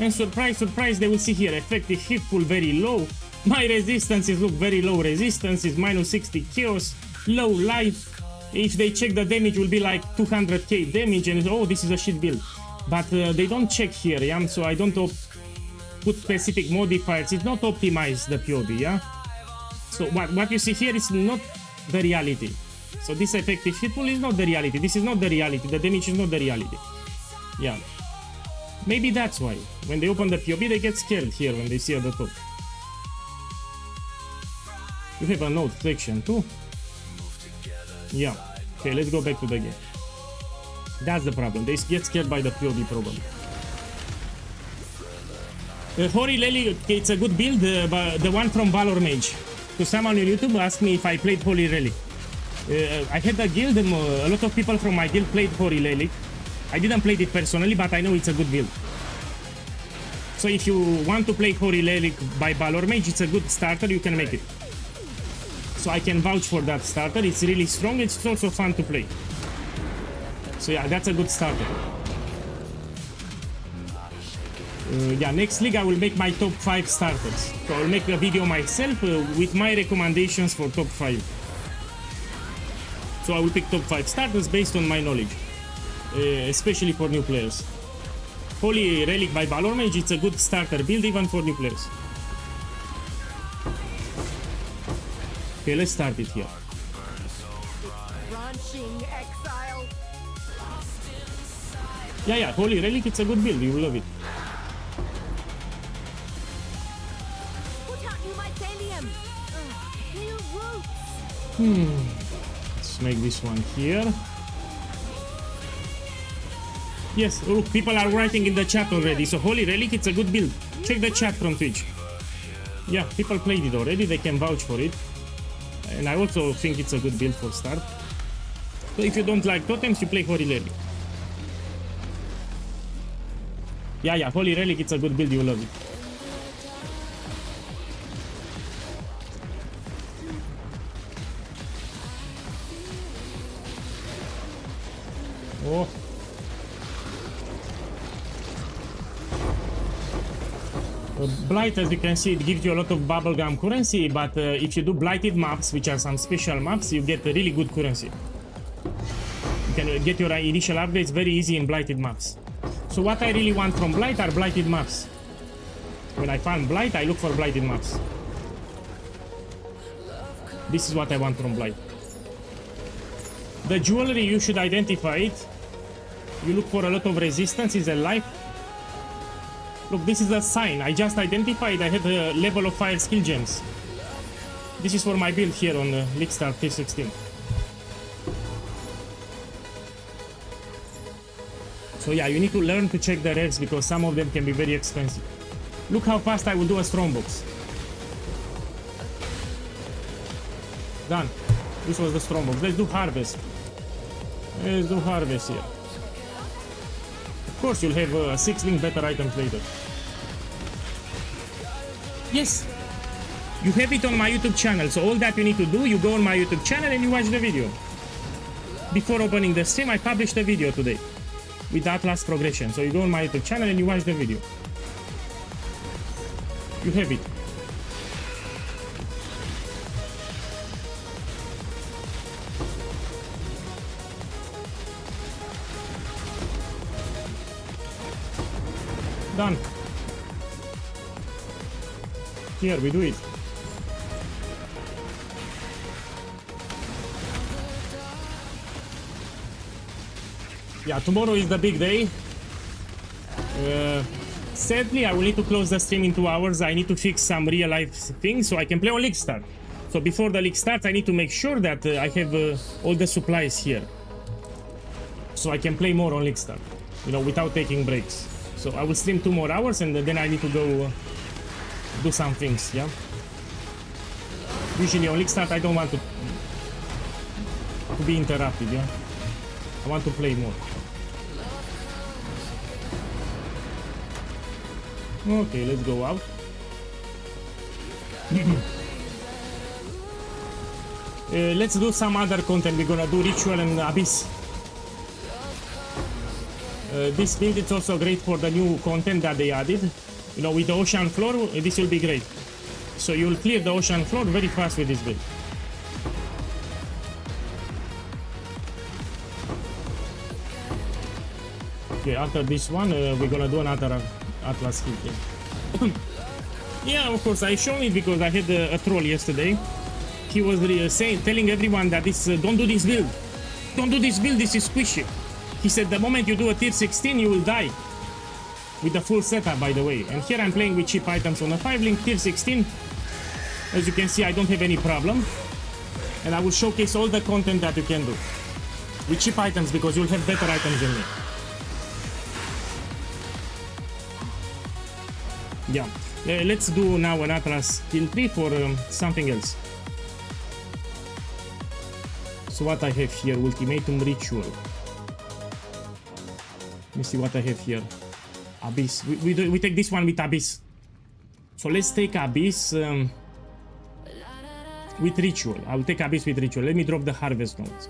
and surprise, surprise, they will see here, effective hit pool very low. My resistances look very low resistances, minus 60 chaos, low life. If they check the damage, will be like 200k damage, and oh, this is a shit build. But they don't check here, yeah? So I don't put specific modifiers. It's not optimized, the POB, yeah? So what you see here is not the reality. So this effective hit pool is not the reality. This is not the reality. The damage is not the reality. Yeah. Maybe that's why. When they open the POB, they get scared here when they see at the top. You have a note section too. Yeah. Okay, let's go back to the game. That's the problem. They get scared by the POB problem. Hori Lely, it's a good build, but the one from Valor Mage. So someone on YouTube asked me if I played Holy Relic. I had a guild, a lot of people from my guild played Holy Relic. I didn't play it personally, but I know it's a good build. So if you want to play Holy Relic by Valor Mage, it's a good starter, you can make it. So I can vouch for that starter, it's really strong, it's also fun to play. So yeah, that's a good starter. Yeah, next league I will make my top 5 starters. So I'll make a video myself with my recommendations for top 5. So I will pick top 5 starters based on my knowledge, especially for new players. Holy Relic by Valor Mage, it's a good starter build even for new players. Okay, let's start it here. Yeah, Holy Relic, it's a good build, you will love it. Let's make this one here. Yes, look, people are writing in the chat already. So Holy Relic, it's a good build. Check the chat from Twitch. Yeah, people played it already, they can vouch for it. And I also think it's a good build for start. So if you don't like totems, you play Holy Relic. Yeah, Holy Relic, it's a good build, you love it. Oh. Blight, as you can see, it gives you a lot of bubblegum currency, but if you do blighted maps, which are some special maps, you get a really good currency. You can get your initial upgrades very easy in blighted maps. So what I really want from Blight are blighted maps. When I find Blight, I look for blighted maps. This is what I want from Blight. The jewelry, you should identify it. You look for a lot of resistances and life. Look, this is a sign. I just identified I had a level of fire skill gems. This is for my build here on Leakstar T16. So yeah, you need to learn to check the rares because some of them can be very expensive. Look how fast I will do a strongbox. Done. This was the strongbox. Let's do harvest. Let's do harvest here. Of course, you'll have 6 link better items later. Yes, you have it on my YouTube channel. So all that you need to do, you go on my YouTube channel and you watch the video. Before opening the stream, I published a video today with Atlas progression. So you go on my YouTube channel and you watch the video. You have it. Done. Here, we do it. Yeah, tomorrow is the big day. Sadly, I will need to close the stream in 2 hours. I need to fix some real life things so I can play on League Start. So before the League starts, I need to make sure that I have all the supplies here. So I can play more on League Start, you know, without taking breaks. So I will stream 2 more hours and then I need to go do some things, yeah? Usually on League Start I don't want to be interrupted, yeah? I want to play more. Okay, let's go out. Let's do some other content. We're gonna do Ritual and Abyss. This build is also great for the new content that they added. You know, with the ocean floor, this will be great. So you'll clear the ocean floor very fast with this build. Okay, after this one, we're gonna do another Atlas skill game. Yeah, of course, I shown it because I had a troll yesterday. He was telling everyone that this don't do this build. Don't do this build, this is squishy. He said the moment you do a tier 16, you will die. With the full setup, by the way. And here I'm playing with cheap items on a 5-link tier 16. As you can see, I don't have any problem. And I will showcase all the content that you can do with cheap items because you'll have better items than me. Yeah. Let's do now an Atlas kill 3 for something else. So what I have here, Ultimatum Ritual. Let me see what I have here. Abyss. We take this one with Abyss. So let's take Abyss with Ritual. I'll take Abyss with Ritual. Let me drop the harvest nodes.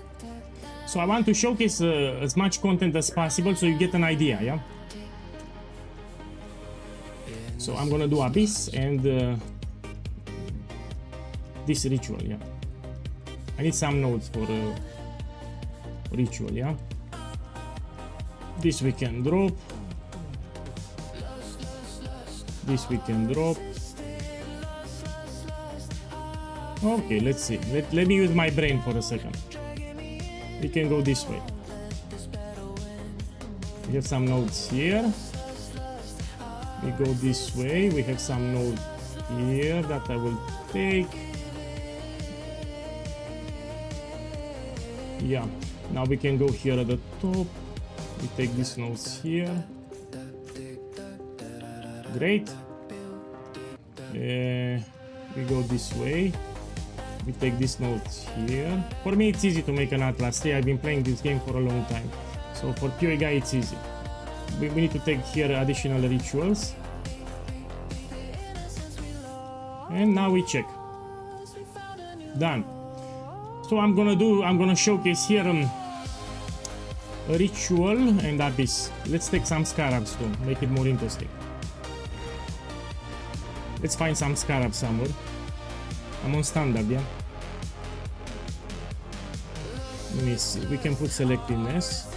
So I want to showcase as much content as possible so you get an idea, yeah? So I'm gonna do Abyss and this Ritual, yeah? I need some nodes for Ritual, yeah? This we can drop. This we can drop. Okay, let's see. Let me use my brain for a second. We can go this way. We have some nodes here. We go this way. We have some nodes here that I will take. Yeah, now we can go here at the top. We take these nodes here. Great. We go this way. We take these nodes here. For me, it's easy to make an Atlas 3. I've been playing this game for a long time. So for POEGuy, it's easy. we need to take here additional rituals. And now we check. Done. So I'm gonna showcase here a ritual and abyss. Let's take some scarabs to make it more interesting. Let's find some scarabs somewhere. I'm on standard, yeah. Let me see. We can put selectiveness.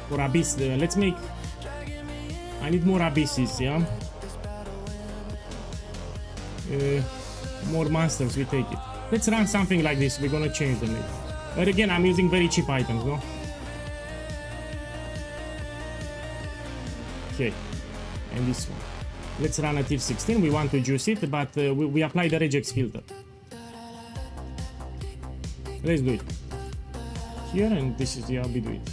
For abyss, let's make. I need more abysses, yeah. More monsters, we take it. Let's run something like this. We're gonna change them. But again, I'm using very cheap items, no? Okay, and this one. Let's run a T16. We want to juice it, but we apply the regex filter. Let's do it here, and this is how we do it.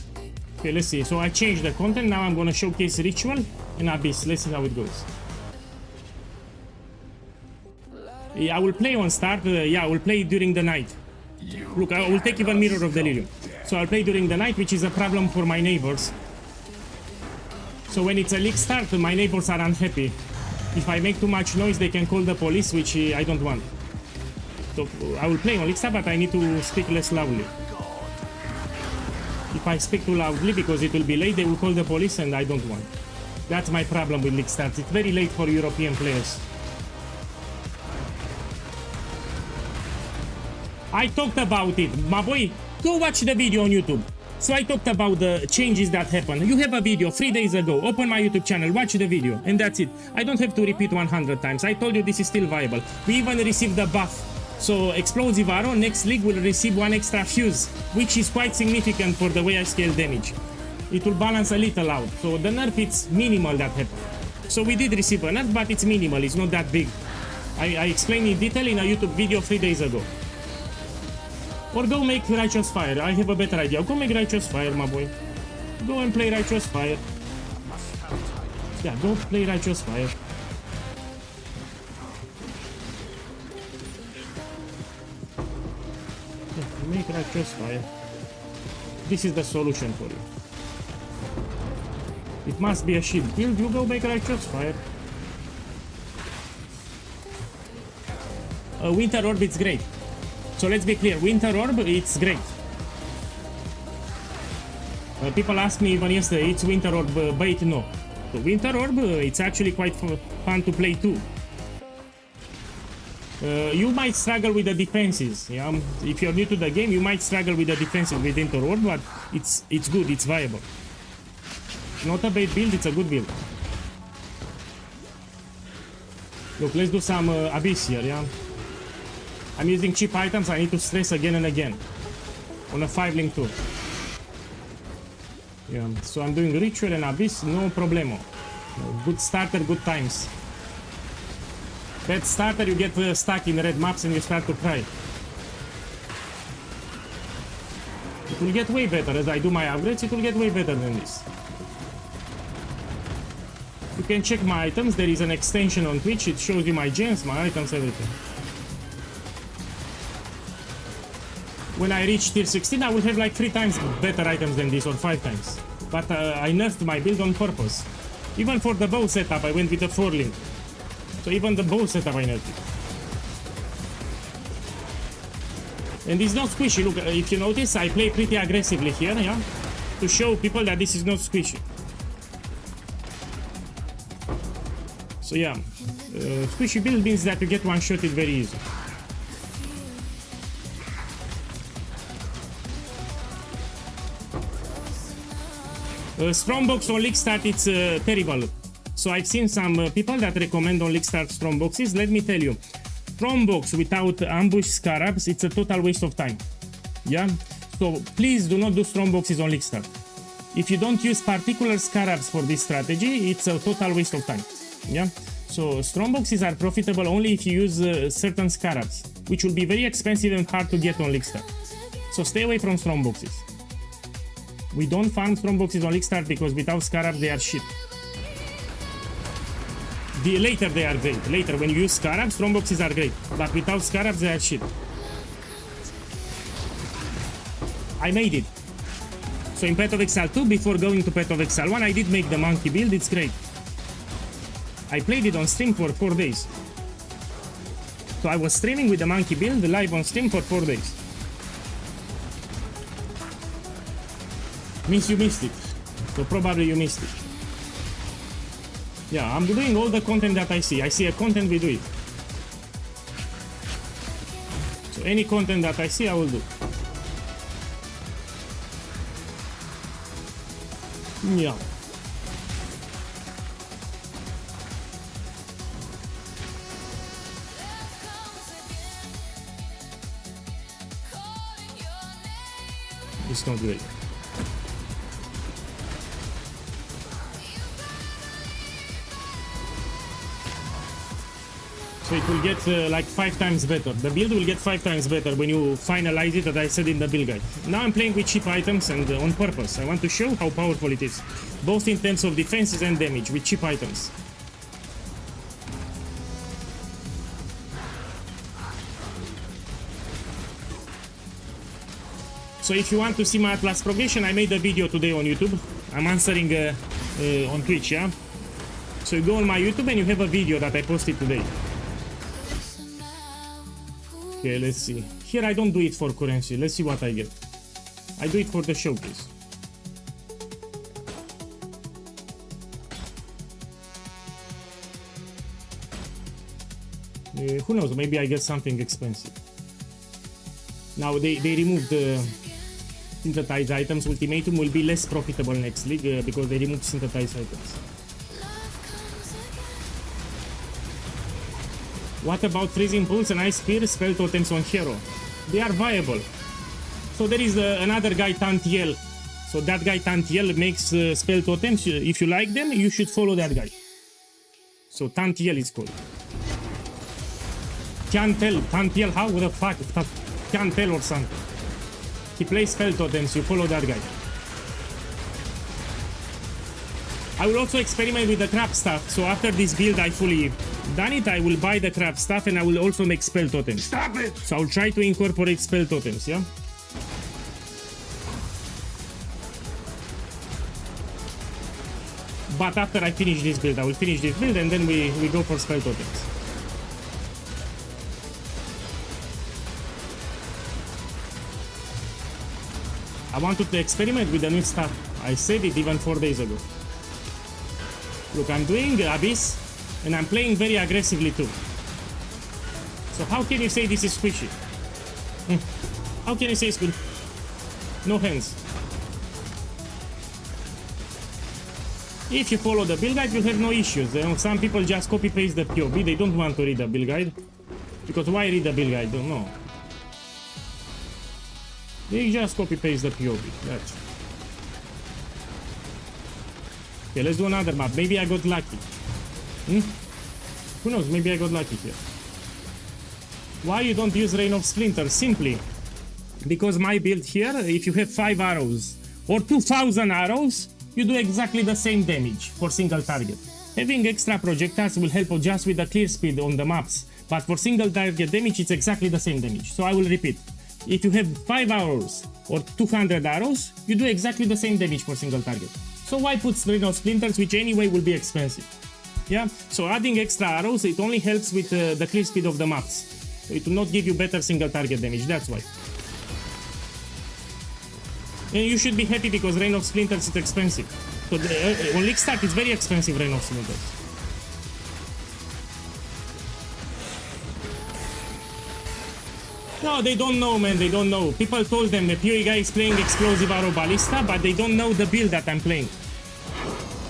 Okay, let's see. So I changed the content. Now I'm gonna showcase ritual and abyss. Let's see how it goes. Yeah, I will play on start. Yeah, I will play during the night. Look, I will take even Mirror of Delirium. So I'll play during the night, which is a problem for my neighbors. So when it's a leak start, my neighbors are unhappy. If I make too much noise, they can call the police, which I don't want. So I will play on leak start, but I need to speak less loudly. If I speak too loudly, because it will be late, they will call the police, and I don't want. That's my problem with leak starts. It's very late for European players. I talked about it, my boy. Go watch the video on YouTube. So I talked about the changes that happened. You have a video 3 days ago. Open my YouTube channel, watch the video, and that's it. I don't have to repeat 100 times. I told you this is still viable. We even received the buff. So Explosive Arrow next league will receive 1 extra fuse, which is quite significant for the way I scale damage. It will balance a little out. So the nerf, it's minimal that happened. So we did receive a nerf, but it's minimal. It's not that big. I explained in detail in a YouTube video 3 days ago. Or go make Righteous Fire. I have a better idea. Go make Righteous Fire, my boy. Go and play Righteous Fire. Yeah, go play Righteous Fire. Yeah, make Righteous Fire. This is the solution for you. It must be a shield build. You go make Righteous Fire. Winter Orb, it's great. So let's be clear, Winter Orb, it's great. People asked me even yesterday, it's Winter Orb bait? No. So Winter Orb, it's actually quite fun to play too. You might struggle with the defenses. Yeah? If you're new to the game, you might struggle with the defenses with Winter Orb, but it's good, it's viable. Not a bait build, it's a good build. Look, let's do some Abyss here, yeah? I'm using cheap items, I need to stress again and again. On a 5-link too. Yeah, so I'm doing Ritual and Abyss, no problemo. Good starter, good times. Bad starter, you get stuck in red maps and you start to cry. It will get way better as I do my upgrades, it will get way better than this. You can check my items, there is an extension on Twitch, it shows you my gems, my items, everything. When I reach tier 16, I will have like 3 times better items than this, or 5 times. But I nerfed my build on purpose. Even for the bow setup, I went with a 4-link. So even the bow setup, I nerfed it. And it's not squishy. Look, if you notice, I play pretty aggressively here, yeah? To show people that this is not squishy. So yeah, squishy build means that you get one-shotted very easy. Strongbox on League Start, it's terrible. So I've seen some people that recommend on League Start strongboxes. Let me tell you, strongbox without ambush scarabs, it's a total waste of time. Yeah? So please do not do strongboxes on League Start. If you don't use particular scarabs for this strategy, it's a total waste of time. Yeah? So strongboxes are profitable only if you use certain scarabs, which will be very expensive and hard to get on League Start. So stay away from strongboxes. We don't farm strongboxes on League Start because without scarabs they are shit. Later they are great. Later when you use scarabs, strongboxes are great. But without scarabs they are shit. I made it. So in Path of Exile 2, before going to Path of Exile 1, I did make the monkey build, it's great. I played it on stream for 4 days. So I was streaming with the monkey build live on stream for 4 days. Means you missed it. So probably you missed it. Yeah, I'm doing all the content that I see. I see a content, we do it. So any content that I see, I will do. Yeah. It's not great. So it will get like 5 times better. The build will get 5 times better when you finalize it, as I said in the build guide. Now I'm playing with cheap items and on purpose. I want to show how powerful it is, both in terms of defenses and damage with cheap items. So if you want to see my Atlas progression, I made a video today on YouTube. I'm answering on Twitch, yeah? So you go on my YouTube and you have a video that I posted today. Okay, let's see. Here I don't do it for currency. Let's see what I get. I do it for the showcase. Who knows, maybe I get something expensive. Now they removed the synthesized items. Ultimatum will be less profitable next league because they removed synthesized items. What about Freezing Pulse and Ice Spear spell totems on hero? They are viable. So there is another guy, Tantiel. So that guy, Tantiel, makes spell totems. If you like them, you should follow that guy. So Tantiel is called. Tantiel, how the fuck? Tantiel or something. He plays spell totems, you follow that guy. I will also experiment with the crab stuff. So after this build I fully done it, I will buy the crab stuff and I will also make spell totems. Stop it! So I'll try to incorporate spell totems, yeah? But after I finish this build, I will finish this build and then we go for spell totems. I wanted to experiment with the new stuff. I said it even 4 days ago. Look, I'm doing Abyss and I'm playing very aggressively too. So how can you say this is squishy? How can you say it's good? No hands. If you follow the build guide, you'll have no issues. You know, some people just copy paste the POB. They don't want to read the build guide. Because why read the build guide? Don't know. They just copy paste the POB. That's. Okay, let's do another map. Maybe I got lucky. Who knows? Maybe I got lucky here. Why you don't use Rain of Splinters? Simply because my build here, if you have 5 arrows or 2000 arrows, you do exactly the same damage for single target. Having extra projectiles will help just with the clear speed on the maps, but for single target damage, it's exactly the same damage. So I will repeat. If you have 5 arrows or 200 arrows, you do exactly the same damage for single target. So why put Rain of Splinters, which anyway will be expensive? Yeah, so adding extra arrows, it only helps with the clear speed of the maps. So it will not give you better single target damage, that's why. And you should be happy because Rain of Splinters is expensive. So on League Start it's very expensive, Rain of Splinters. No, they don't know, man, they don't know. People told them the POEGuy is playing Explosive Arrow Ballista, but they don't know the build that I'm playing.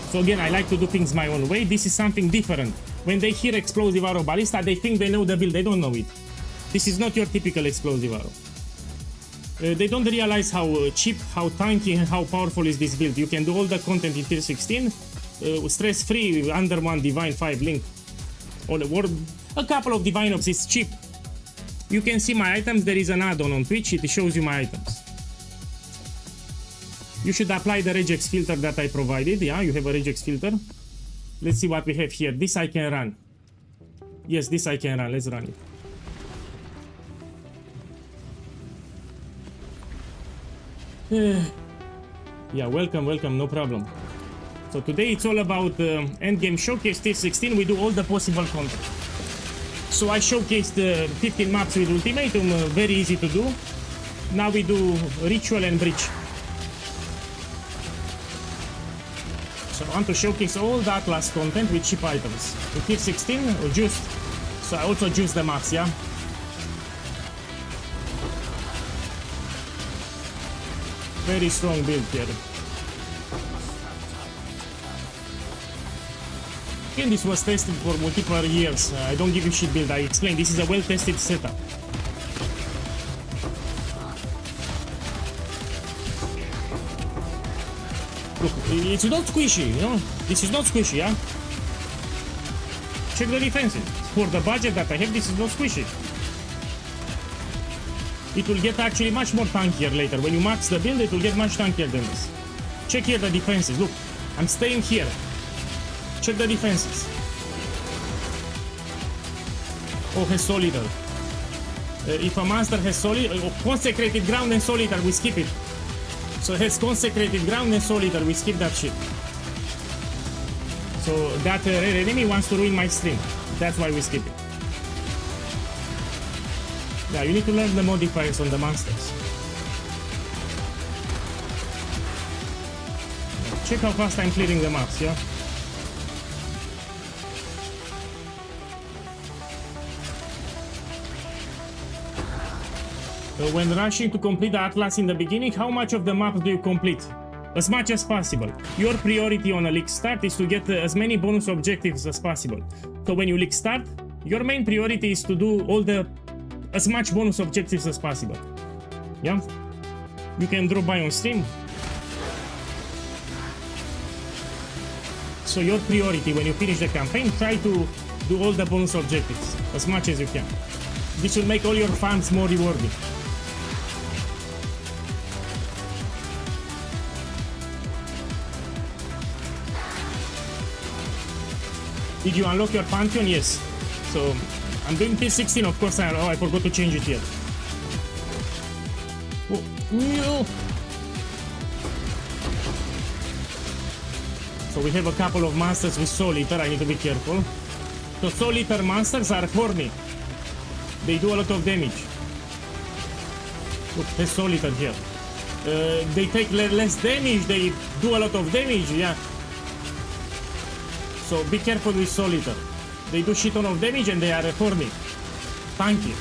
So again, I like to do things my own way. This is something different. When they hear Explosive Arrow Ballista, they think they know the build. They don't know it. This is not your typical Explosive Arrow. They don't realize how cheap, how tanky, and how powerful is this build. You can do all the content in tier 16, stress-free, under 1 Divine 5 Link. Or a couple of Divine Ops is cheap. You can see my items. There is an add-on on Twitch. It shows you my items. You should apply the regex filter that I provided. Yeah, you have a regex filter. Let's see what we have here. This I can run. Yes, this I can run. Let's run it. Yeah, welcome, welcome, no problem. So today it's all about Endgame Showcase T16. We do all the possible content. So I showcased 15 maps with Ultimatum, very easy to do. Now we do Ritual and Breach. So I want to showcase all the Atlas content with cheap items. In Tier 16, or juiced. So I also juice the maps, yeah? Very strong build here. Again, this was tested for multiple years. I don't give you shit build, I explain. This is a well-tested setup. Look, it's not squishy, you know? This is not squishy, yeah? Check the defenses. For the budget that I have, this is not squishy. It will get actually much more tankier later. When you max the build, it will get much tankier than this. Check here the defenses. Look, I'm staying here. Check the defenses. Oh, has solitaire. If a monster has consecrated ground and solitaire, we skip it. So it has consecrated ground and solitaire, we skip that shit. So that rare enemy wants to ruin my stream. That's why we skip it. Yeah, you need to learn the modifiers on the monsters. Check how fast I'm clearing the maps, yeah? When rushing to complete the Atlas in the beginning, how much of the maps do you complete? As much as possible. Your priority on a league start is to get as many bonus objectives as possible. So when you league start, your main priority is to do as much bonus objectives as possible. Yeah? You can drop by on stream. So your priority when you finish the campaign, try to do all the bonus objectives as much as you can. This will make all your farms more rewarding. Did you unlock your Pantheon? Yes. So I'm doing T16, of course. I forgot to change it yet. Oh, no. So we have a couple of monsters with Soul Eater. I need to be careful. So Soul Eater monsters are horny. They do a lot of damage. Look, there's Soul Eater here. They take less damage. They do a lot of damage. Yeah. So be careful with Soul Eater. They do shit ton of damage and they are horny. Tanky.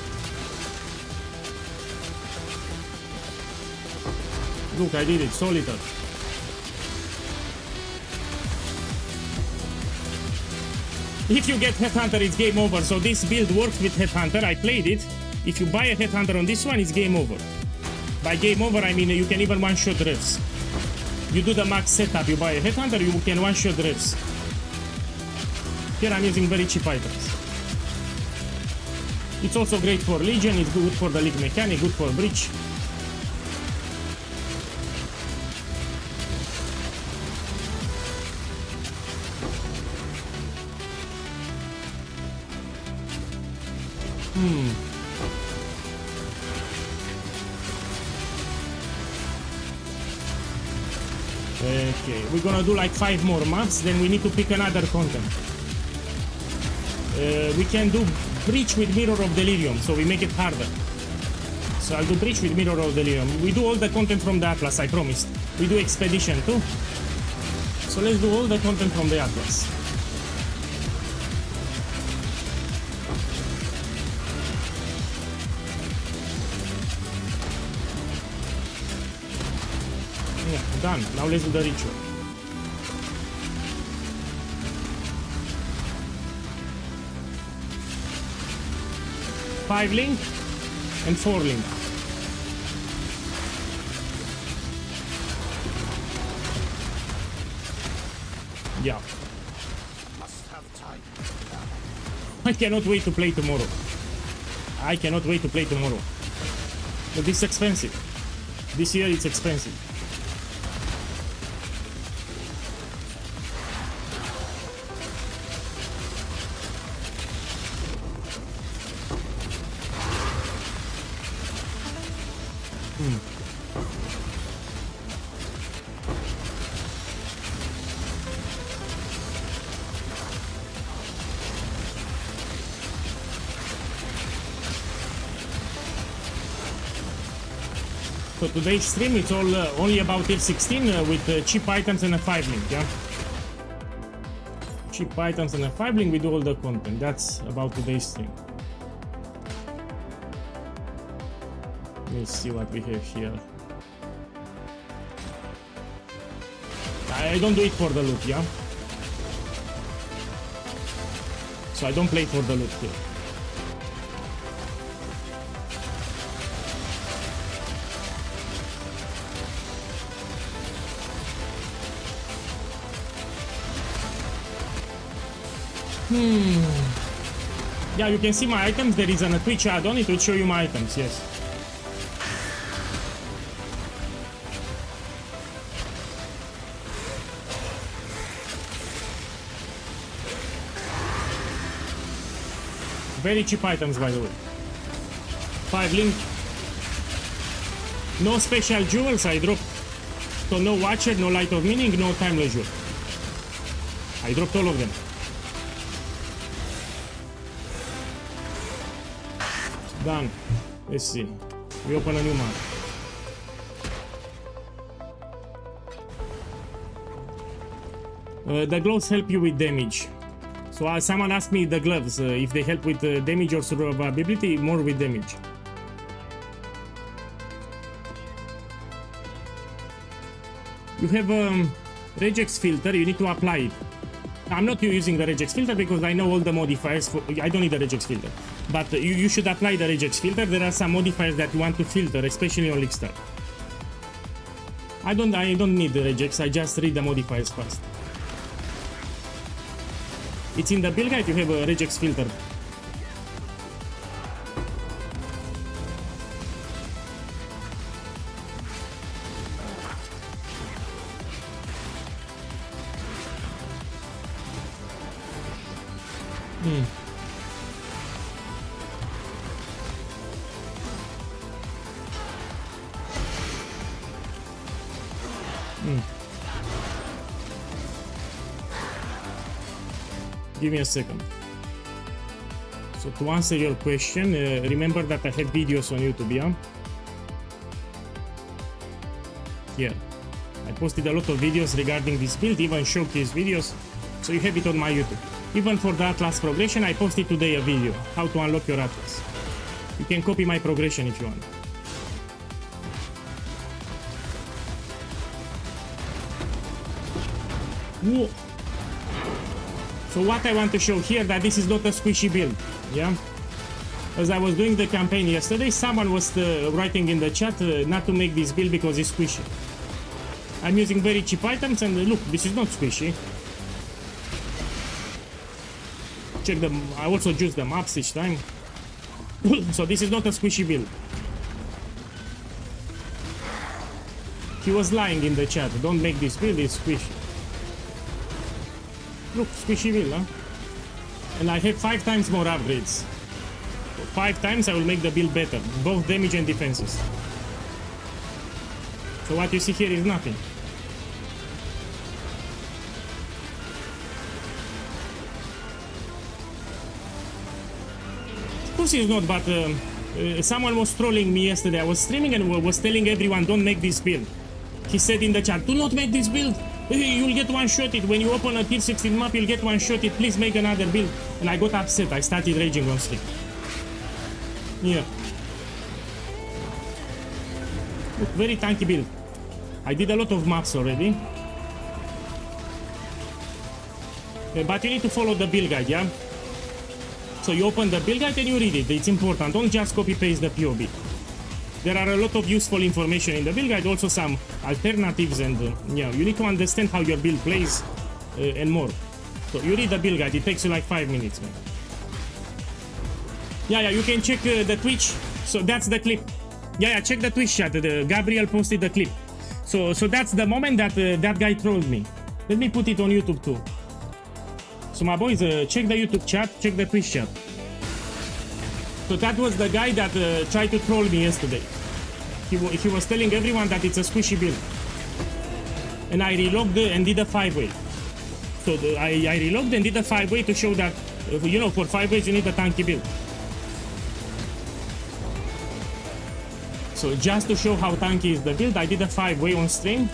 Look, I did it. Soul Eater. If you get Headhunter, it's game over. So this build works with Headhunter. I played it. If you buy a Headhunter on this one, it's game over. By game over, I mean you can even one-shot refs. You do the max setup, you buy a Headhunter, you can one-shot refs. Here I'm using very cheap items. It's also great for Legion, it's good for the League mechanic, good for Breach. Okay, we're gonna do like 5 more maps, then we need to pick another content. We can do Breach with Mirror of Delirium, so we make it harder. So I'll do Breach with Mirror of Delirium. We do all the content from the Atlas, I promised. We do Expedition too. So let's do all the content from the Atlas. Yeah, done. Now let's do the Ritual. Five link and 4 link. Yeah. I cannot wait to play tomorrow. I cannot wait to play tomorrow. But this is expensive. This year it's expensive. So today's stream, it's all only about tier 16 with cheap items and a 5 link, yeah? Cheap items and a 5 link, we do all the content. That's about today's stream. Let's see what we have here. I don't do it for the loot, yeah? So I don't play for the loot here. Yeah, you can see my items. There is a Twitch add-on. It will show you my items, yes. Very cheap items, by the way. 5 link. No special jewels I dropped. So no Watcher, no Light of Meaning, no Timeless Jewel. I dropped all of them. Done. Let's see. We open a new map. The gloves help you with damage. So someone asked me the gloves if they help with damage or survivability, more with damage. You have a regex filter, you need to apply it. I'm not using the regex filter because I know all the modifiers. I don't need a regex filter. But you should apply the regex filter. There are some modifiers that you want to filter, especially on League Star. I don't need the regex, I just read the modifiers first. It's in the build guide, you have a regex filter. Give me a second. So to answer your question, remember that I have videos on YouTube, yeah? Yeah. I posted a lot of videos regarding this build, even showcase videos. So you have it on my YouTube. Even for the Atlas progression, I posted today a video, how to unlock your Atlas. You can copy my progression if you want. Whoa. So what I want to show here, that this is not a squishy build, yeah? As I was doing the campaign yesterday, someone was writing in the chat not to make this build because it's squishy. I'm using very cheap items and look, this is not squishy. Check them, I also juice the maps each time. So this is not a squishy build. He was lying in the chat, don't make this build, it's squishy. Look, squishy build, huh? And I have 5 times more upgrades. So 5 times I will make the build better, both damage and defenses. So what you see here is nothing. Of course it's not, but someone was trolling me yesterday. I was streaming and was telling everyone, don't make this build. He said in the chat, do not make this build. You'll get one-shotted. When you open a tier 16 map, you'll get one-shotted. Please make another build. And I got upset. I started raging on stream. Yeah. Look, very tanky build. I did a lot of maps already. But you need to follow the build guide, yeah? So you open the build guide and you read it. It's important. Don't just copy-paste the POB. There are a lot of useful information in the build guide, also some alternatives, and yeah, you need to understand how your build plays and more. So you read the build guide, it takes you like 5 minutes, man. Yeah, you can check the Twitch. So that's the clip. Yeah, check the Twitch chat. Gabriel posted the clip. So that's the moment that that guy trolled me. Let me put it on YouTube too. So my boys, check the YouTube chat, check the Twitch chat. So that was the guy that tried to troll me yesterday. He was telling everyone that it's a squishy build. And I relogged and did a 5-way. So I relogged and did a 5-way to show that, you know, for 5 ways you need a tanky build. So just to show how tanky is the build, I did a 5-way on stream.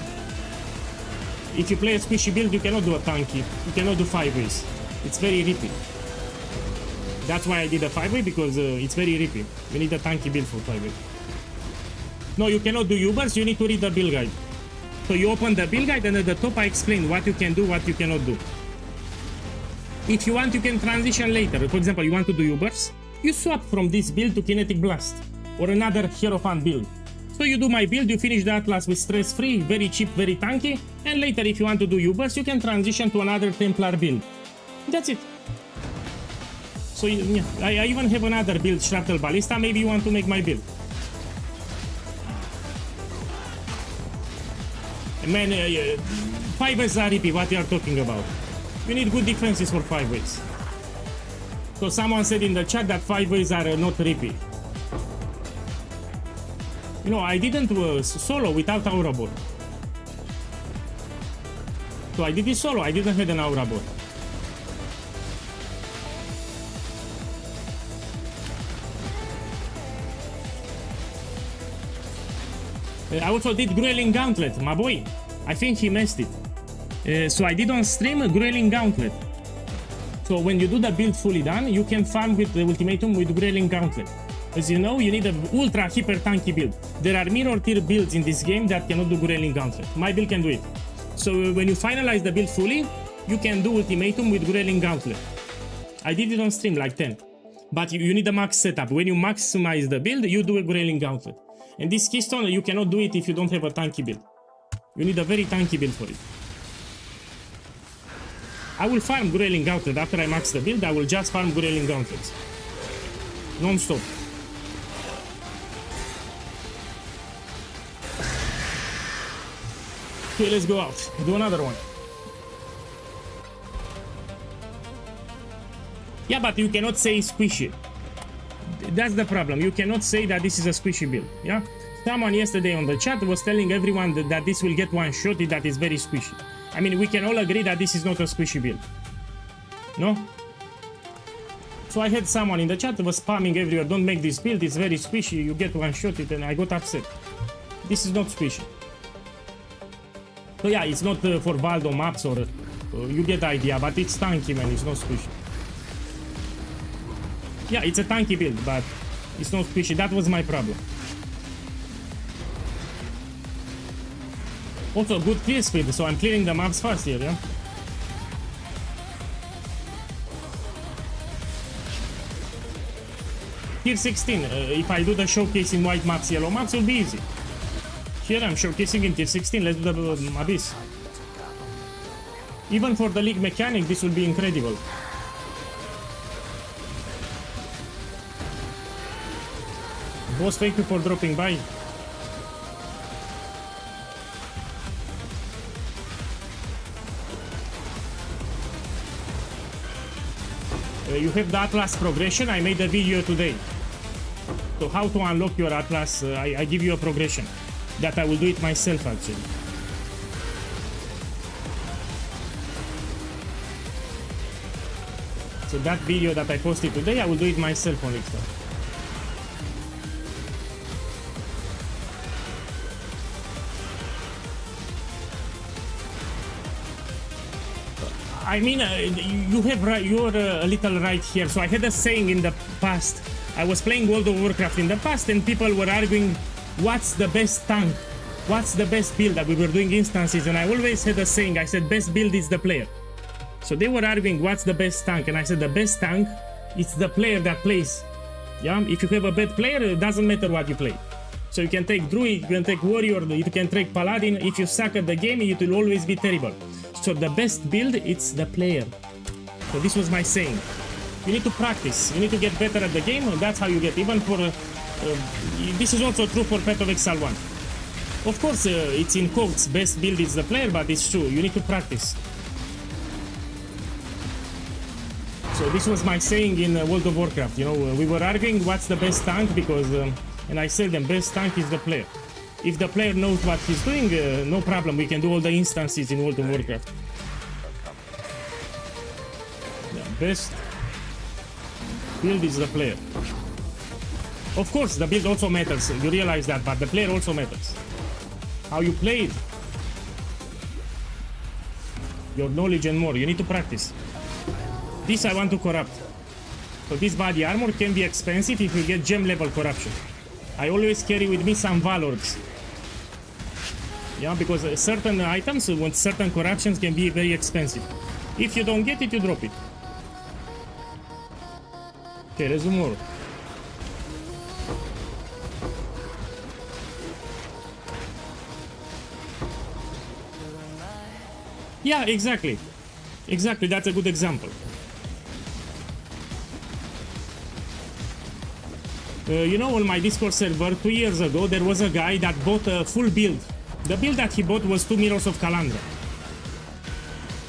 If you play a squishy build, you cannot do a tanky. You cannot do 5 ways. It's very rippy. That's why I did a 5-way, because it's very rippy. You need a tanky build for 5-way. No, you cannot do Ubers, you need to read the build guide. So you open the build guide and at the top I explain what you can do, what you cannot do. If you want, you can transition later. For example, you want to do Ubers, you swap from this build to Kinetic Blast or another Hierophant build. So you do my build, you finish the Atlas with stress-free, very cheap, very tanky, and later if you want to do Ubers, you can transition to another Templar build. That's it. So yeah, I even have another build, Shrapnel Ballista, maybe you want to make my build. Man, 5 ways are rippy, what you are talking about. You need good defenses for 5 ways. So someone said in the chat that 5 ways are not rippy. You know, I didn't solo without Aura Ball. So I did it solo, I didn't have an Aura Ball. I also did Grueling Gauntlet, my boy. I think he messed it. So I did on stream a Grueling Gauntlet. So when you do the build fully done, you can farm with the Ultimatum with Grueling Gauntlet. As you know, you need an ultra hyper tanky build. There are mirror tier builds in this game that cannot do Grueling Gauntlet. My build can do it. So when you finalize the build fully, you can do Ultimatum with Grueling Gauntlet. I did it on stream like 10. But you need a max setup. When you maximize the build, you do a Grueling Gauntlet. And this Keystone, you cannot do it if you don't have a tanky build. You need a very tanky build for it. I will farm Grueling Gauntlet. After I max the build, I will just farm Grueling Gauntlets. Non-stop. Okay, let's go out. Do another one. Yeah, but you cannot say squishy. That's the problem. You cannot say that this is a squishy build. Yeah. Someone yesterday on the chat was telling everyone that this will get one shot. That is very squishy. I mean, we can all agree that this is not a squishy build. No. So I had someone in the chat that was spamming everywhere. Don't make this build. It's very squishy. You get one shot it, and I got upset. This is not squishy. So yeah, it's not for Valdo maps or you get the idea, but it's tanky, man. It's not squishy. Yeah, it's a tanky build, but it's not squishy. That was my problem. Also, good clear speed, so I'm clearing the maps fast here, yeah? Tier 16, if I do the showcase in white maps, yellow maps, it'll be easy. Here I'm showcasing in tier 16, let's do the Abyss. Even for the league mechanic, this will be incredible. Boss, thank you for dropping by. You have the Atlas progression. I made a video today. So how to unlock your Atlas, I give you a progression. That I will do it myself actually. So that video that I posted today, I will do it myself on Extra. I mean, you have right, you're a little right here. So I had a saying in the past. I was playing World of Warcraft in the past and people were arguing what's the best tank? What's the best build? That we were doing instances and I always had a saying. I said best build is the player. So they were arguing what's the best tank, and I said the best tank is the player that plays. Yeah, if you have a bad player, it doesn't matter what you play. So you can take Druid, you can take Warrior, you can take Paladin. If you suck at the game, it will always be terrible. So the best build, it's the player. So this was my saying. You need to practice. You need to get better at the game. And that's how you get. Even for this is also true for Path of Exile 1. Of course, it's in quotes. Best build is the player, but it's true. You need to practice. So this was my saying in World of Warcraft. You know, we were arguing what's the best tank because, and I said the best tank is the player. If the player knows what he's doing, no problem. We can do all the instances in World of Warcraft. The best build is the player. Of course, the build also matters. You realize that, but the player also matters. How you play it. Your knowledge and more. You need to practice. This I want to corrupt. So this body armor can be expensive if you get gem level corruption. I always carry with me some valors. Yeah, because certain items with certain corruptions can be very expensive. If you don't get it, you drop it. Okay, let's do more. Yeah, exactly. Exactly, that's a good example. You know, on my Discord server 2 years ago, there was a guy that bought a full build. The build that he bought was 2 Mirrors of Calandra.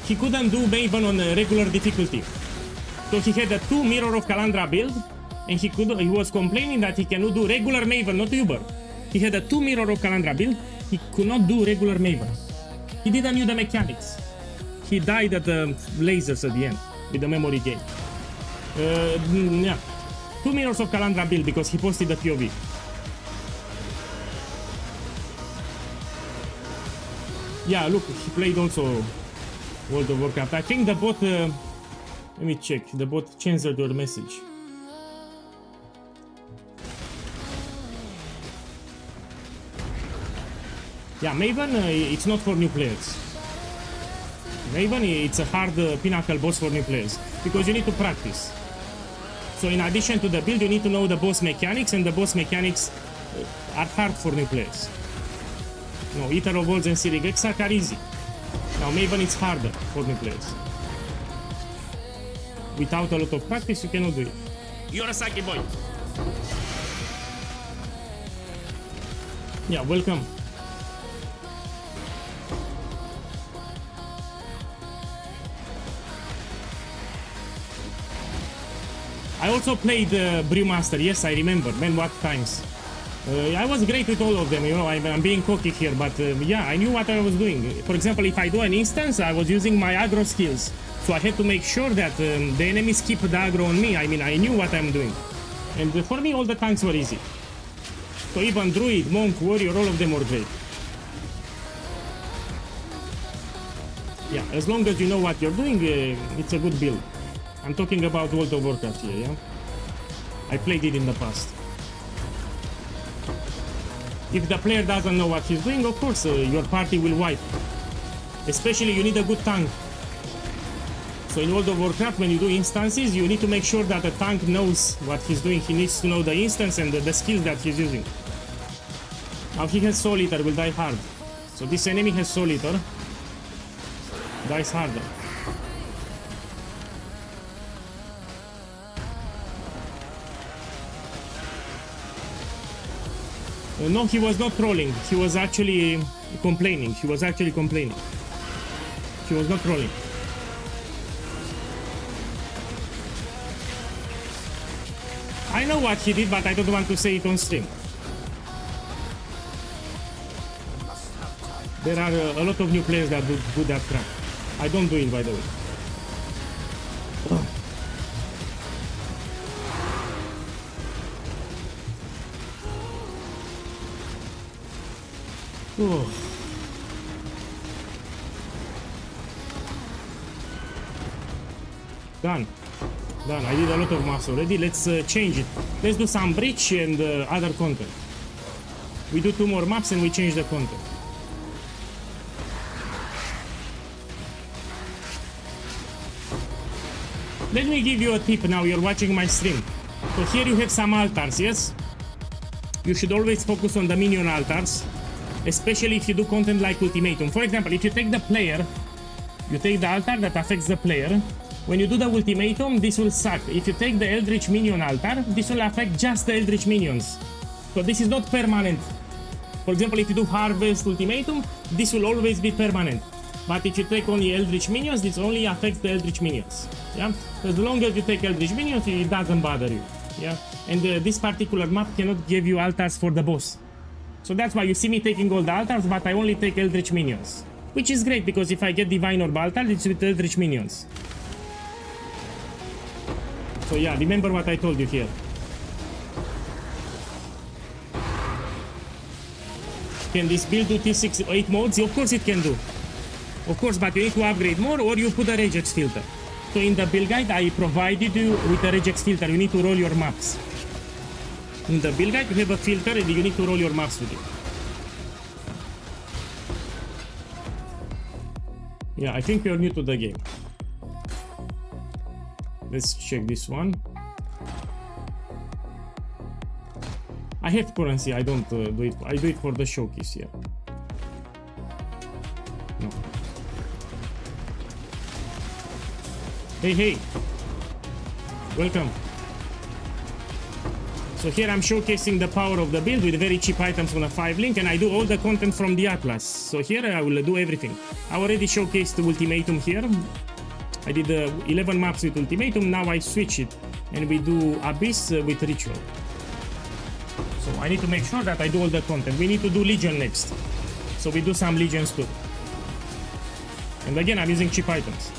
He couldn't do Maven on a regular difficulty. So he had a 2 Mirror of Calandra build, and he was complaining that he cannot do regular Maven, not Uber. He had a 2 Mirror of Calandra build, he could not do regular Maven. He didn't knew the mechanics. He died at the lasers at the end, with the memory game. Yeah. 2 Mirrors of Calandra build because he posted the POV. Yeah, look, he played also World of Warcraft. I think the bot... let me check. The bot changed your message. Yeah, Maven, it's not for new players. Maven, it's a hard pinnacle boss for new players. Because you need to practice. So in addition to the build, you need to know the boss mechanics, and the boss mechanics are hard for new players. No, Eater of Worlds and Sirig Exarch are easy. Now Maven is harder for new players. Without a lot of practice, you cannot do it. You're a Saki boy! Yeah, welcome. I also played Brewmaster, yes, I remember, man, what times. I was great with all of them, you know, I'm being cocky here, but yeah, I knew what I was doing. For example, if I do an instance, I was using my aggro skills, so I had to make sure that the enemies keep the aggro on me. I mean, I knew what I'm doing. And for me, all the tanks were easy. So even Druid, Monk, Warrior, all of them were great. Yeah, as long as you know what you're doing, it's a good build. I'm talking about World of Warcraft here, yeah? I played it in the past. If the player doesn't know what he's doing, of course, your party will wipe. Especially, you need a good tank. So in World of Warcraft, when you do instances, you need to make sure that the tank knows what he's doing. He needs to know the instance and the skills that he's using. Now he has Soul Eater, will die hard. So this enemy has Soul Eater. Dies harder. No, he was not trolling. He was actually complaining. He was actually complaining. He was not trolling. I know what he did, but I don't want to say it on stream. There are a lot of new players that do that crap. I don't do it, by the way. Oh. Done. Done. I did a lot of mass already. Let's change it. Let's do some breach and other content. We do 2 more maps and we change the content. Let me give you a tip now. You're watching my stream. So here you have some altars, yes? You should always focus on the minion altars. Especially if you do content like ultimatum. For example, if you take the player, you take the altar that affects the player. When you do the ultimatum, this will suck. If you take the Eldritch minion altar, this will affect just the Eldritch minions. So this is not permanent. For example, if you do harvest ultimatum, this will always be permanent. But if you take only Eldritch minions, this only affects the Eldritch minions. Yeah. As long as you take Eldritch minions, it doesn't bother you. Yeah. And this particular map cannot give you altars for the boss. So that's why you see me taking all the altars, but I only take Eldritch minions. Which is great, because if I get Divine Orb altar, it's with Eldritch minions. So yeah, remember what I told you here. Can this build do T6 8 modes? Of course it can do. Of course, but you need to upgrade more or you put a regex filter. So in the build guide, I provided you with a regex filter. You need to roll your maps. In the build guide, you have a filter and you need to roll your maps with it. Yeah, I think you're new to the game. Let's check this one. I have currency, I don't do it. I do it for the showcase here. No. Hey, hey. Welcome. So here I'm showcasing the power of the build with very cheap items on a 5 link, and I do all the content from the Atlas. So here I will do everything. I already showcased the Ultimatum here. I did 11 maps with Ultimatum, now I switch it and we do Abyss with Ritual. So I need to make sure that I do all the content. We need to do Legion next. So we do some Legions too. And again, I'm using cheap items.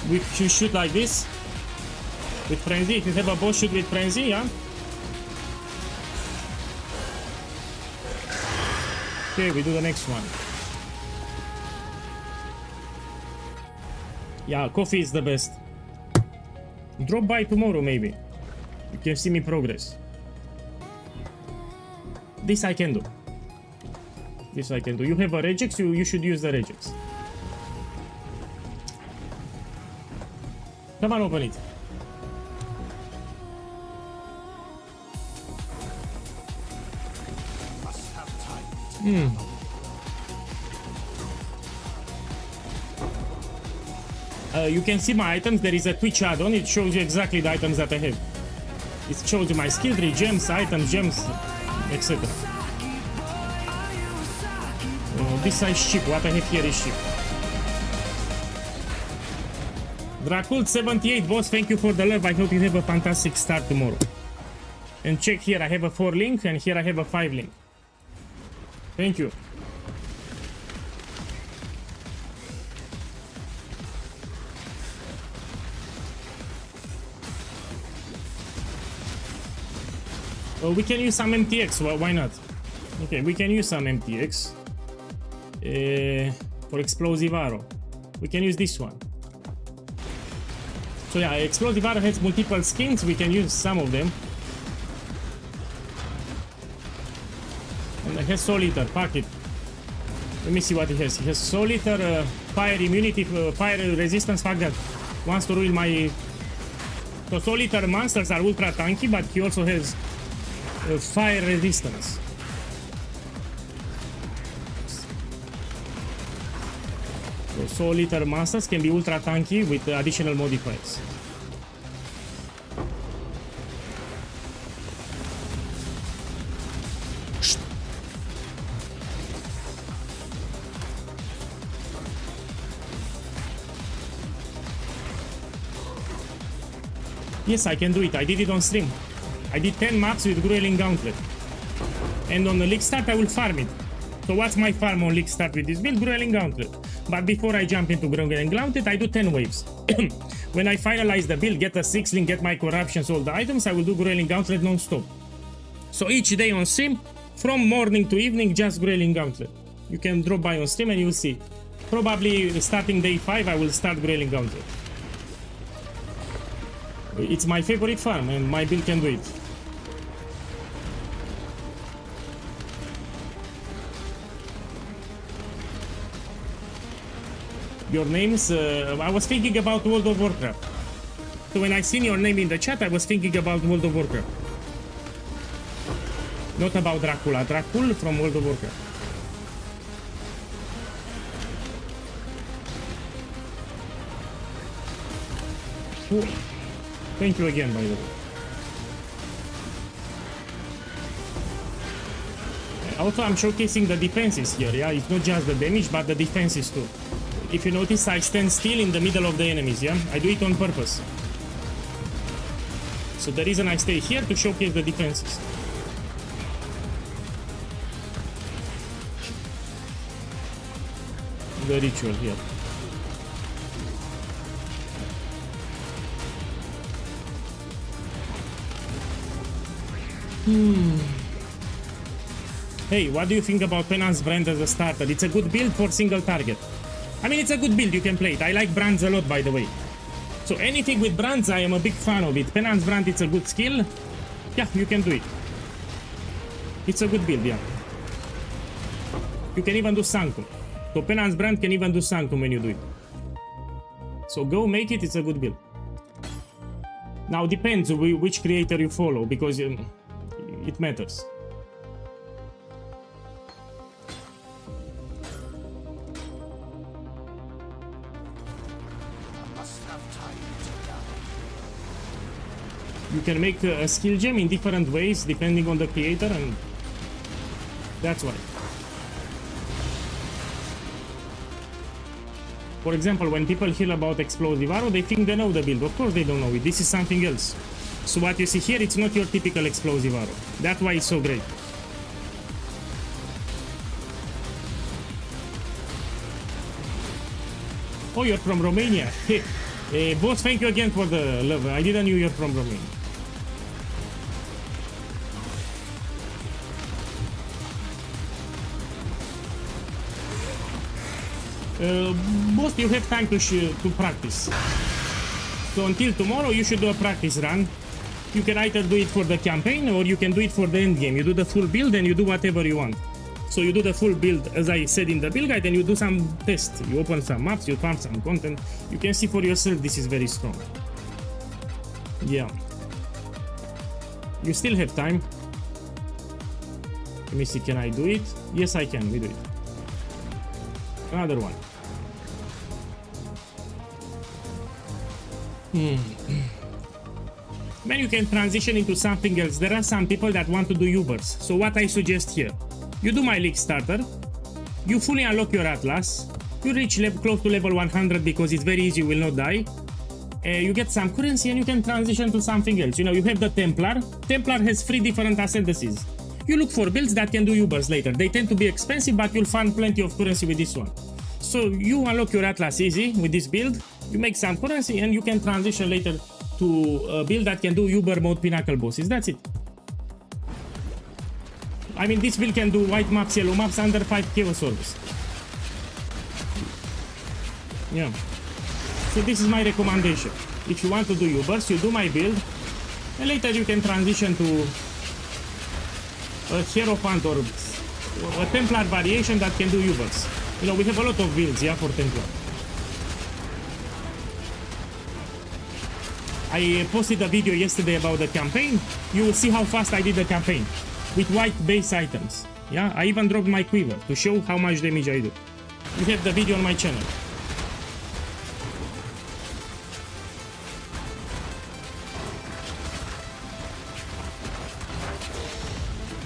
We should shoot like this with Frenzy. If you have a boss, shoot with Frenzy, yeah? Okay, we do the next one. Yeah, coffee is the best. Drop by tomorrow, maybe. You can see me progress. This I can do. This I can do. You have a regex, you should use the regex. Come on, open it. You can see my items. There is a Twitch add-on. It shows you exactly the items that I have. It shows you my skill tree, gems, items, gems, etc. This is cheap. What I have here is cheap. Dracult78 boss, thank you for the love. I hope you have a fantastic start tomorrow. And check here, I have a 4 link and here I have a 5 link. Thank you. Well, we can use some MTX, well, why not? Okay, we can use some MTX. For Explosive Arrow. We can use this one. So yeah, Explosive Arrow has multiple skins, we can use some of them. And it has Soul Eater, pack it. Let me see what it has. It has Soul Eater, fire immunity, fire resistance, fuck that. Wants to ruin my... So Soul Eater monsters are ultra tanky, but he also has fire resistance. So Soul Eater monsters can be ultra tanky with additional modifiers. Yes, I can do it. I did it on stream. I did 10 maps with Grueling Gauntlet. And on the League Start, I will farm it. So what's my farm on League Start with this build? Grueling Gauntlet. But before I jump into Grueling Gauntlet, I do 10 waves. When I finalize the build, get a 6 link, get my corruptions, all the items, I will do Grueling Gauntlet non-stop. So each day on stream, from morning to evening, just Grueling Gauntlet. You can drop by on stream and you'll see. Probably starting day 5, I will start Grueling Gauntlet. It's my favorite farm and my build can do it. Your names, I was thinking about World of Warcraft. So when I seen your name in the chat, I was thinking about World of Warcraft. Not about Dracula. Dracul from World of Warcraft. Oh, thank you again, by the way. Also, I'm showcasing the defenses here, yeah? It's not just the damage, but the defenses too. If you notice, I stand still in the middle of the enemies, yeah? I do it on purpose. So the reason I stay here to showcase the defenses. The ritual here. Hey, what do you think about Penance Brand as a starter? It's a good build for single target. I mean, it's a good build, you can play it. I like Brands a lot, by the way. So anything with Brands, I am a big fan of it. Penance Brand, it's a good skill. Yeah, you can do it. It's a good build, yeah. You can even do Sanctum. So Penance Brand can even do Sanctum when you do it. So go make it, it's a good build. Now depends which creator you follow, because it matters. You can make a skill gem in different ways depending on the creator, and that's why. For example, when people hear about Explosive Arrow, they think they know the build. Of course they don't know it. This is something else. So what you see here, it's not your typical Explosive Arrow. That's why it's so great. Oh, you're from Romania. Hey, boss, thank you again for the love. I didn't know you're from Romania. Boss, you have time to practice. So until tomorrow, you should do a practice run. You can either do it for the campaign or you can do it for the end game. You do the full build and you do whatever you want. So you do the full build, as I said in the build guide, and you do some tests. You open some maps, you farm some content. You can see for yourself this is very strong. Yeah. You still have time. Let me see, can I do it? Yes, I can. We do it. Another one. Then you can transition into something else. There are some people that want to do Ubers. So what I suggest here, you do my League starter, you fully unlock your Atlas, you reach close to level 100 because it's very easy, you will not die. You get some currency and you can transition to something else. You know, you have the Templar. Templar has 3 different ascendancies. You look for builds that can do Ubers later. They tend to be expensive, but you'll find plenty of currency with this one. So you unlock your Atlas easy with this build, you make some currency, and you can transition later to a build that can do Uber mode Pinnacle bosses. That's it. I mean, this build can do white maps, yellow maps under 5 chaos orbs. Yeah. So this is my recommendation. If you want to do Ubers, you do my build, and later you can transition to a Hierophant or a Templar variation that can do Ubers. You know, we have a lot of builds, yeah, for Templar. I posted a video yesterday about the campaign. You will see how fast I did the campaign with white base items. Yeah, I even dropped my quiver to show how much damage I do. You have the video on my channel.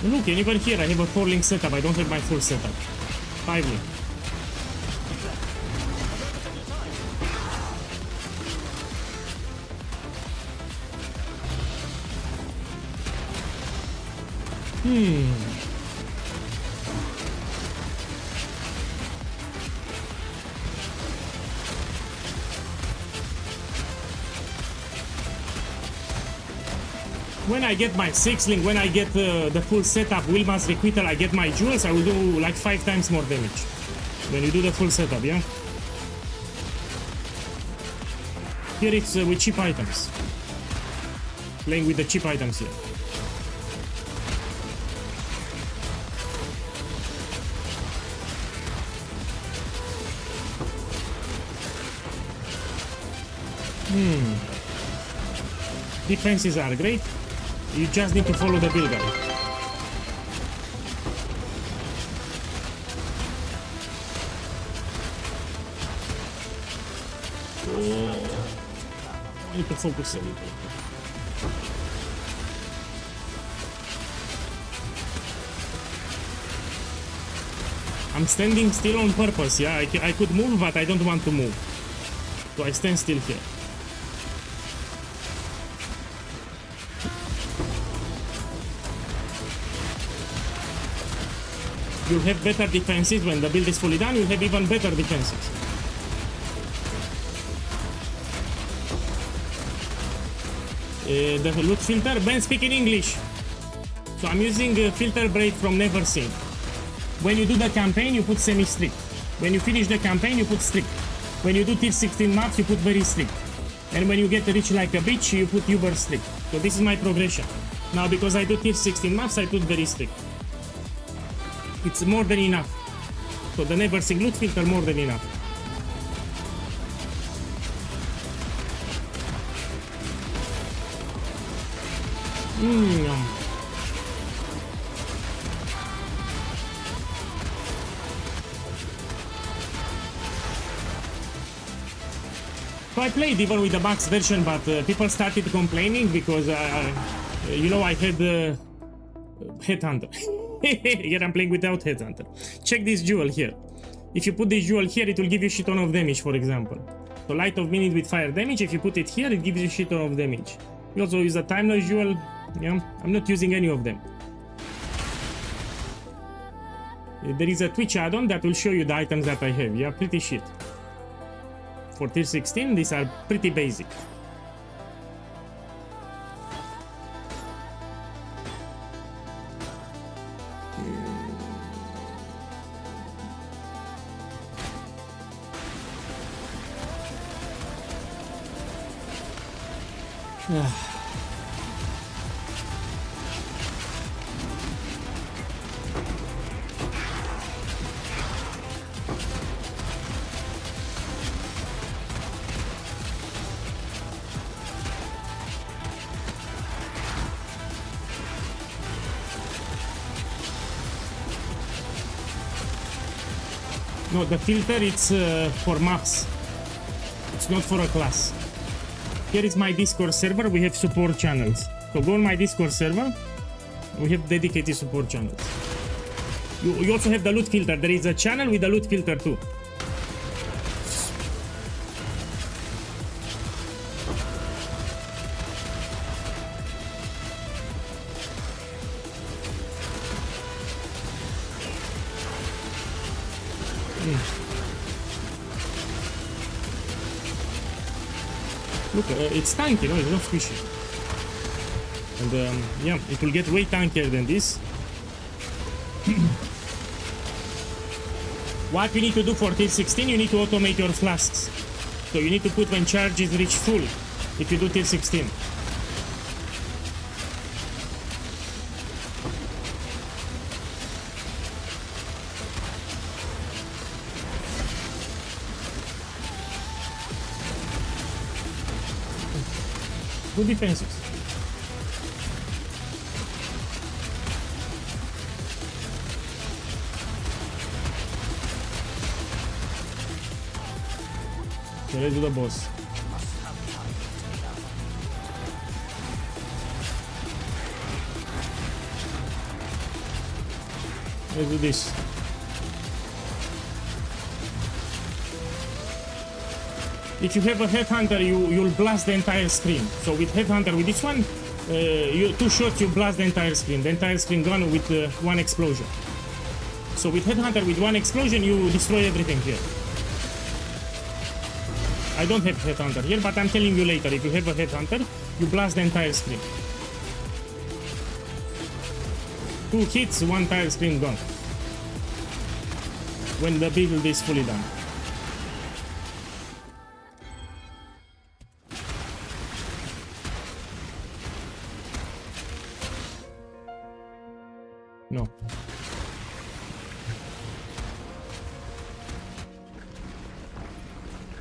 Look, and even here I have a 4-link setup. I don't have my full setup. 5-link. When I get my 6-link, when I get the full setup, Wilma's Requital, I get my jewels, I will do like 5 times more damage. When you do the full setup, yeah? Here it's with cheap items. Playing with the cheap items here. Defenses are great. You just need to follow the build guide. I need to focus a little. I'm standing still on purpose, yeah? I could move, but I don't want to move. So I stand still here. You'll have better defenses when the build is fully done. You'll have even better defenses. The loot filter. Ben, speak in English. So I'm using filter braid from NeverSync. When you do the campaign, you put semi-strict. When you finish the campaign, you put strict. When you do tier 16 maps, you put very strict. And when you get rich like a bitch, you put uber strict. So this is my progression. Now because I do tier 16 maps, I put very strict. It's more than enough. So the NeverSync loot filter more than enough. So I played even with the max version, but people started complaining because, you know, I had Headhunter. Here I'm playing without Headhunter. Check this jewel here. If you put this jewel here, it will give you shit ton of damage, for example. So light of minute with fire damage, if you put it here, it gives you shit ton of damage. We also use a timeless jewel. Yeah, I'm not using any of them. There is a Twitch add-on that will show you the items that I have. Yeah, pretty shit. For tier 16, these are pretty basic. No, the filter it's for maps. It's not for a class. Here is my Discord server. We have support channels. So go on my Discord server. We have dedicated support channels. You also have the loot filter. There is a channel with the loot filter too. Look, it's tanky, you know, it's not squishy. And yeah, it will get way tankier than this. What you need to do for tier 16, you need to automate your flasks. So you need to put when charges reach full if you do tier 16. Good defenses. Okay, let's do the boss. Let's do this. If you have a Headhunter, you'll blast the entire screen. So with Headhunter, with this one, two shots, you blast the entire screen. The entire screen gone with one explosion. So with Headhunter, with one explosion, you destroy everything here. I don't have Headhunter here, but I'm telling you later. If you have a Headhunter, you blast the entire screen. 2 hits, one entire screen gone. When the build is fully done. No.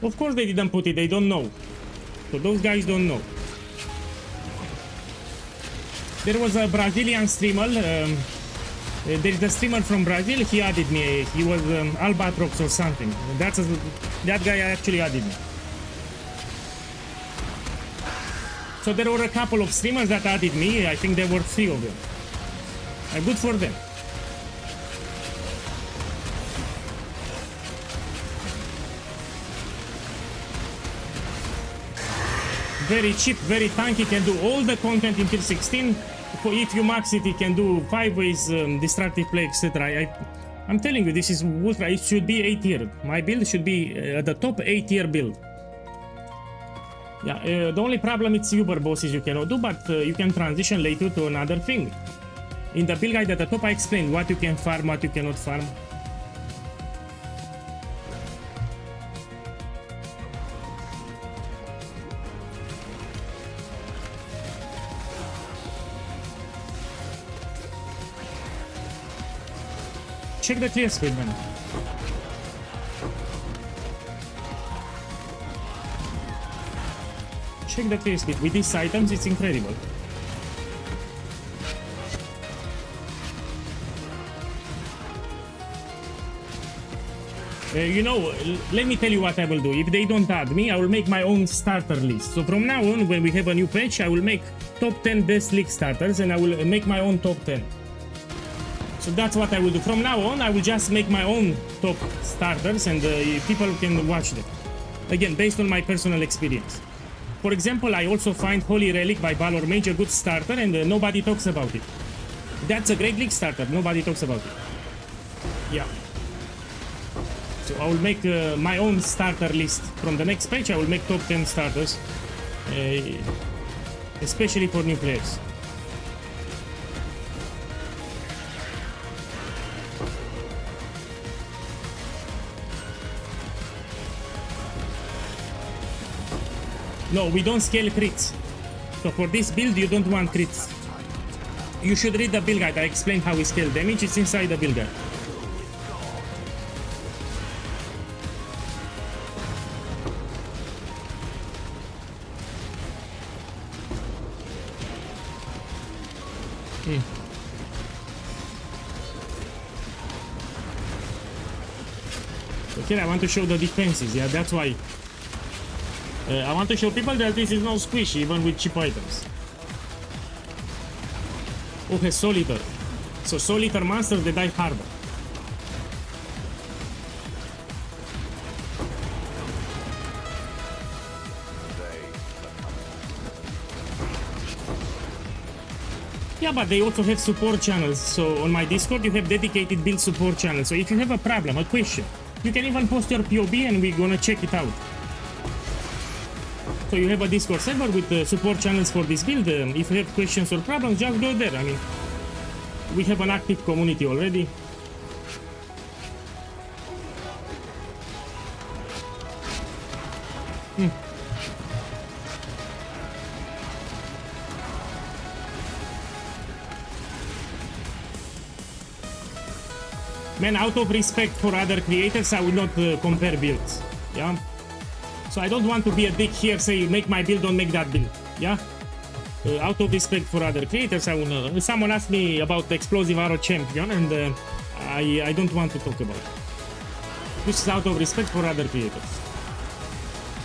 Of course they didn't put it, they don't know. So those guys don't know. There was a Brazilian streamer, there is a streamer from Brazil, he added me, he was Albatrox or something. That guy actually added me. So there were a couple of streamers that added me, I think there were 3 of them. Good for them. Very cheap, very tanky, can do all the content in tier 16. If you max it, it can do 5 ways, destructive play, etc. I'm telling you, this is ultra, it should be A tier. My build should be at the top A tier build. Yeah, the only problem it's Uber bosses you cannot do, but you can transition later to another thing. In the build guide at the top I explained what you can farm, what you cannot farm. Check the clear speed, man. Check the clear speed. With these items, it's incredible. You know, let me tell you what I will do. If they don't add me, I will make my own starter list. So from now on, when we have a new patch, I will make top 10 best league starters and I will make my own top 10. So that's what I will do. From now on, I will just make my own top starters and people can watch them. Again, based on my personal experience. For example, I also find Holy Relic by Valor Mage a good starter and nobody talks about it. That's a great league starter, nobody talks about it. Yeah. So I will make my own starter list. From the next page, I will make top 10 starters. Especially for new players. No, we don't scale crits. So for this build, you don't want crits. You should read the build guide. I explained how we scale damage. It's inside the build guide. Okay, I want to show the defenses. Yeah, that's why. I want to show people that this is not squishy, even with cheap items. Okay, Soul Eater. So Soul Eater monsters, they die harder. Yeah, but they also have support channels. So on my Discord, you have dedicated build support channels. So if you have a problem, a question, you can even post your POB and we're gonna check it out. So you have a Discord server with support channels for this build. If you have questions or problems, just go there. I mean, we have an active community already. Man, out of respect for other creators, I will not compare builds. Yeah. So I don't want to be a dick here, say make my build, don't make that build. Yeah. Out of respect for other creators, I will. Someone asked me about the explosive arrow champion, and I don't want to talk about it. This is out of respect for other creators.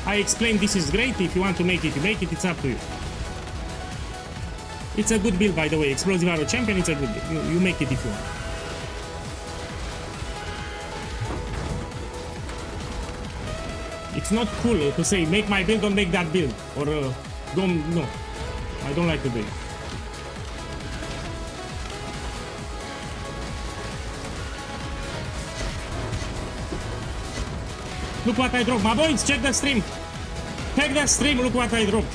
I explained this is great. If you want to make it, you make it. It's up to you. It's a good build, by the way. Explosive arrow champion. It's a good build. You make it if you want. It's not cool to say make my build, don't make that build, or don't. No, I don't like to do it. Look what I dropped, my boys. Check the stream. Check the stream. Look what I dropped.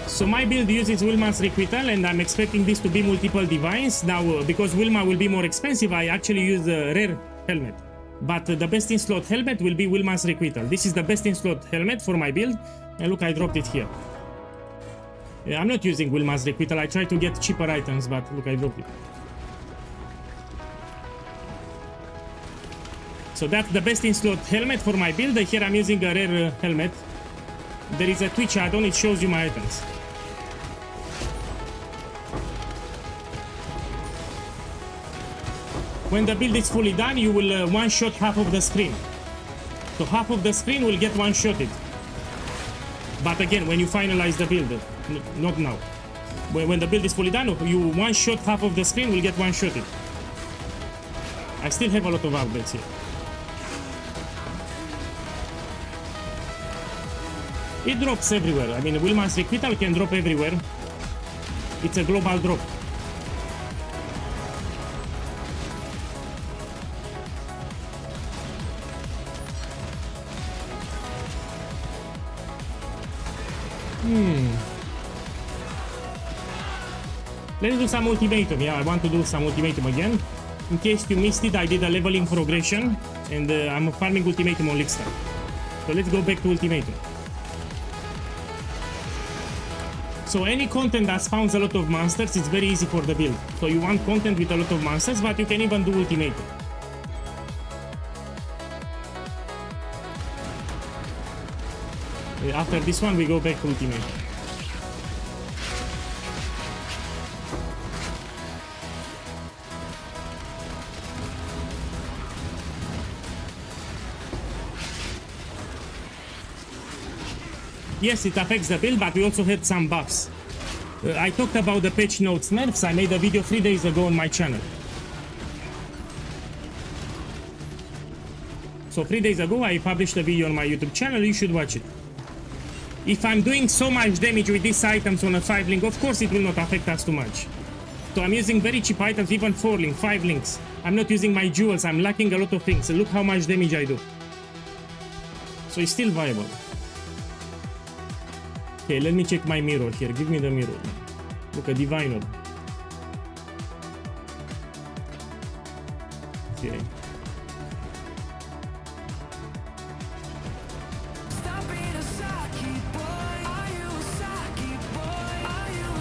So my build uses Wilma's Requital, and I'm expecting this to be multiple divines. Now, because Wilma will be more expensive, I actually use a rare helmet. But the best in slot helmet will be Wilma's Requital. This is the best in slot helmet for my build. And look, I dropped it here. I'm not using Wilma's Requital. I try to get cheaper items, but look, I dropped it. So that's the best in slot helmet for my build. Here I'm using a rare helmet. There is a Twitch add-on. It shows you my items. When the build is fully done, you will one-shot half of the screen. So half of the screen will get one-shotted. But again, when you finalize the build, not now. When the build is fully done, you one-shot half of the screen will get one-shotted. I still have a lot of updates here. It drops everywhere. I mean, Wilma's Requital can drop everywhere. It's a global drop. Let's do some ultimatum. Yeah, I want to do some ultimatum again. In case you missed it, I did a leveling progression, and I'm farming ultimatum on BALLISTA. So let's go back to ultimatum. So any content that spawns a lot of monsters, it's very easy for the build. So you want content with a lot of monsters, but you can even do ultimatum. After this one, we go back to ultimatum. Yes, it affects the build, but we also had some buffs. I talked about the patch notes nerfs. I made a video 3 days ago on my channel. So 3 days ago, I published a video on my YouTube channel. You should watch it. If I'm doing so much damage with these items on a 5 link, of course it will not affect us too much. So I'm using very cheap items, even 4 link, 5 links. I'm not using my jewels. I'm lacking a lot of things. Look how much damage I do. So it's still viable. Okay, let me check my mirror here. Give me the mirror. Look, a diviner. Okay.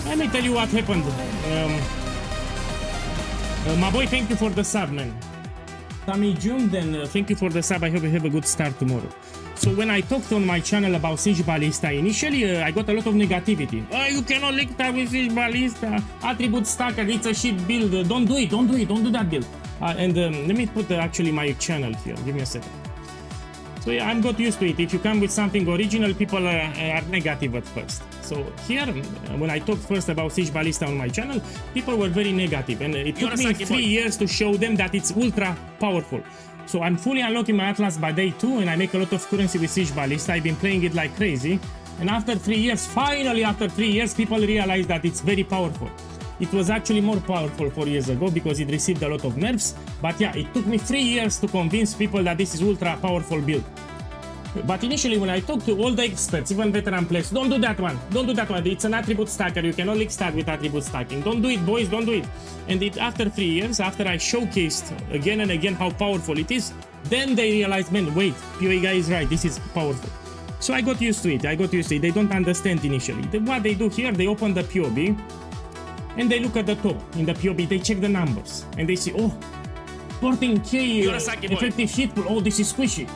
Let me tell you what happened. My boy, thank you for the sub, man. Tommy June, then thank you for the sub. I hope you have a good start tomorrow. So when I talked on my channel about Siege Ballista, initially I got a lot of negativity. Oh, you cannot link that with Siege Ballista. Attribute stacker, it's a shit build. Don't do it, don't do it, don't do that build. And let me put actually my channel here. Give me a second. So yeah, I'm got used to it. If you come with something original, people are negative at first. So here, when I talked first about Siege Ballista on my channel, people were very negative. And it took me 3 years to show them that it's ultra powerful. So I'm fully unlocking my Atlas by day 2, and I make a lot of currency with Siege Ballista. I've been playing it like crazy. And after 3 years, finally after 3 years, people realized that it's very powerful. It was actually more powerful 4 years ago because it received a lot of nerfs. But yeah, it took me 3 years to convince people that this is ultra powerful build. But initially when I talked to all the experts, even veteran players, don't do that one, don't do that one, it's an attribute stacker, you cannot link stack with attribute stacking, don't do it boys, don't do it. And after 3 years, after I showcased again and again how powerful it is, then they realized, man, wait, POEGuy is right, this is powerful. So I got used to it, they don't understand initially. What they do here, they open the POB, and they look at the top, in the POB, they check the numbers, and they see, oh, 14k effective hit pool, oh, this is squishy.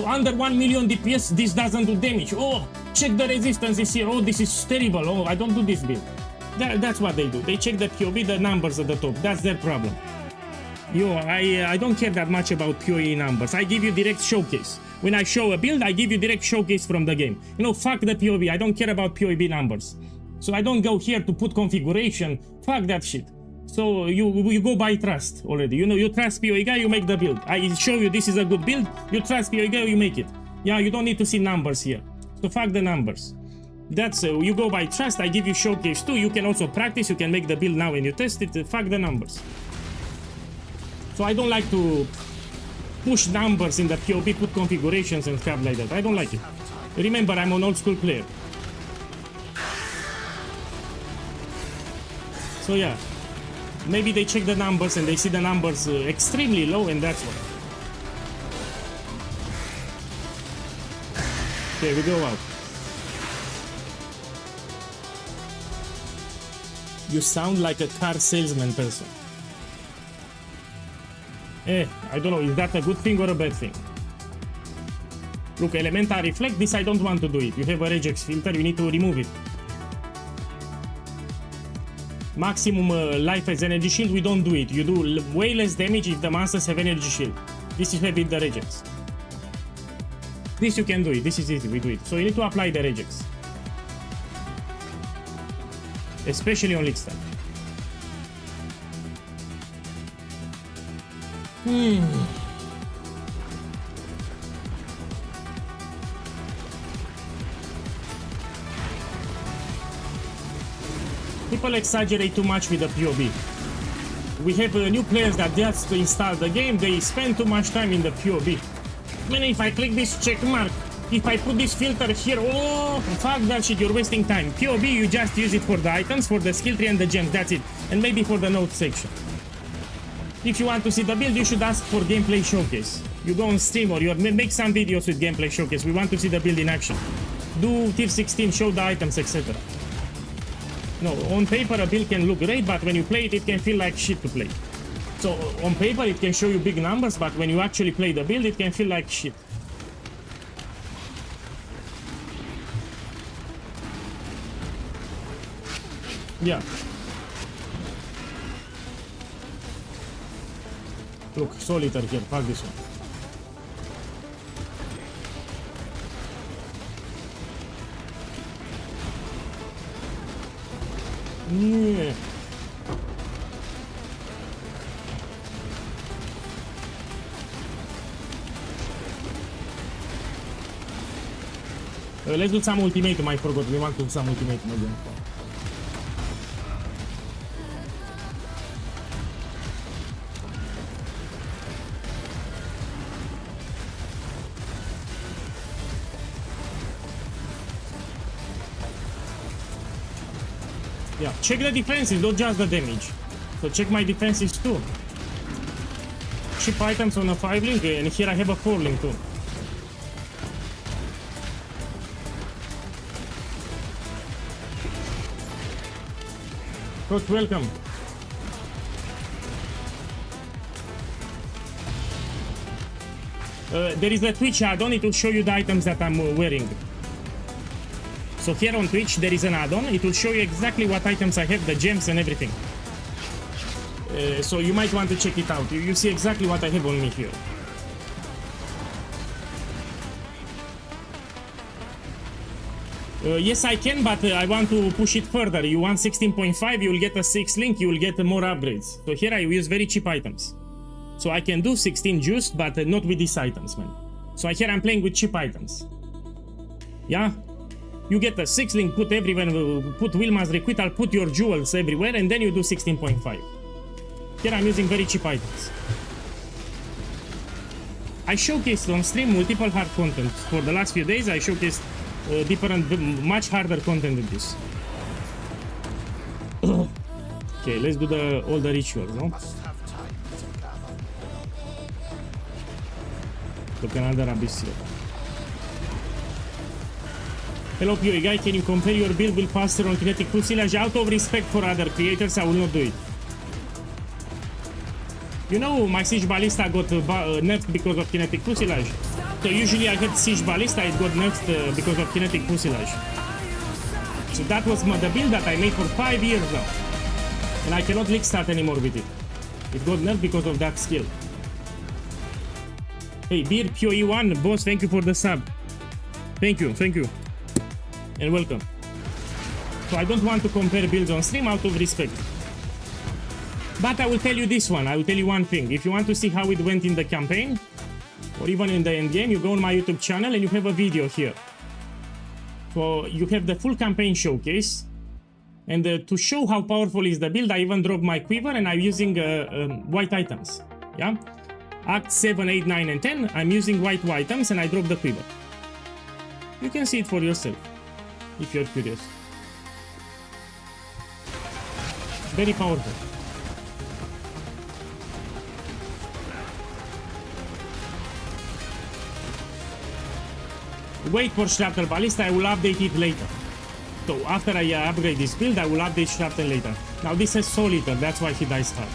Under 1 million DPS, this doesn't do damage. Oh, check the resistance is here. Oh, this is terrible. Oh, I don't do this build. That's what they do. They check the POB, the numbers at the top. That's their problem. I don't care that much about POE numbers. I give you direct showcase. When I show a build, I give you direct showcase from the game. You know, fuck the POB. I don't care about POB numbers. So I don't go here to put configuration. Fuck that shit. So you go by trust already. You know, you trust POEGuy, you make the build. I show you this is a good build. You trust POEGuy, you make it. Yeah, you don't need to see numbers here. So fuck the numbers. That's you go by trust. I give you showcase too. You can also practice. You can make the build now and you test it. Fuck the numbers. So I don't like to push numbers in the POB, put configurations and stuff like that. I don't like it. Remember, I'm an old school player. So yeah. Maybe they check the numbers and they see the numbers extremely low, and that's why. Okay, we go out. You sound like a car salesman person. I don't know, is that a good thing or a bad thing? Look, Elemental Reflect, this I don't want to do it. You have a regex filter, you need to remove it. Maximum life as energy shield, we don't do it. You do way less damage if the monsters have energy shield. This is with the regex. This you can do it. This is easy, we do it. So you need to apply the regex. Especially on BALLISTA. People exaggerate too much with the POB. We have new players that just install the game, they spend too much time in the POB. Man, if I click this check mark, If I put this filter here, oh, fuck that shit, you're wasting time. POB, you just use it for the items, for the skill tree and the gems, that's it. And maybe for the note section. If you want to see the build, you should ask for gameplay showcase. You go on stream or you make some videos with gameplay showcase. We want to see the build in action. Do tier 16, show the items, etc. No, on paper a build can look great, but when you play it, it can feel like shit to play. So on paper it can show you big numbers, but when you actually play the build, it can feel like shit. Yeah. Look, solitaire here, fuck this one. Yeah. Let's do some ultimatum, I forgot. We want to do some ultimatum again. Yeah, check the defenses, not just the damage. So check my defenses too. Ship items on a 5 link, and here I have a 4 link too. Coach, welcome. There is a Twitch add-on, it will show you the items that I'm wearing. So here on Twitch there is an add-on, it will show you exactly what items I have, the gems and everything. So you might want to check it out, you see exactly what I have on me here. Yes I can, but I want to push it further. You want 16.5, you will get a 6 link, you will get more upgrades. So here I use very cheap items. So I can do 16 juice, but not with these items, man. So here I'm playing with cheap items. Yeah? You get a 6 link, put everywhere, put Wilma's requital, put your jewels everywhere, and then you do 16.5. Here I'm using very cheap items. I showcased on stream multiple hard content. For the last few days I showcased different, much harder content than this. Okay, let's do all the rituals, no? Look, another abyss here. Hello POEGuy, can you compare your build with faster on kinetic fusilage? Out of respect for other creators, I will not do it. You know, my Siege Ballista got nerfed because of kinetic fusilage. So usually I had Siege Ballista, it got nerfed because of kinetic fusilage. So that was the build that I made for 5 years now. And I cannot league start anymore with it. It got nerfed because of that skill. Hey, Beer POE1, boss, thank you for the sub. Thank you, and welcome. So I don't want to compare builds on stream out of respect. But I will tell you this one, I will tell you one thing. If you want to see how it went in the campaign, or even in the end game, you go on my YouTube channel and you have a video here. So you have the full campaign showcase. And to show how powerful is the build, I even dropped my quiver and I'm using white items. Yeah? Act 7, 8, 9 and 10, I'm using white items and I drop the quiver. You can see it for yourself, if you're curious. Very powerful. Wait for Shrapnel Ballista, I will update it later. So after I upgrade this build, I will update Shrapnel later. Now this has Solitaire, that's why he dies hard.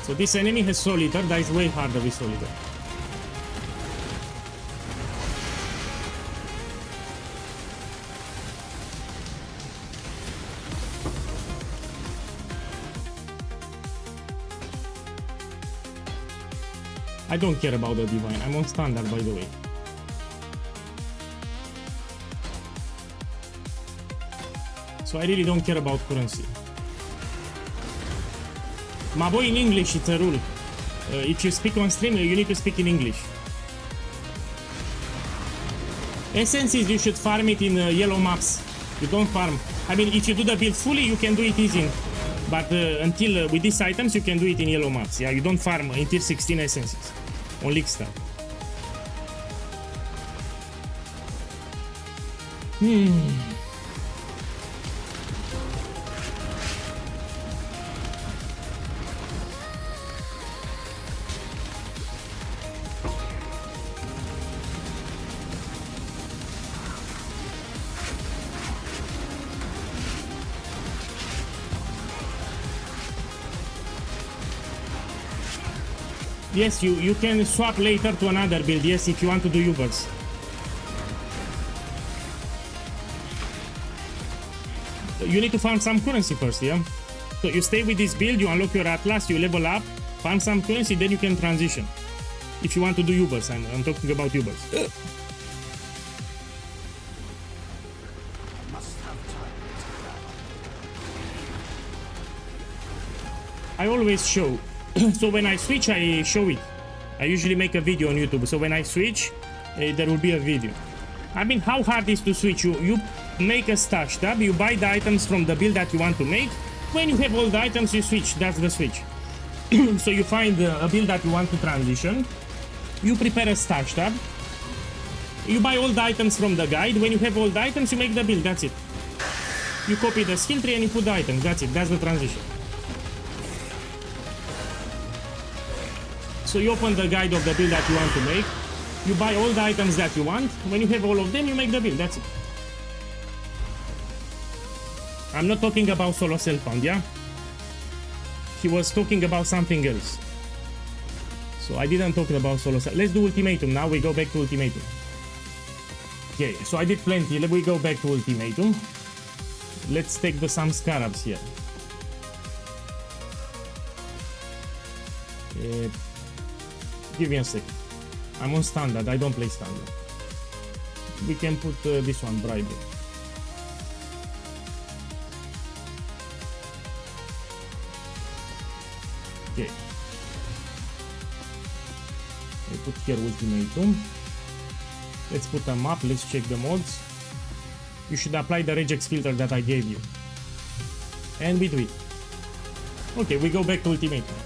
So this enemy has Solitaire, dies way harder with Solitaire. I don't care about the Divine, I'm on standard by the way. So I really don't care about currency. My boy, in English, it's a rule. If you speak on stream, you need to speak in English. Essences, you should farm it in yellow maps. You don't farm. I mean, if you do the build fully, you can do it easy. But until with these items, you can do it in yellow maps. Yeah, you don't farm in tier 16 essences on league start. Yes, you can swap later to another build, yes, if you want to do Ubers. You need to farm some currency first, yeah? So you stay with this build, you unlock your Atlas, you level up, farm some currency, then you can transition. If you want to do Ubers, I'm talking about Ubers. I always show. So when I switch, I show it. I usually make a video on YouTube. So when I switch, there will be a video. I mean, how hard is to switch? You make a stash tab, you buy the items from the build that you want to make. When you have all the items, you switch. That's the switch. So you find a build that you want to transition. You prepare a stash tab. You buy all the items from the guide. When you have all the items, you make the build. That's it. You copy the skill tree and you put the items. That's it. That's the transition. So you open the guide of the build that you want to make. You buy all the items that you want. When you have all of them, you make the build. That's it. I'm not talking about solo self-found, yeah? He was talking about something else. So I didn't talk about solo self. Let's do ultimatum now. We go back to ultimatum. Okay, so I did plenty. We go back to ultimatum. Let's take some scarabs here. Give me a second. I'm on standard. I don't play standard. We can put this one, bribery. Okay. I put here ultimatum. Let's put a map. Let's check the mods. You should apply the regex filter that I gave you. And we do it. Okay, we go back to ultimatum.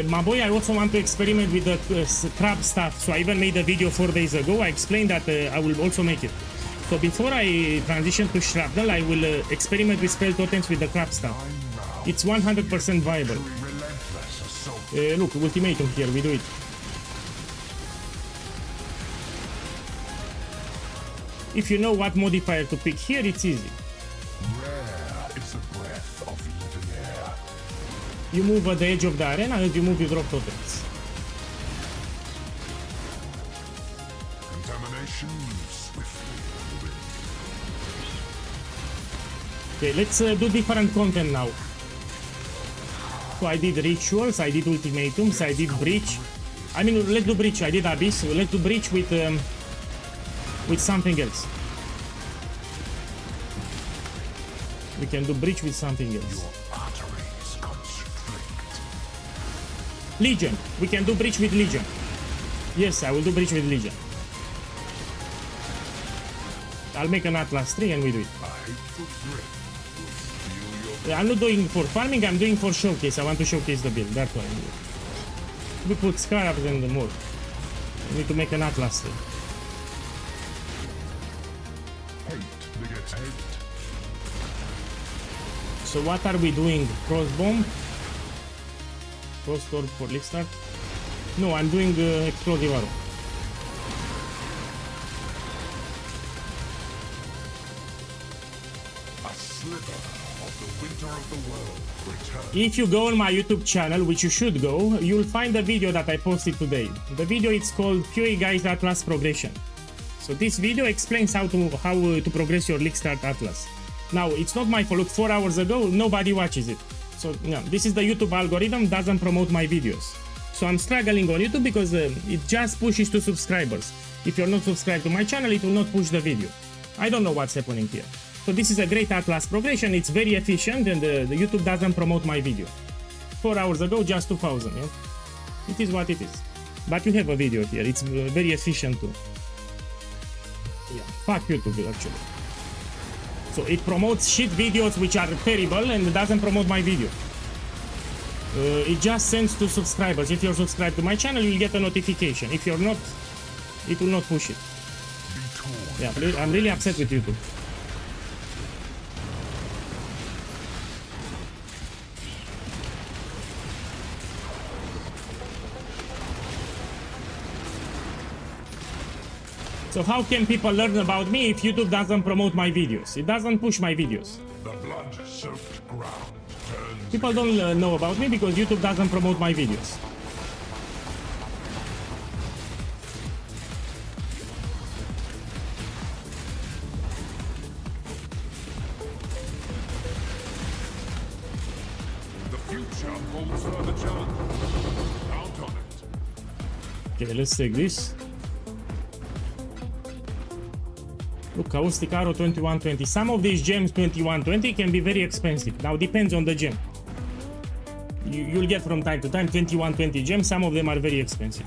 My boy, I also want to experiment with the crab stuff, so I even made a video 4 days ago. I explained that I will also make it. So before I transition to shrapnel, I will experiment with spell totems with the crab stuff. It's 100% viable. Look, ultimatum here, we do it. If you know what modifier to pick here, it's easy. You move at the edge of the arena, and you move, you drop totals. Contamination swiftly. Okay, let's do different content now. So I did rituals, I did ultimatums, I did breach. I mean, let's do breach. I did abyss. Let's do breach with something else. We can do breach with something else. Legion. We can do breach with Legion. Yes, I will do breach with Legion. I'll make an Atlas 3 and we do it. I'm not doing for farming, I'm doing for showcase. I want to showcase the build, that's why. We put scarabs and more. We need to make an Atlas 3. So what are we doing? Crossbomb? Cross-sword for leaf start? No, I'm doing explosive arrow. A sliver of the winter of the world returns. If you go on my YouTube channel, which you should go, you'll find the video that I posted today. The video is called POEGuy's Atlas Progression. So this video explains how to progress your league start Atlas. Now, it's not my fault. Look, 4 hours ago, nobody watches it. So, no, this is the YouTube algorithm, doesn't promote my videos. So I'm struggling on YouTube because it just pushes to subscribers. If you're not subscribed to my channel, it will not push the video. I don't know what's happening here. So this is a great Atlas progression, it's very efficient and the YouTube doesn't promote my video. 4 hours ago, just 2000, yeah? It is what it is. But you have a video here, it's very efficient too. Yeah, fuck YouTube actually. So it promotes shit videos which are terrible and doesn't promote my video. It just sends to subscribers. If you're subscribed to my channel, you'll get a notification. If you're not, it will not push it. Yeah, I'm really upset with YouTube. So how can people learn about me if YouTube doesn't promote my videos? It doesn't push my videos. The blood-soaked ground turns. People don't know about me because YouTube doesn't promote my videos. The future holds further challenge. Count on it. Okay, let's take this. Look, Caustic Arrow 2120. Some of these gems 2120 can be very expensive. Now depends on the gem. You'll get from time to time 2120 gems. Some of them are very expensive.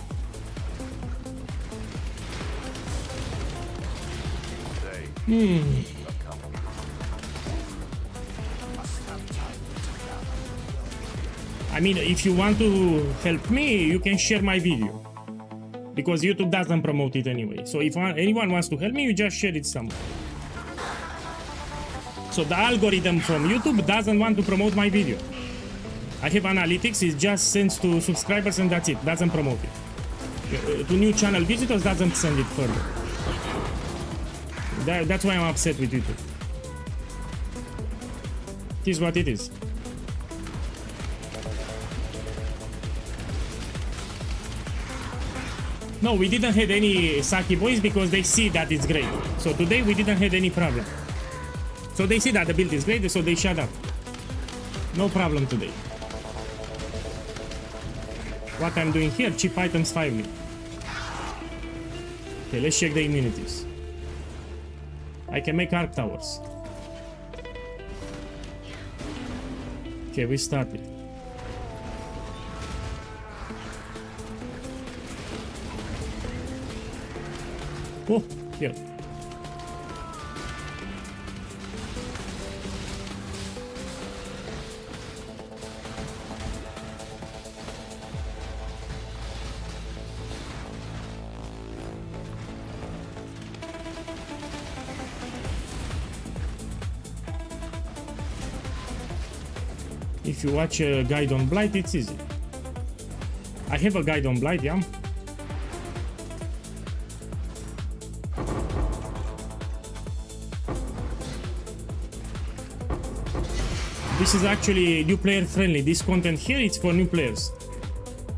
I mean, if you want to help me, you can share my video. Because YouTube doesn't promote it anyway. So if anyone wants to help me, you just share it somewhere. So the algorithm from YouTube doesn't want to promote my video. I have analytics, it just sends to subscribers and that's it, doesn't promote it. To new channel visitors, doesn't send it further. That's why I'm upset with YouTube. It is what it is. No, we didn't have any Saki boys because they see that it's great. So today we didn't have any problem. So they see that the build is great, so they shut up. No problem today. What I'm doing here, cheap items 5 minutes. Okay, let's check the immunities. I can make arc towers. Okay, we started. Oh, here. If you watch a guide on Blight, it's easy. I have a guide on Blight, yeah? This is actually new player friendly. This content here is for new players.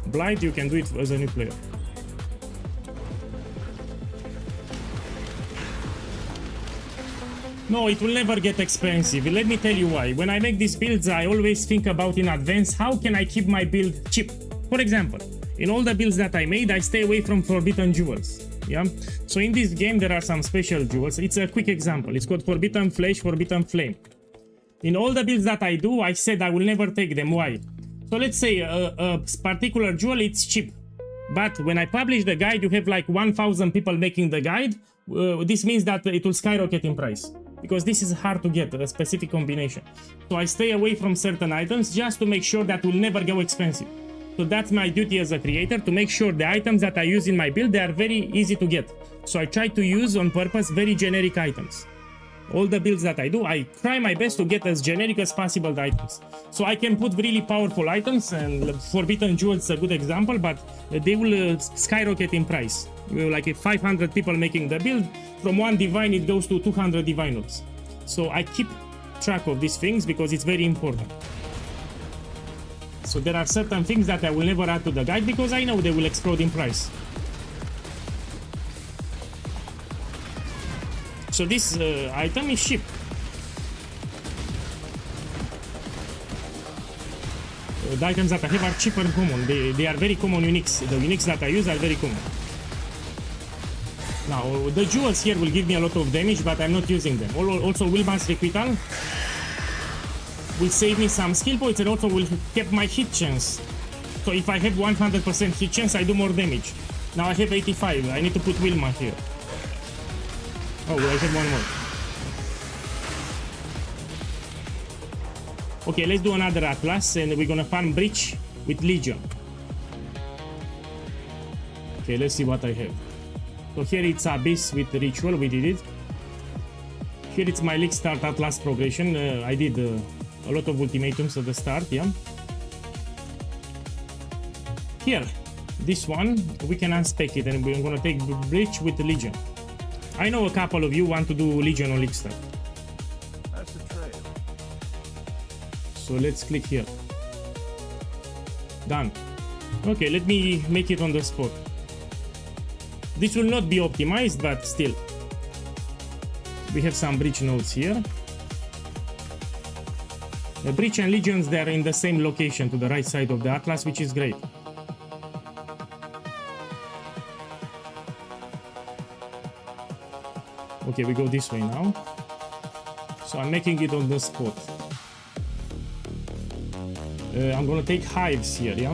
Blight, you can do it as a new player. No, it will never get expensive. Let me tell you why. When I make these builds, I always think about in advance, how can I keep my build cheap? For example, in all the builds that I made, I stay away from forbidden jewels. Yeah. So in this game, there are some special jewels. It's a quick example. It's called Forbidden Flesh, Forbidden Flame. In all the builds that I do, I said I will never take them. Why? So let's say a particular jewel, it's cheap. But when I publish the guide, you have like 1,000 people making the guide. This means that it will skyrocket in price. Because this is hard to get, a specific combination. So I stay away from certain items just to make sure that will never go expensive. So that's my duty as a creator, to make sure the items that I use in my build, they are very easy to get. So I try to use on purpose very generic items. All the builds that I do, I try my best to get as generic as possible the items. So I can put really powerful items, and Forbidden Jewels is a good example, but they will skyrocket in price. Like if 500 people making the build, from 1 divine it goes to 200 divine orbs. So I keep track of these things because it's very important. So there are certain things that I will never add to the guide because I know they will explode in price. So this item is cheap. The items that I have are cheaper and common. They are very common uniques. The uniques that I use are very common. Now, the jewels here will give me a lot of damage, but I'm not using them. Also, Wilban's Requital will save me some skill points and also will keep my hit chance. So if I have 100% hit chance, I do more damage. Now I have 85. I need to put Wilma here. Oh, I have one more. Okay, let's do another Atlas, and we're gonna farm Breach with Legion. Okay, let's see what I have. So here it's Abyss with Ritual, we did it. Here it's my League Start Atlas progression. I did a lot of ultimatums at the start, yeah. Here, this one, we can unspec it, and we're gonna take Breach with Legion. I know a couple of you want to do Legion on League Start. That's the trail. So let's click here. Done. Okay, let me make it on the spot. This will not be optimized, but still. We have some Breach nodes here. The Breach and Legions, they're in the same location to the right side of the Atlas, which is great. Okay, we go this way now. So I'm making it on the spot. I'm gonna take Hives here, yeah?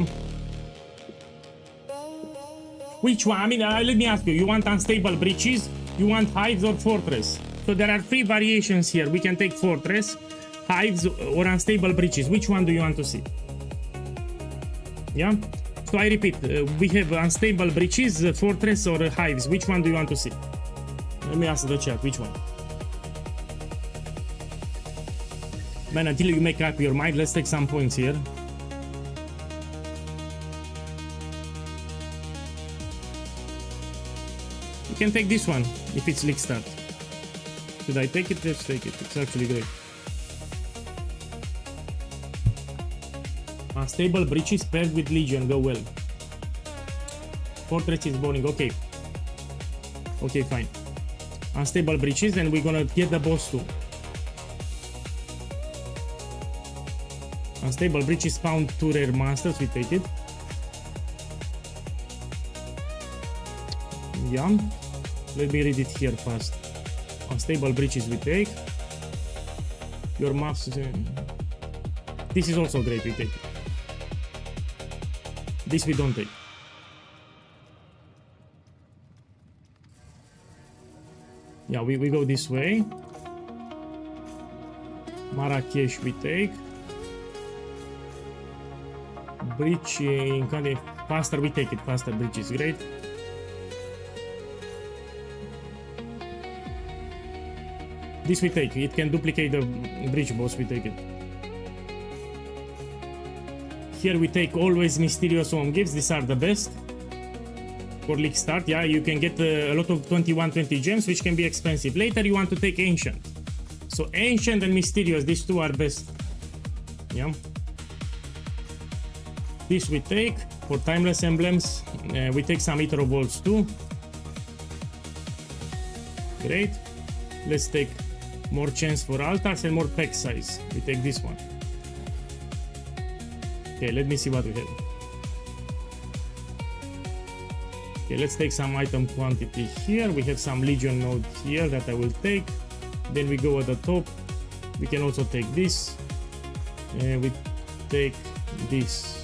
Which one? I mean, let me ask you, you want Unstable Breaches? You want Hives or Fortress? So there are 3 variations here. We can take Fortress, Hives, or Unstable Breaches. Which one do you want to see? Yeah? So I repeat, we have Unstable Breaches, Fortress, or Hives. Which one do you want to see? Let me ask the chat, which one? Man, until you make up your mind, let's take some points here. You can take this one, if it's League Start. Should I take it? Let's take it, it's actually great. Unstable Breaches paired with Legion, go well. Fortress is boring, okay. Okay, fine. Unstable Breaches, and we're gonna get the boss too. Unstable Breaches found 2 rare monsters, we take it. Yeah, let me read it here fast. Unstable Breaches we take. Your maps. This is also great, we take it. This we don't take. Yeah, we go this way. Marrakesh we take. Breach in kind of faster, we take it. Faster Breach is great. This we take. It can duplicate the Breach boss, we take it. Here we take always Mysterious Home Gifts. These are the best. For League Start, yeah, you can get a lot of 21-20 gems, which can be expensive. Later you want to take Ancient. So Ancient and Mysterious, these 2 are best. Yeah. This we take for Timeless Emblems. We take some Ether of Wolves too. Great. Let's take more chance for altars and more pack size. We take this one. Okay, let me see what we have. Okay, let's take some item quantity here. We have some Legion node here that I will take. Then we go at the top. We can also take this. We take this.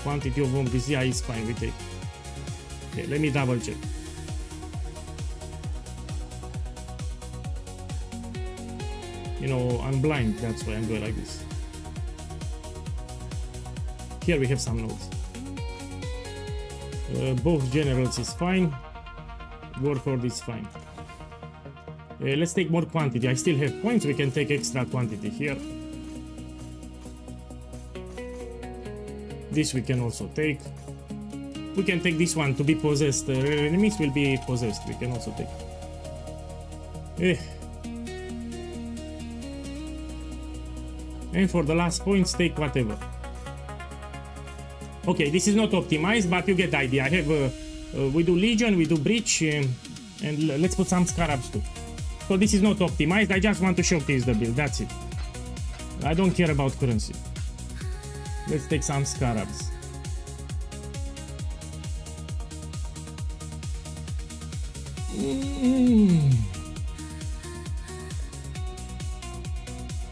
Quantity of home yeah, is fine, we take. Okay, let me double check. You know, I'm blind, that's why I'm doing like this. Here we have some nodes. Both generals is fine. Warlord is fine. Let's take more quantity. I still have points, we can take extra quantity here. This we can also take. We can take this one to be possessed. Enemies will be possessed. We can also take. And for the last points, take whatever. Okay, this is not optimized, but you get the idea. I have we do Legion, we do Breach, and let's put some Scarabs too. So this is not optimized. I just want to showcase the build. That's it. I don't care about currency. Let's take some Scarabs.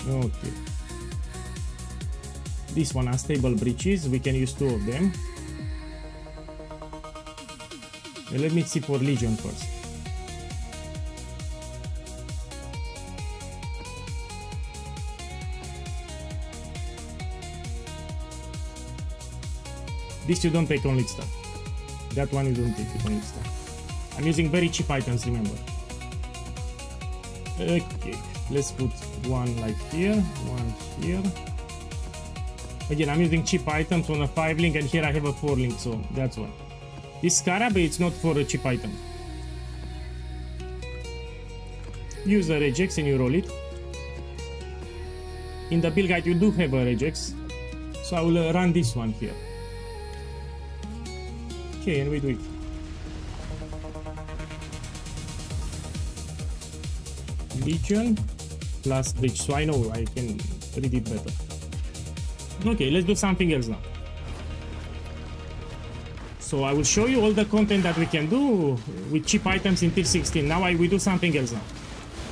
Okay. This one, Unstable Breaches, we can use 2 of them. Let me see for Legion first. This you don't take on Lista. That one you don't take it on Lista. I'm using very cheap items, remember. Okay, let's put one like here, one here. Again, I'm using cheap items on a 5 link, and here I have a 4 link, so that's why. This Scarab, it's not for a cheap item. Use the regex and you roll it. In the build guide you do have a regex, so I will run this one here. Okay, and we do it. Legion plus Breach, so I know I can read it better. Okay, let's do something else now. So I will show you all the content that we can do with cheap items in tier 16. Now we do something else now.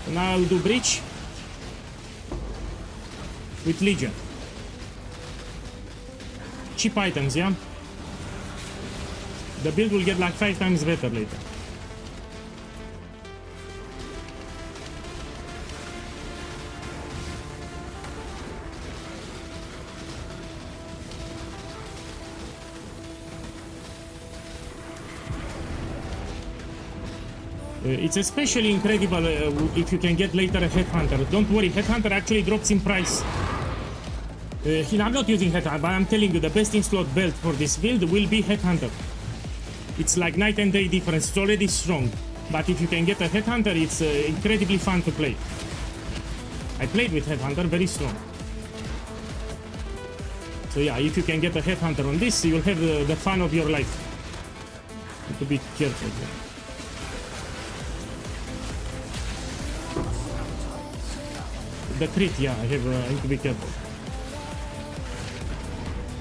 So now I will do Breach with Legion. Cheap items, yeah? The build will get like 5 times better later. It's especially incredible if you can get later a Headhunter. Don't worry, Headhunter actually drops in price. I'm not using Headhunter, but I'm telling you the best in slot belt for this build will be Headhunter. It's like night and day difference, it's already strong. But if you can get a Headhunter, it's incredibly fun to play. I played with Headhunter, very strong. So yeah, if you can get a Headhunter on this, you'll have the fun of your life. You have to be careful here. The crit, yeah, I need to be careful.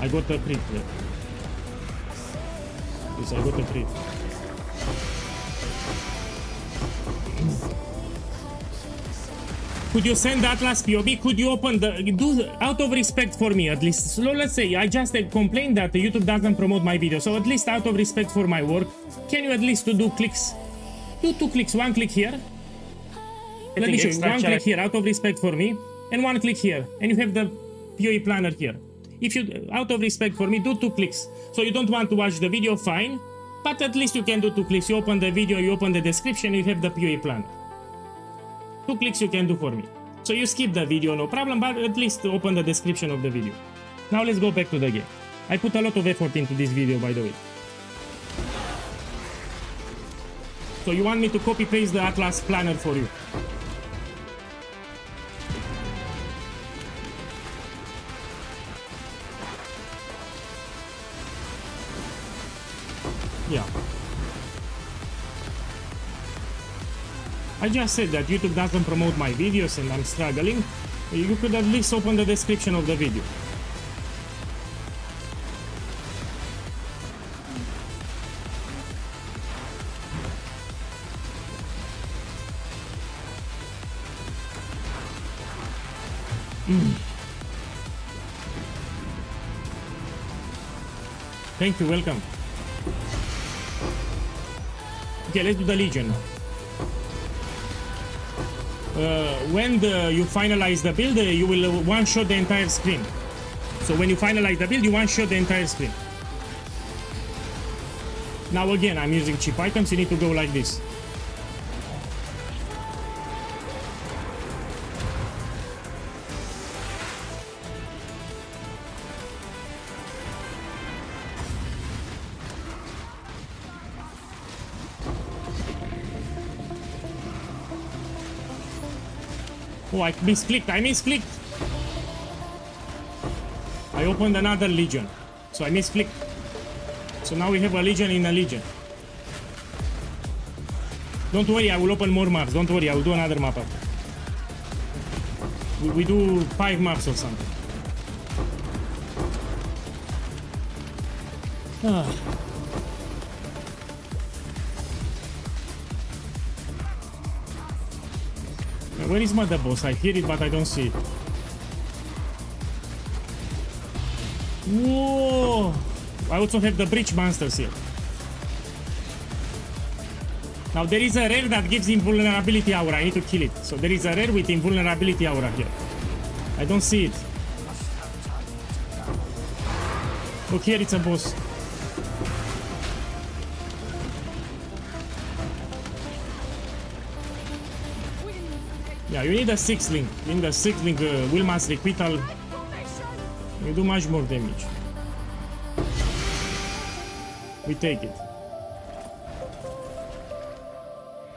I got a crit there. Yes, I got a crit. Could you send Atlas POB? Could you open do out of respect for me at least? So let's say I just complained that YouTube doesn't promote my video, so at least out of respect for my work, can you at least do clicks? Do 2 clicks, 1 click here. Let me show you, 1 click here out of respect for me, and 1 click here, and you have the POE planner here. If you, out of respect for me, do 2 clicks. So you don't want to watch the video, fine, but at least you can do 2 clicks. You open the video, you open the description, you have the POE planner. 2 clicks you can do for me. So you skip the video, no problem, but at least open the description of the video. Now let's go back to the game. I put a lot of effort into this video, by the way. So you want me to copy paste the Atlas planner for you. Yeah. I just said that YouTube doesn't promote my videos and I'm struggling. You could at least open the description of the video. Thank you, welcome. Okay, let's do the Legion now. When you finalize the build, you will one-shot the entire screen. So when you finalize the build, you one-shot the entire screen. Now again, I'm using cheap items, you need to go like this. Oh, I misclicked, I opened another Legion, so I misclicked. So now we have a Legion in a Legion. Don't worry, I will open more maps, don't worry, I will do another map after. We do 5 maps or something. Where is Mother Boss? I hear it, but I don't see it. Whoa! I also have the Breach monsters here. Now there is a rare that gives invulnerability aura. I need to kill it. So there is a rare with invulnerability aura here. I don't see it. Look, here it's a boss. Yeah, you need a 6 link. In the 6 link Wilma's requital, you do much more damage. We take it.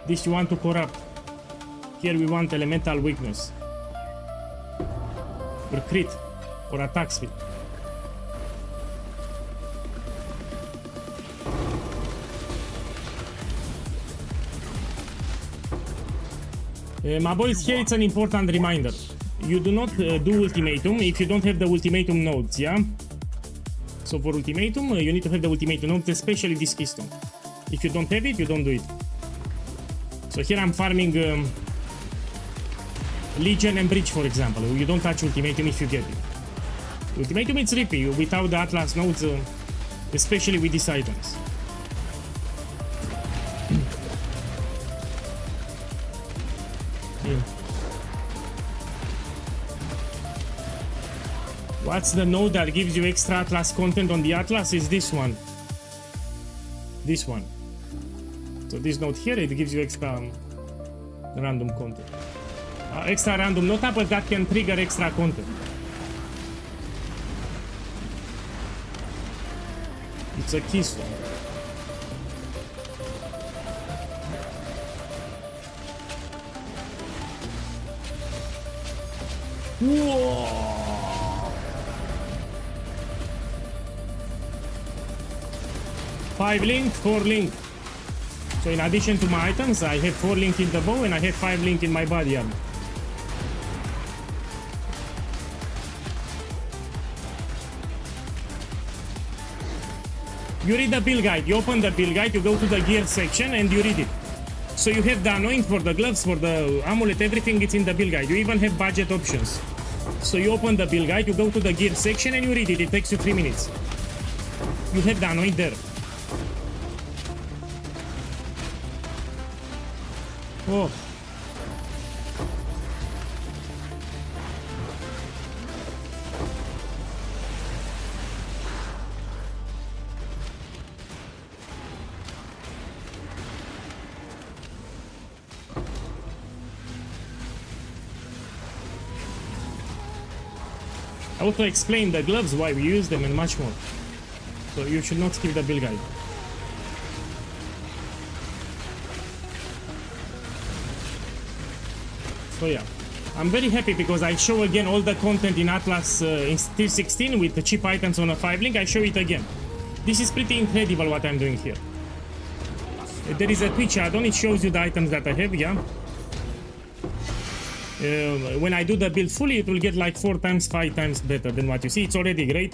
This you want to corrupt. Here we want elemental weakness. Or crit. Or attack speed. My boys, here it's an important reminder. You do not do ultimatum if you don't have the ultimatum nodes, yeah? So for ultimatum, you need to have the ultimatum nodes, especially this keystone. If you don't have it, you don't do it. So here I'm farming Legion and Breach, for example. You don't touch ultimatum if you get it. Ultimatum it's rippy without the Atlas nodes, especially with these items. What's the node that gives you extra Atlas content on the Atlas? Is this one. This one. So this node here, it gives you extra random content. Extra random nota, but that can trigger extra content. It's a keystone. Whoa! 5 link, 4 link. So in addition to my items, I have 4 link in the bow and I have 5 link in my body armor. You read the build guide, you open the build guide, you go to the gear section and you read it. So you have the anoint for the gloves, for the amulet, everything is in the build guide. You even have budget options. So you open the build guide, you go to the gear section and you read it. It takes you 3 minutes. You have the anoint there. Oh. I also explain the gloves, why we use them and much more. So you should not skip the build guide. So yeah, I'm very happy because I show again all the content in Atlas in T16 with the cheap items on a 5 link. I show it again. This is pretty incredible what I'm doing here. There is a Twitch add-on, it shows you the items that I have, yeah. When I do the build fully, it will get like 4 times, 5 times better than what you see. It's already great.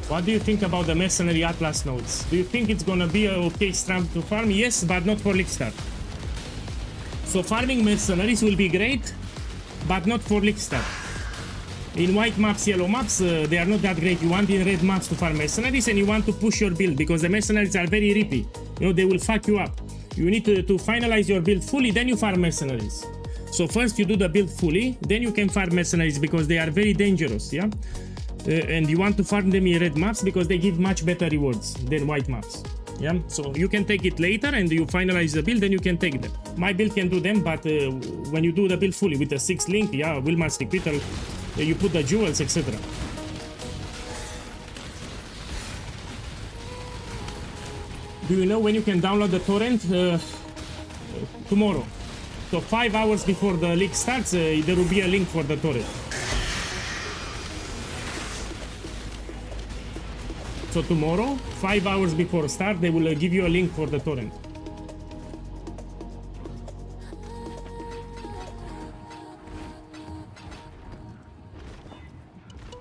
What do you think about the mercenary Atlas nodes? Do you think it's gonna be a okay strat to farm? Yes, but not for League Start. So farming mercenaries will be great, but not for League Start. In white maps, yellow maps, they are not that great. You want in red maps to farm mercenaries and you want to push your build because the mercenaries are very rippy. You know, they will fuck you up. You need to finalize your build fully, then you farm mercenaries. So first you do the build fully, then you can farm mercenaries because they are very dangerous, yeah? And you want to farm them in red maps because they give much better rewards than white maps. Yeah, so you can take it later and you finalize the build, then you can take them. My build can do them, but when you do the build fully with the 6 link, yeah, Wilmar's requital, you put the jewels, etc. Do you know when you can download the torrent? Tomorrow. So 5 hours before the league starts, there will be a link for the torrent. So tomorrow, 5 hours before start, they will give you a link for the torrent.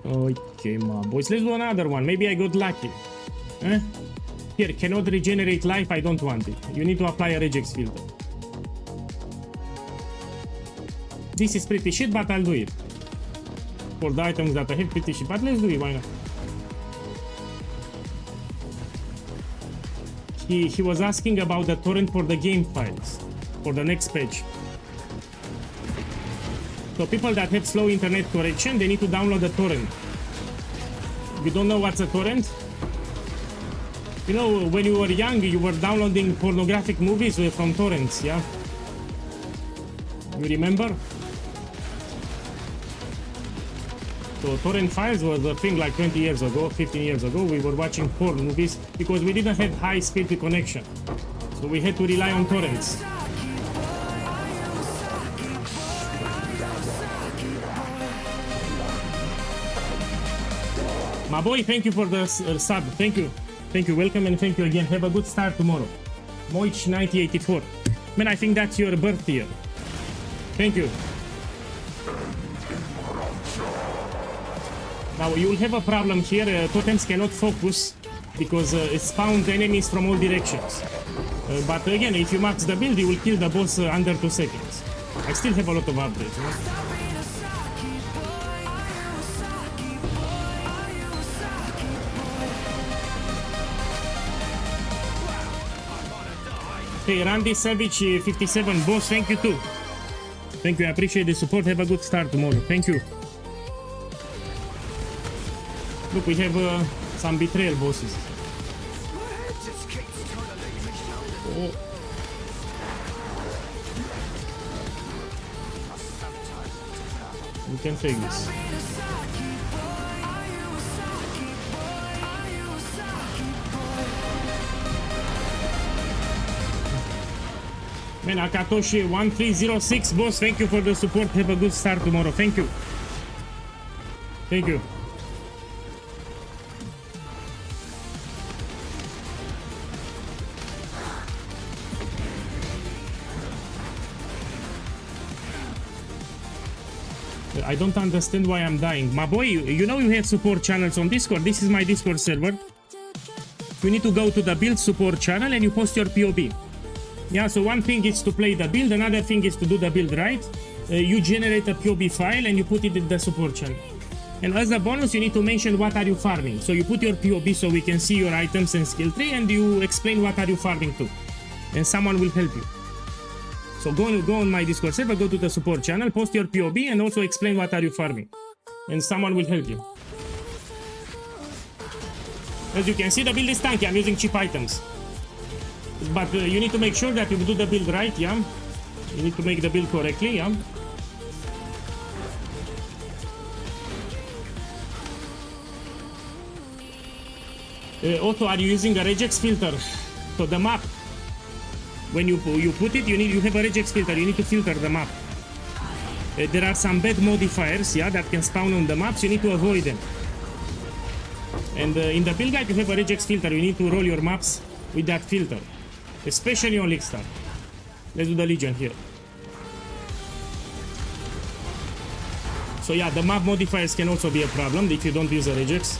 Okay, my boys, let's do another one. Maybe I got lucky. Here, cannot regenerate life, I don't want it. You need to apply a regex filter. This is pretty shit, but I'll do it. For the items that I have, pretty shit, but let's do it, why not? He was asking about the torrent for the game files, for the next page. So people that have slow internet connection, they need to download the torrent. If you don't know what's a torrent, You know, when you were young, you were downloading pornographic movies from torrents, yeah? You remember? So torrent files was a thing like 20 years ago, 15 years ago. We were watching porn movies because we didn't have high-speed connection. So we had to rely on torrents. My boy, thank you for the sub. Thank you. Thank you. Welcome and thank you again. Have a good start tomorrow. Moich9084. Man, I think that's your birth year. Thank you. Now you will have a problem here. Totems cannot focus because it spawns enemies from all directions. But again, if you max the build, you will kill the boss under 2 seconds. I still have a lot of upgrades. You know? Hey, Randy Savage 57 boss, thank you too. Thank you, I appreciate the support. Have a good start tomorrow. Thank you. Look, we have some betrayal bosses. Oh. We can take this. Man, Akatoshi 1306 boss, thank you for the support. Have a good start tomorrow. Thank you. Thank you. I don't understand why I'm dying. My boy, you know you have support channels on Discord. This is my Discord server. You need to go to the build support channel and you post your POB. Yeah, so one thing is to play the build, another thing is to do the build right. You generate a POB file and you put it in the support channel. And as a bonus, you need to mention what are you farming. So you put your POB so we can see your items and skill tree, and you explain what are you farming to. And someone will help you. So go on my Discord server, go to the support channel, post your POB, and also explain what are you farming. And someone will help you. As you can see, the build is tanky. I'm using cheap items. But you need to make sure that you do the build right, yeah? You need to make the build correctly, yeah? Otto, are you using a regex filter? So the map, when you put it, you have a regex filter, you need to filter the map. There are some bad modifiers, yeah, that can spawn on the maps, you need to avoid them. And in the build guide, you have a regex filter, you need to roll your maps with that filter. Especially on League Star. Let's do the Legion here. So yeah, the map modifiers can also be a problem if you don't use a regex.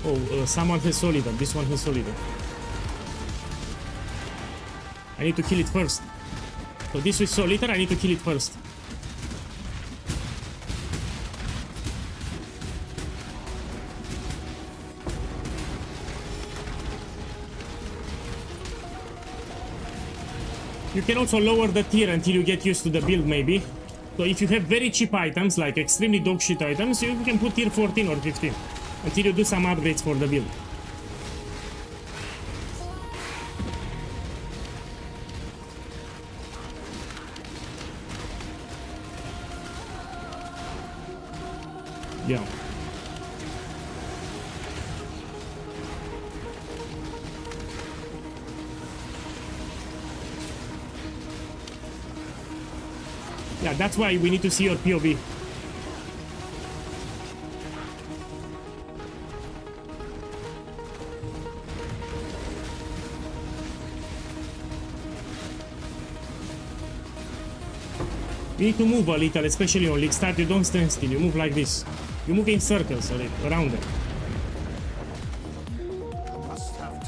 Oh, someone has Solidar. This one has Solidar. I need to kill it first. So this is Solidar, I need to kill it first. You can also lower the tier until you get used to the build, maybe. So if you have very cheap items, like extremely dogshit items, you can put tier 14 or 15 until you do some upgrades for the build. Yeah. Yeah, that's why we need to see your POV. You need to move a little, especially on League Start. You don't stand still, you move like this. You move in circles around them.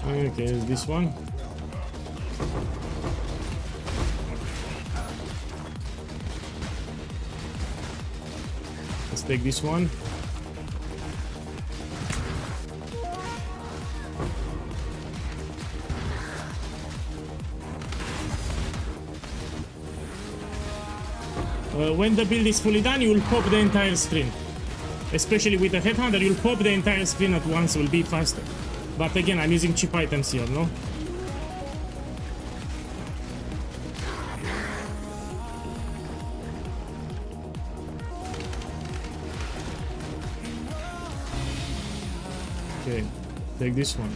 Okay, this one. Let's take this one. When the build is fully done, you will pop the entire screen. Especially with the headhunter, you'll pop the entire screen at once, will be faster. But again, I'm using cheap items here, no? Okay, take this one.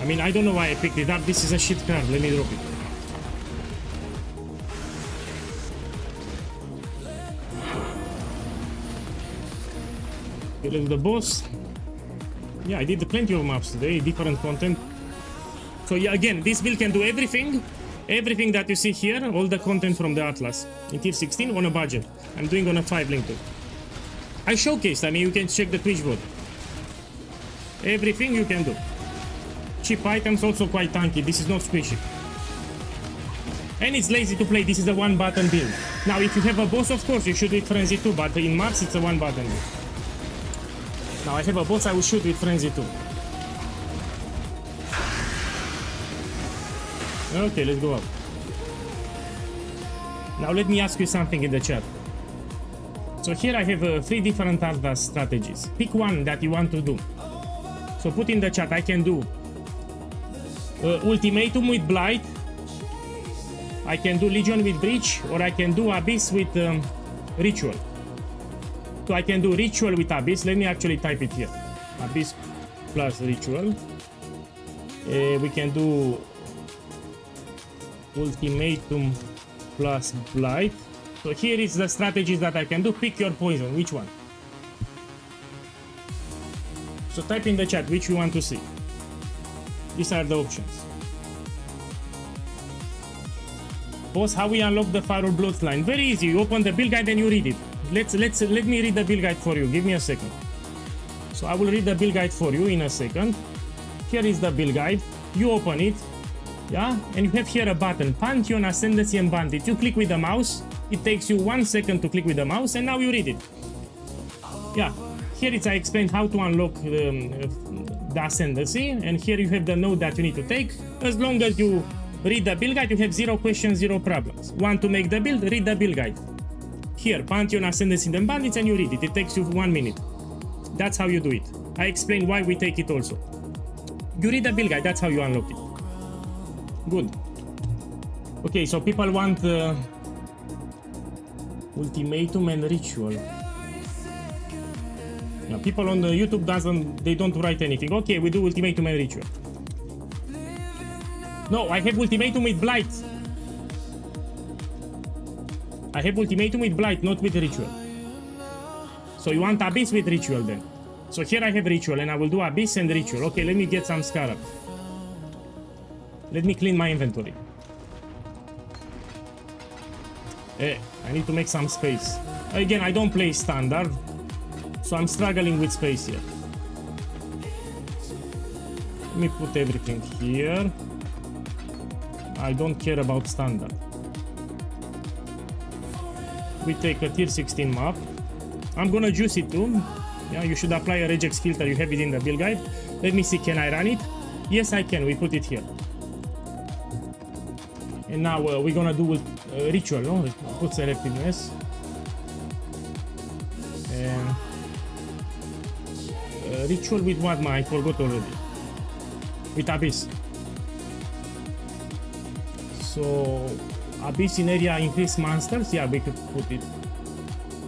I mean, I don't know why I picked it up. This is a shit card. Let me drop it. Okay, let's do the boss. Yeah, I did plenty of maps today, different content. So yeah, again, this build can do everything. Everything that you see here, all the content from the Atlas. In tier 16 on a budget. I'm doing on a 5 link to. I showcased, I mean, you can check the Twitch bot. Everything you can do. Cheap items, also quite tanky. This is not squishy. And it's lazy to play. This is a one button build. Now, if you have a boss, of course, you shoot with Frenzy too. But in maps, it's a one button build. Now, I have a boss, I will shoot with Frenzy too. Okay, let's go up. Now, let me ask you something in the chat. So here I have 3 different Atlas strategies. Pick one that you want to do. So put in the chat, I can do Ultimatum with Blight, I can do Legion with Breach, or I can do Abyss with Ritual. So I can do Ritual with Abyss. Let me actually type it here. Abyss plus Ritual. We can do Ultimatum plus Blight. So here is the strategies that I can do. Pick your poison. Which one? So type in the chat which you want to see. These are the options. Boss, how we unlock the Fire Bloodline? Very easy. You open the build guide and you read it. Let me read the build guide for you. Give me a second. So I will read the build guide for you in a second. Here is the build guide. You open it. Yeah, and you have here a button, Pantheon, Ascendancy and Bandit. You click with the mouse. It takes you 1 second to click with the mouse, and now you read it. Yeah, here I explained how to unlock the Ascendancy, and here you have the note that you need to take. As long as you read the build guide, you have 0 questions, 0 problems. Want to make the build? Read the build guide. Here, Pantheon, Ascendancy and Bandits, and you read it. It takes you 1 minute. That's how you do it. I explain why we take it also. You read the build guide, that's how you unlock it. Good. Okay, so people want Ultimatum and Ritual. Now, people on the YouTube they don't write anything. Okay, we do Ultimatum and Ritual. No, I have Ultimatum with Blight. I have Ultimatum with Blight, not with Ritual. So you want Abyss with Ritual then. So here I have Ritual and I will do Abyss and Ritual. Okay, let me get some Scarab. Let me clean my inventory. I need to make some space. Again, I don't play standard, so I'm struggling with space here. Let me put everything here. I don't care about standard. We take a tier 16 map. I'm gonna juice it too. Yeah, you should apply a regex filter. You have it in the build guide. Let me see, can I run it? Yes, I can. We put it here. And now we're gonna do Ritual, no? Put selectiveness. And Ritual with what, man? I forgot already. With Abyss. So Abyss in area increase monsters. Yeah, we could put it.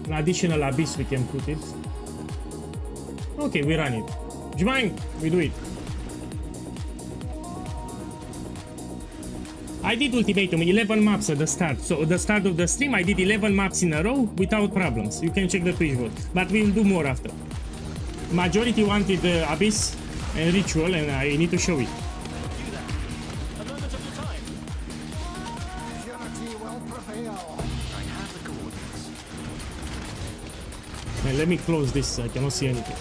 An additional Abyss we can put it. Okay, we run it. Jmang, we do it. I did Ultimatum, 11 maps at the start. So at the start of the stream, I did 11 maps in a row without problems. You can check the Twitch bot. But we will do more after. Majority wanted Abyss and Ritual, and I need to show it. And let me close this, I cannot see anything.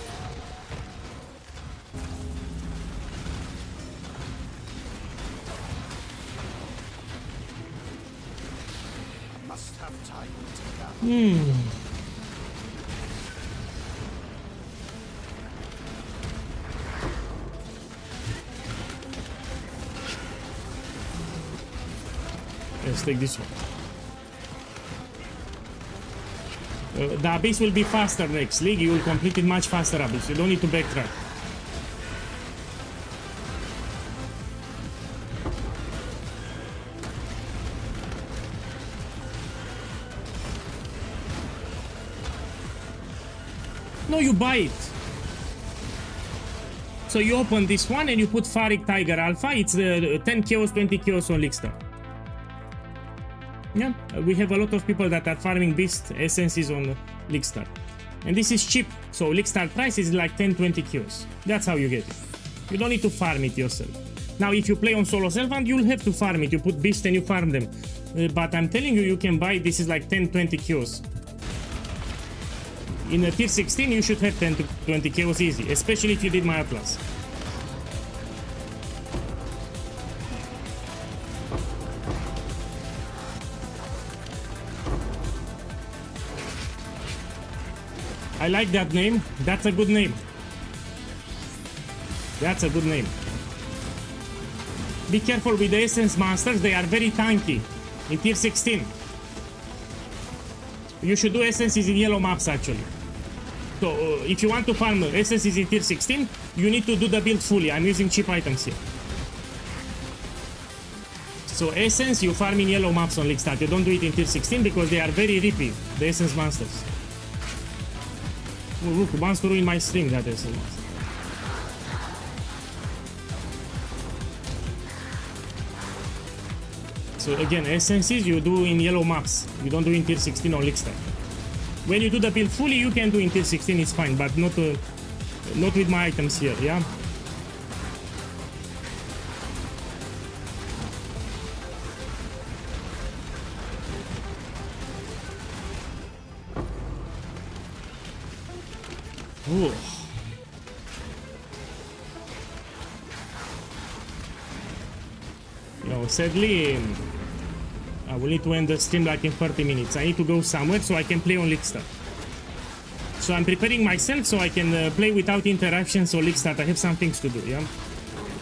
Let's take this one. The Abyss will be faster next league. You will complete it much faster, Abyss. You don't need to backtrack. No, you buy it. So you open this one and you put Farik Tiger Alpha. It's 10 chaos, 20 chaos on League Star. Yeah, we have a lot of people that are farming beast essences on League Star. And this is cheap. So League Star price is like 10-20 chaos. That's how you get it. You don't need to farm it yourself. Now if you play on solo servant, you'll have to farm it. You put beast and you farm them. But I'm telling you, you can buy, this is like 10-20 chaos. In a tier 16, you should have 10 to 20 chaos easy, especially if you did my Atlas. I like that name. That's a good name. That's a good name. Be careful with the essence monsters. They are very tanky in tier 16. You should do essences in yellow maps actually. So if you want to farm essences in tier 16, you need to do the build fully. I'm using cheap items here. So essence you farm in yellow maps on League Star. You don't do it in tier 16 because they are very rippy, the essence monsters. Oh, look, who wants to ruin my stream, that essence monster. So again, essences you do in yellow maps. You don't do in tier 16 on League Star. When you do the build fully, you can do in tier 16, it's fine, but not with my items here, yeah? Ooh. No, sadly, I will need to end the stream like in 30 minutes. I need to go somewhere so I can play on League Star. So I'm preparing myself so I can play without interruptions on League Star. I have some things to do, yeah?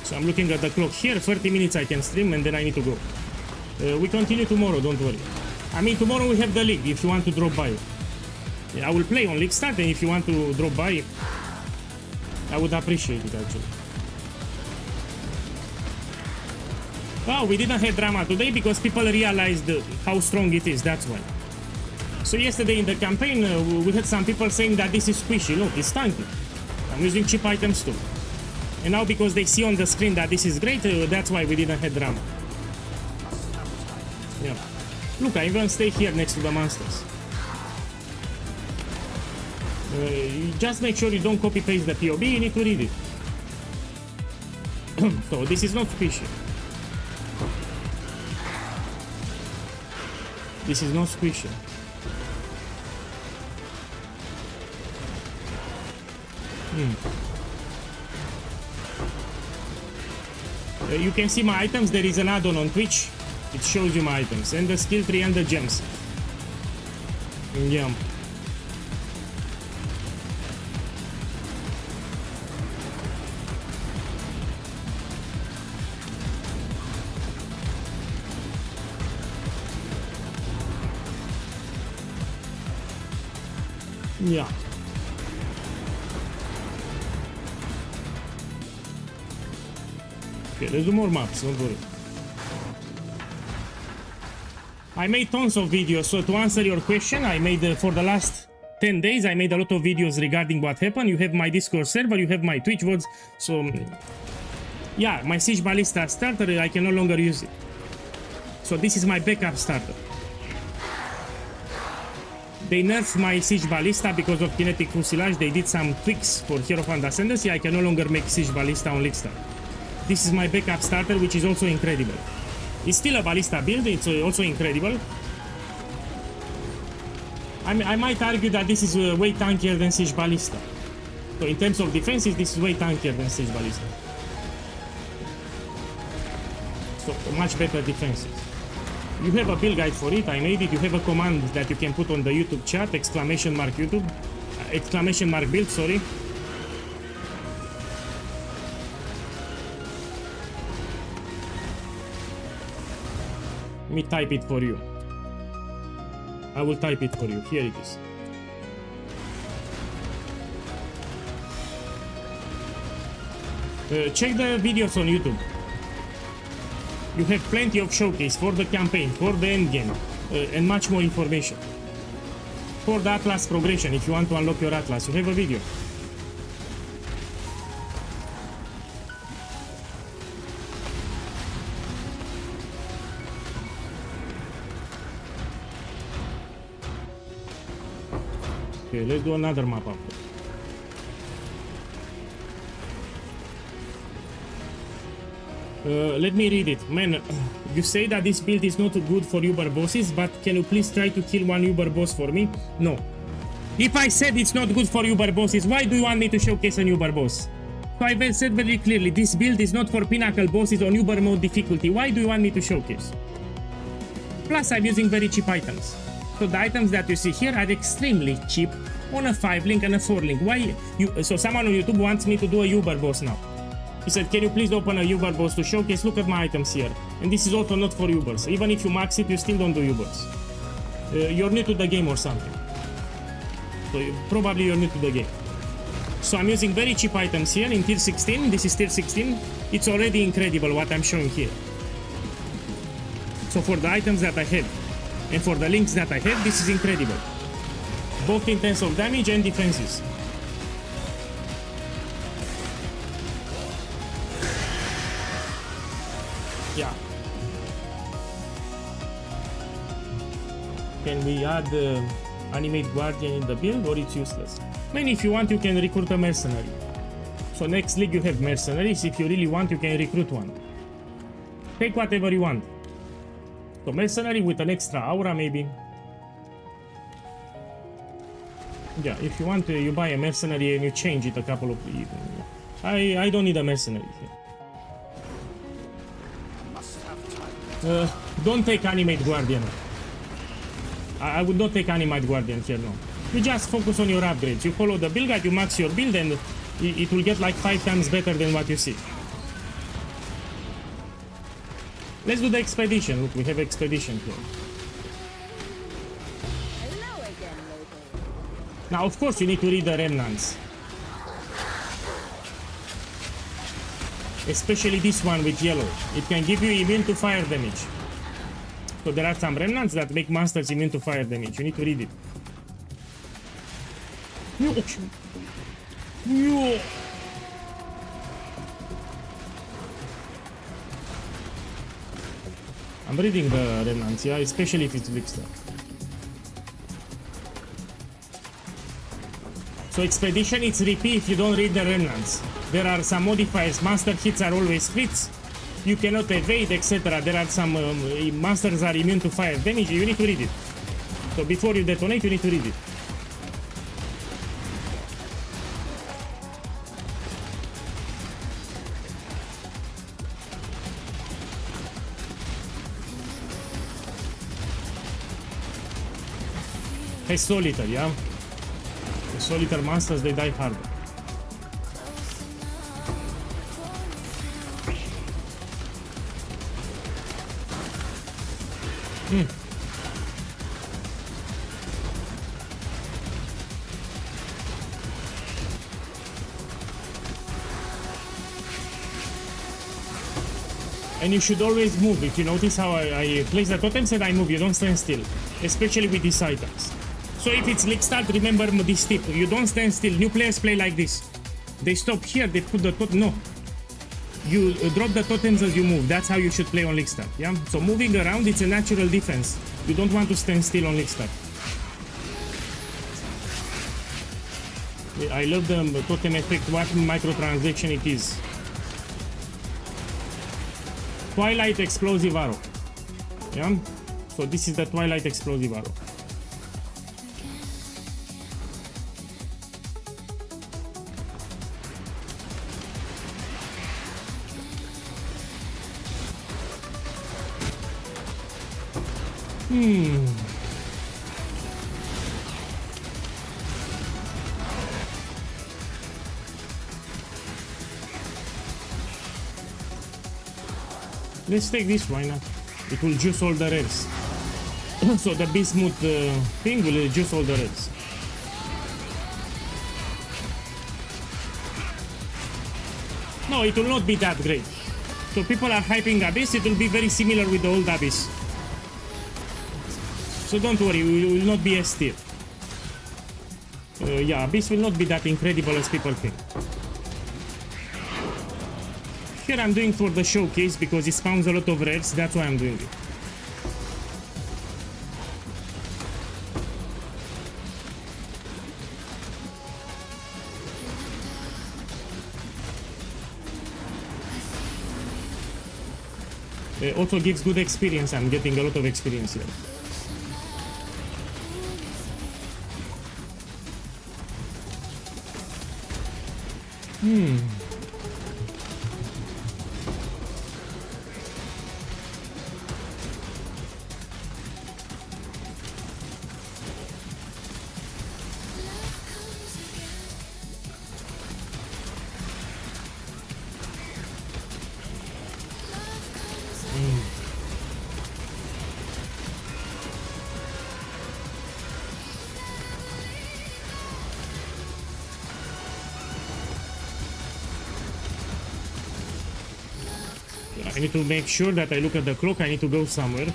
So I'm looking at the clock here. 30 minutes I can stream and then I need to go. We continue tomorrow, don't worry. I mean, tomorrow we have the league if you want to drop by. Yeah, I will play on League Star and if you want to drop by, I would appreciate it actually. Oh, we didn't have drama today because people realized how strong it is, that's why. So yesterday in the campaign, we had some people saying that this is squishy. Look, it's tanky. I'm using cheap items too. And now because they see on the screen that this is great, that's why we didn't have drama. Yeah. Look, I even stay here next to the monsters. Just make sure you don't copy paste the POB, you need to read it. So this is not squishy. This is not squishy. You can see my items. There is an add-on on Twitch. It shows you my items and the skill tree and the gems. Yeah. Yeah. Okay, let's do more maps, don't worry. I made tons of videos, so to answer your question, I made for the last 10 days, I made a lot of videos regarding what happened. You have my Discord server, you have my Twitch VODs, so yeah, my Siege Ballista starter, I can no longer use it. So this is my backup starter. They nerfed my Siege Ballista because of kinetic fusilage. They did some tweaks for Hierophant Ascendancy. I can no longer make Siege Ballista on League Star. This is my backup starter, which is also incredible. It's still a Ballista build, it's also incredible. I might argue that this is way tankier than Siege Ballista. So in terms of defenses, this is way tankier than Siege Ballista. So much better defenses. You have a build guide for it, I made it. You have a command that you can put on the YouTube chat, exclamation mark YouTube, exclamation mark build, sorry. Let me type it for you. I will type it for you. Here it is. Check the videos on YouTube. You have plenty of showcase for the campaign, for the end game, and much more information. For the Atlas progression, if you want to unlock your Atlas, you have a video. Okay, let's do another map after. Let me read it. Man, you say that this build is not good for Uber bosses, but can you please try to kill one Uber boss for me? No. If I said it's not good for Uber bosses, why do you want me to showcase an Uber boss? So I said very clearly, this build is not for pinnacle bosses on Uber mode difficulty. Why do you want me to showcase? Plus, I'm using very cheap items. So the items that you see here are extremely cheap on a 5 link and a 4 link. Why you? So someone on YouTube wants me to do a Uber boss now. He said, can you please open a Uber boss to showcase? Look at my items here. And this is also not for Ubers. Even if you max it, you still don't do Ubers. You're new to the game or something. So probably you're new to the game. So I'm using very cheap items here in tier 16. This is tier 16. It's already incredible what I'm showing here. So for the items that I have and for the links that I have, this is incredible. Both in terms of damage and defenses. Yeah. Can we add animate guardian in the build, or it's useless? Man, if you want, you can recruit a mercenary. So next league you have mercenaries. If you really want, you can recruit one. Take whatever you want. So mercenary with an extra aura maybe. Yeah, if you want, you buy a mercenary and you change it a couple of... I don't need a mercenary here. Don't take animate guardian. I would not take animate guardian here, no. You just focus on your upgrades. You follow the build guide, you max your build, and it will get like 5 times better than what you see. Let's do the expedition. Look, we have expedition here. Hello again, local. Now, of course, you need to read the remnants. Especially this one with yellow. It can give you immune to fire damage. So there are some remnants that make monsters immune to fire damage. You need to read it. I'm reading the remnants, yeah, especially if it's Vixter. So expedition, it's repeat if you don't read the remnants. There are some modifiers. Master hits are always crits. You cannot evade, etc. There are some monsters are immune to fire damage. You need to read it. So before you detonate, you need to read it. Hey, solitaire, yeah? The solitaire monsters, they die harder. And you should always move. If you notice how I place the totems and I move, you don't stand still. Especially with these items. So if it's league start, remember this tip. You don't stand still. New players play like this. They stop here, they put the totem. No. You drop the totems as you move. That's how you should play on league start. Yeah. So moving around, it's a natural defense. You don't want to stand still on league start. I love the totem effect. What microtransaction it is. Twilight explosive arrow. Yeah. So this is the Twilight explosive arrow. Let's take this, why not? It will juice all the rares. So the bismuth thing will juice all the rares. No, it will not be that great. So people are hyping Abyss, it will be very similar with the old Abyss. So don't worry, we will not be S tier. Yeah, Abyss will not be that incredible as people think. Here I'm doing for the showcase because it spawns a lot of rares, that's why I'm doing it. Also gives good experience, I'm getting a lot of experience here. I need to make sure that I look at the clock, I need to go somewhere.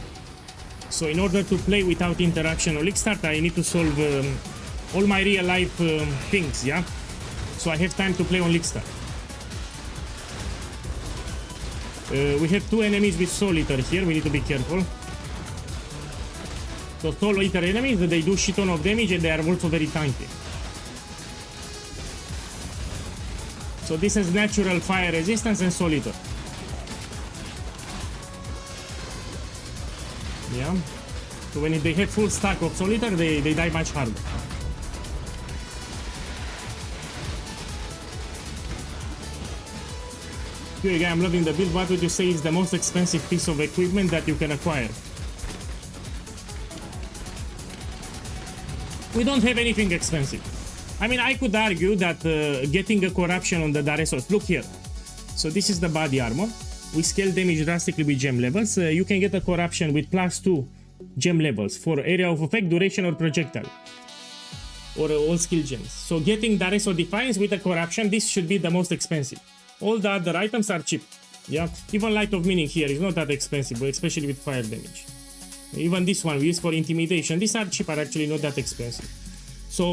So in order to play without interruption or league start, I need to solve all my real life things, yeah? So I have time to play on league start. We have two enemies with Soul Eater here, we need to be careful. So Soul Eater enemies, they do shit ton of damage and they are also very tanky. So this has natural fire resistance and Soul Eater. Yeah. So when they have full stack of Soul Eater, they die much harder. POEGuy, I'm loving the build. What would you say is the most expensive piece of equipment that you can acquire? We don't have anything expensive. I mean, I could argue that getting a corruption on the Daresos. Look here. So this is the body armor. We scale damage drastically with gem levels. You can get a corruption with +2 gem levels for area of effect, duration, or projectile. Or all skill gems. So getting Dareso Defiance with a corruption, this should be the most expensive. All the other items are cheap. Yeah, even Light of Meaning here is not that expensive, especially with fire damage. Even this one we use for intimidation. These are cheap, are actually not that expensive. So,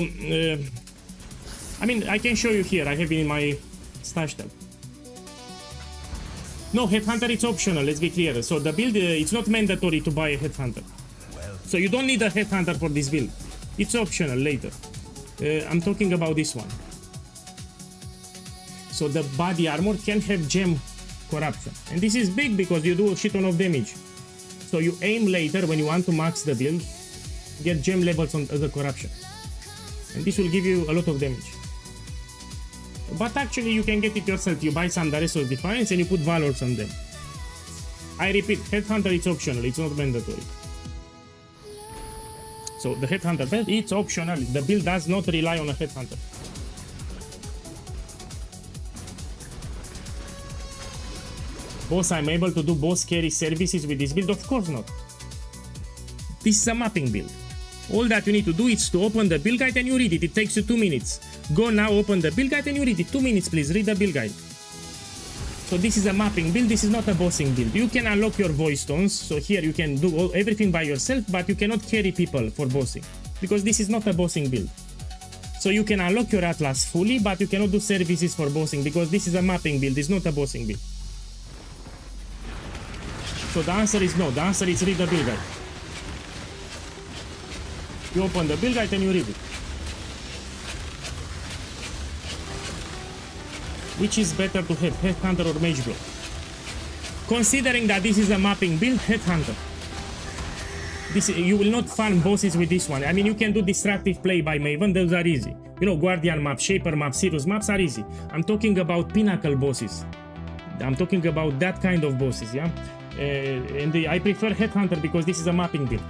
I mean, I can show you here. I have it in my stash tab. No, Headhunter, it's optional, let's be clear. So the build, it's not mandatory to buy a Headhunter. So you don't need a Headhunter for this build. It's optional later. I'm talking about this one. So the body armor can have gem corruption. And this is big because you do a shit ton of damage. So you aim later when you want to max the build, get gem levels on the corruption. And this will give you a lot of damage. But actually you can get it yourself. You buy some Daresos Defiance and you put Valors on them. I repeat, Headhunter it's optional, it's not mandatory. So the Headhunter build, it's optional. The build does not rely on a Headhunter. Boss, I'm able to do boss carry services with this build? Of course not. This is a mapping build. All that you need to do is to open the build guide and you read it. It takes you 2 minutes. Go now, open the build guide and you read it. 2 minutes, please. Read the build guide. So this is a mapping build. This is not a bossing build. You can unlock your voice stones. So here you can do everything by yourself, but you cannot carry people for bossing because this is not a bossing build. So you can unlock your Atlas fully, but you cannot do services for bossing because this is a mapping build. It's not a bossing build. So the answer is no. The answer is read the build guide. You open the build guide and you read it. Which is better to have, Headhunter or Mage Block? Considering that this is a mapping build, Headhunter. You will not farm bosses with this one. I mean, you can do destructive play by Maven, those are easy. You know, Guardian map, Shaper map, Sirius maps are easy. I'm talking about pinnacle bosses. I'm talking about that kind of bosses, yeah? I prefer Headhunter because this is a mapping build.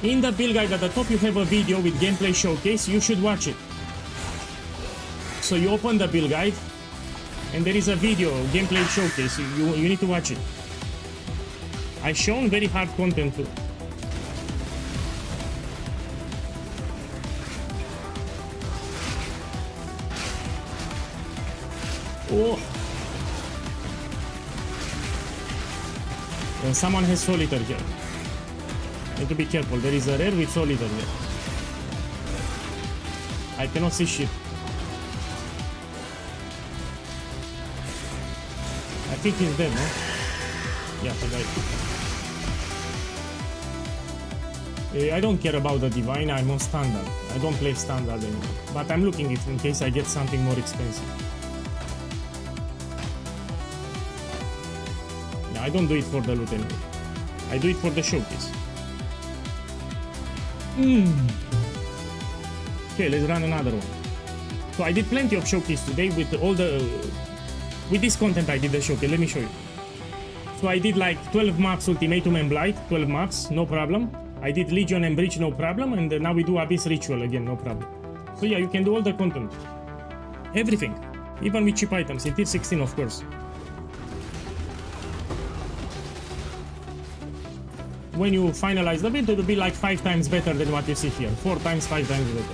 In the build guide at the top you have a video with gameplay showcase, you should watch it. So you open the build guide and there is a video, gameplay showcase, you need to watch it. I shown very hard content too. Oh. And someone has solitaire here. Need to be careful. There is a rare with solitaire here. I cannot see shit. I think he's dead, no? Yeah, he died. I don't care about the divine, I'm on standard. I don't play standard anymore. But I'm looking if in case I get something more expensive. Yeah, I don't do it for the loot anyway. I do it for the showcase. Okay, let's run another one. So I did plenty of showcase today with all the... with this content I did the showcase, let me show you. So I did like 12 maps Ultimatum and Blight, 12 maps, no problem. I did Legion and Breach, no problem, and now we do Abyss Ritual again, no problem. So yeah, you can do all the content. Everything. Even with cheap items, in T16 of course. When you finalize the build, it will be like 5 times better than what you see here. 4 times, 5 times better.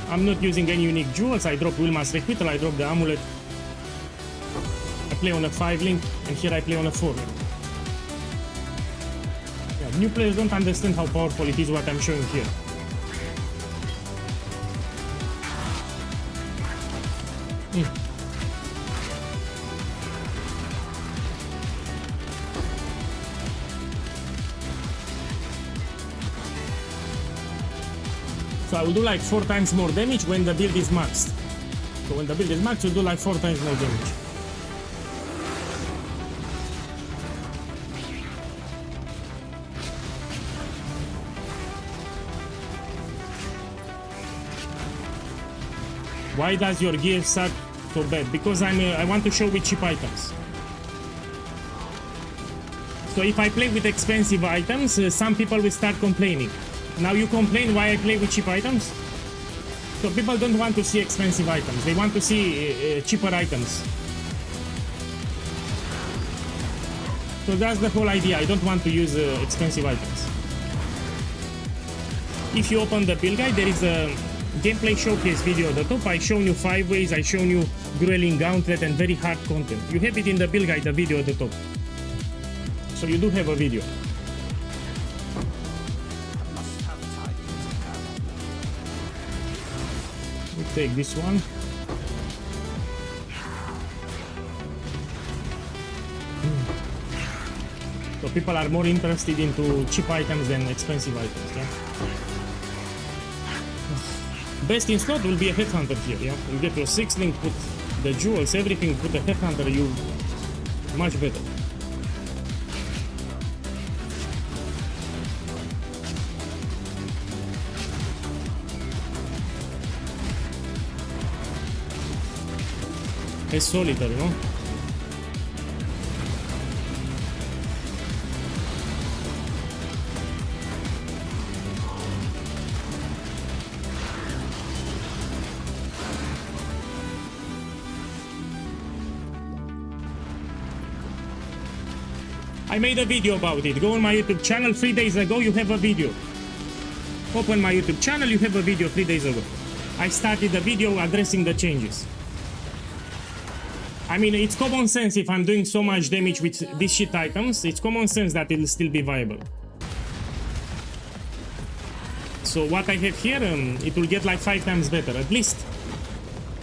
I'm not using any unique jewels, I drop Wilma's Requital, I drop the Amulet. I play on a 5 link, and here I play on a 4 link. Yeah, new players don't understand how powerful it is what I'm showing here. So I will do like 4 times more damage when the build is maxed. So when the build is maxed, you'll do like 4 times more damage. Why does your gear suck so bad? Because I want to show with cheap items. So if I play with expensive items, some people will start complaining. Now you complain why I play with cheap items? So people don't want to see expensive items, they want to see cheaper items. So that's the whole idea, I don't want to use expensive items. If you open the BALLISTA, there is a gameplay showcase video at the top. I shown you 5 ways, I shown you grueling gauntlet and very hard content. You have it in the BALLISTA, the video at the top. So you do have a video. We take this one. So people are more interested into cheap items than expensive items, yeah? Best in slot will be a headhunter here, yeah? You get your 6 link, put the jewels, everything, put a headhunter, you much better. It's solitary, no? I made a video about it. Go on my YouTube channel 3 days ago, you have a video. Open my YouTube channel, you have a video 3 days ago. I started the video addressing the changes. I mean, it's common sense if I'm doing so much damage with these shit items, it's common sense that it'll still be viable. So what I have here, it will get like 5 times better, at least.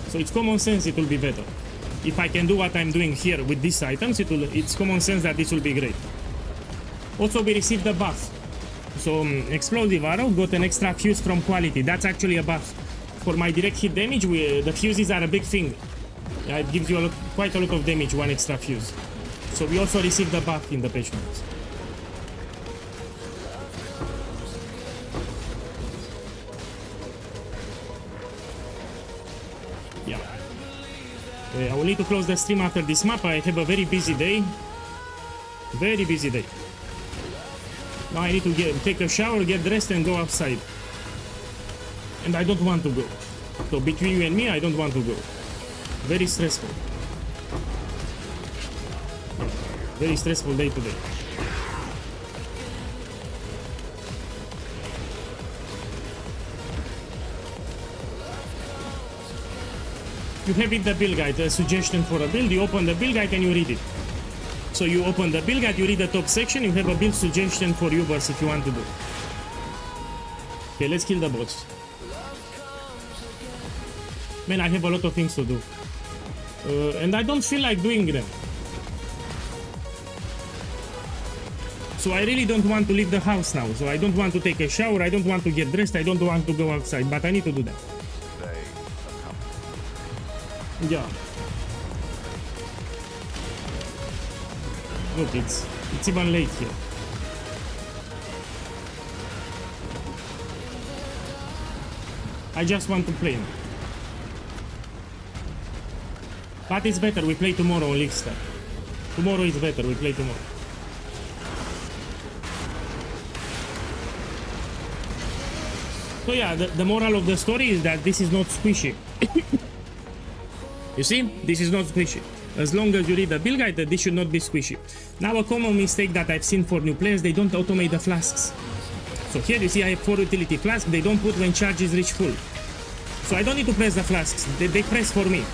So it's common sense it will be better. If I can do what I'm doing here with these items, it's common sense that this will be great. Also, we received a buff. So, Explosive Arrow got an extra fuse from quality. That's actually a buff. For my direct hit damage, the fuses are a big thing. It gives you quite a lot of damage, 1 extra fuse. So we also received a buff in the patch notes. Yeah. I will need to close the stream after this map. I have a very busy day. Very busy day. Now I need to take a shower, get dressed and go outside. And I don't want to go. So between you and me, I don't want to go. Very stressful. Yeah. Very stressful day today. you have it the build guide, a suggestion for a build, you open the build guide and you read it. So you open the build guide, you read the top section, you have a build suggestion for Ubers if you want to do. Okay, let's kill the boss. Man, I have a lot of things to do. And I don't feel like doing them. So I really don't want to leave the house now. So I don't want to take a shower, I don't want to get dressed, I don't want to go outside, but I need to do that. Yeah. Look, it's even late here. I just want to play now. But it's better, we play tomorrow on BALLISTA. Tomorrow is better, we play tomorrow. So yeah, the moral of the story is that this is not squishy. You see? This is not squishy. As long as you read the build guide, this should not be squishy. Now a common mistake that I've seen for new players, they don't automate the flasks. So here you see I have 4 utility flasks, they don't put when charges reach full. So I don't need to press the flasks, they press for me.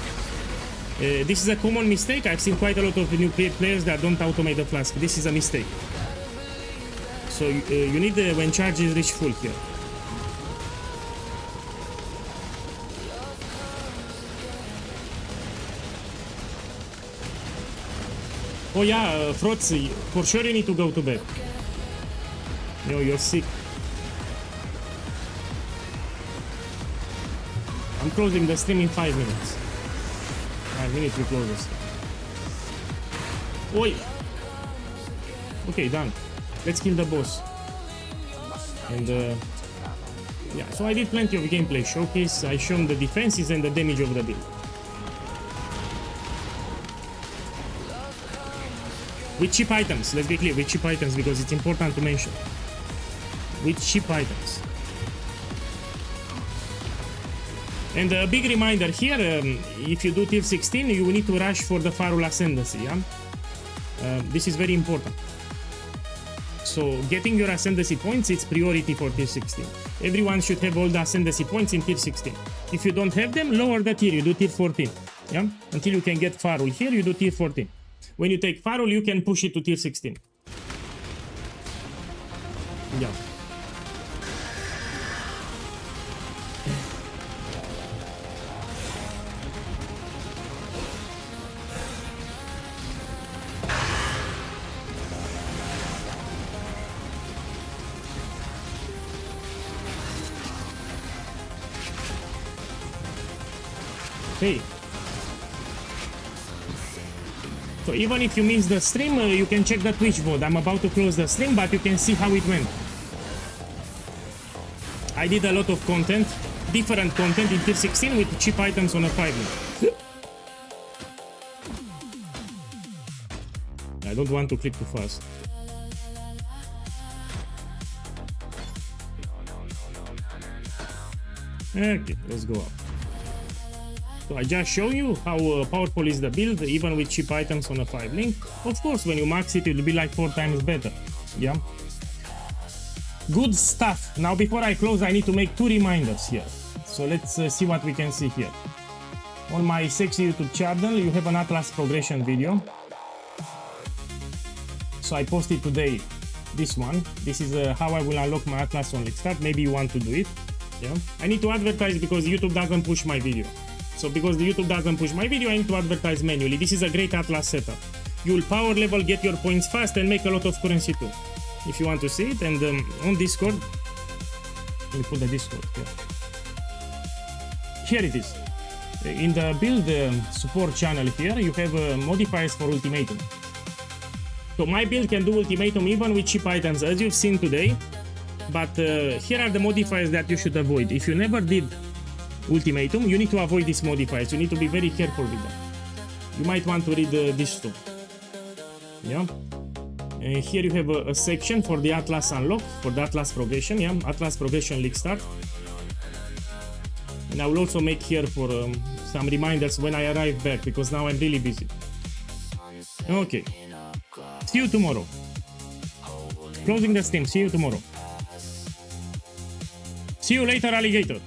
This is a common mistake, I've seen quite a lot of new players that don't automate the flask. This is a mistake. So you need when charges reach full here. Oh yeah, Frotzy, for sure you need to go to bed. Yo, you're sick. I'm closing the stream in 5 minutes. 5 minutes to close this. Oi! Okay, done. Let's kill the boss. And yeah, so I did plenty of gameplay showcase. I shown the defenses and the damage of the build. With cheap items, let's be clear, with cheap items, because it's important to mention. With cheap items. And a big reminder here, if you do tier 16, you need to rush for the Farul Ascendancy, yeah? This is very important. So getting your Ascendancy points, it's priority for tier 16. Everyone should have all the Ascendancy points in tier 16. If you don't have them, lower the tier, you do tier 14, yeah? Until you can get Farul here, you do tier 14. When you take Farul, you can push it to tier 16. Yeah. Hey. So even if you miss the stream, you can check the Twitch VOD. I'm about to close the stream, but you can see how it went. I did a lot of content, different content in tier 16 with cheap items on a 5-link. I don't want to click too fast. Okay, let's go up. So I just show you how powerful is the build, even with cheap items on a 5-link. Of course, when you max it, it will be like 4 times better. Yeah. Good stuff. Now, before I close, I need to make 2 reminders here. So let's see what we can see here. On my sexy YouTube channel, you have an Atlas progression video. So I posted today this one. This is how I will unlock my Atlas on Let's Start. Maybe you want to do it. Yeah. I need to advertise because YouTube doesn't push my video. So because the YouTube doesn't push my video, I need to advertise manually. This is a great Atlas setup. You'll power level, get your points fast, and make a lot of currency too. If you want to see it, and on Discord, let me put the Discord here. Here it is. In the build support channel here, you have modifiers for ultimatum. So my build can do ultimatum even with cheap items, as you've seen today. But here are the modifiers that you should avoid. If you never did ultimatum, you need to avoid these modifiers. You need to be very careful with them. You might want to read this too. Yeah. Here you have a section for the Atlas unlock, for the Atlas progression. Yeah, Atlas progression league start. And I will also make here for some reminders when I arrive back, because now I'm really busy. Okay. See you tomorrow. Closing the stream. See you tomorrow. See you later, alligator.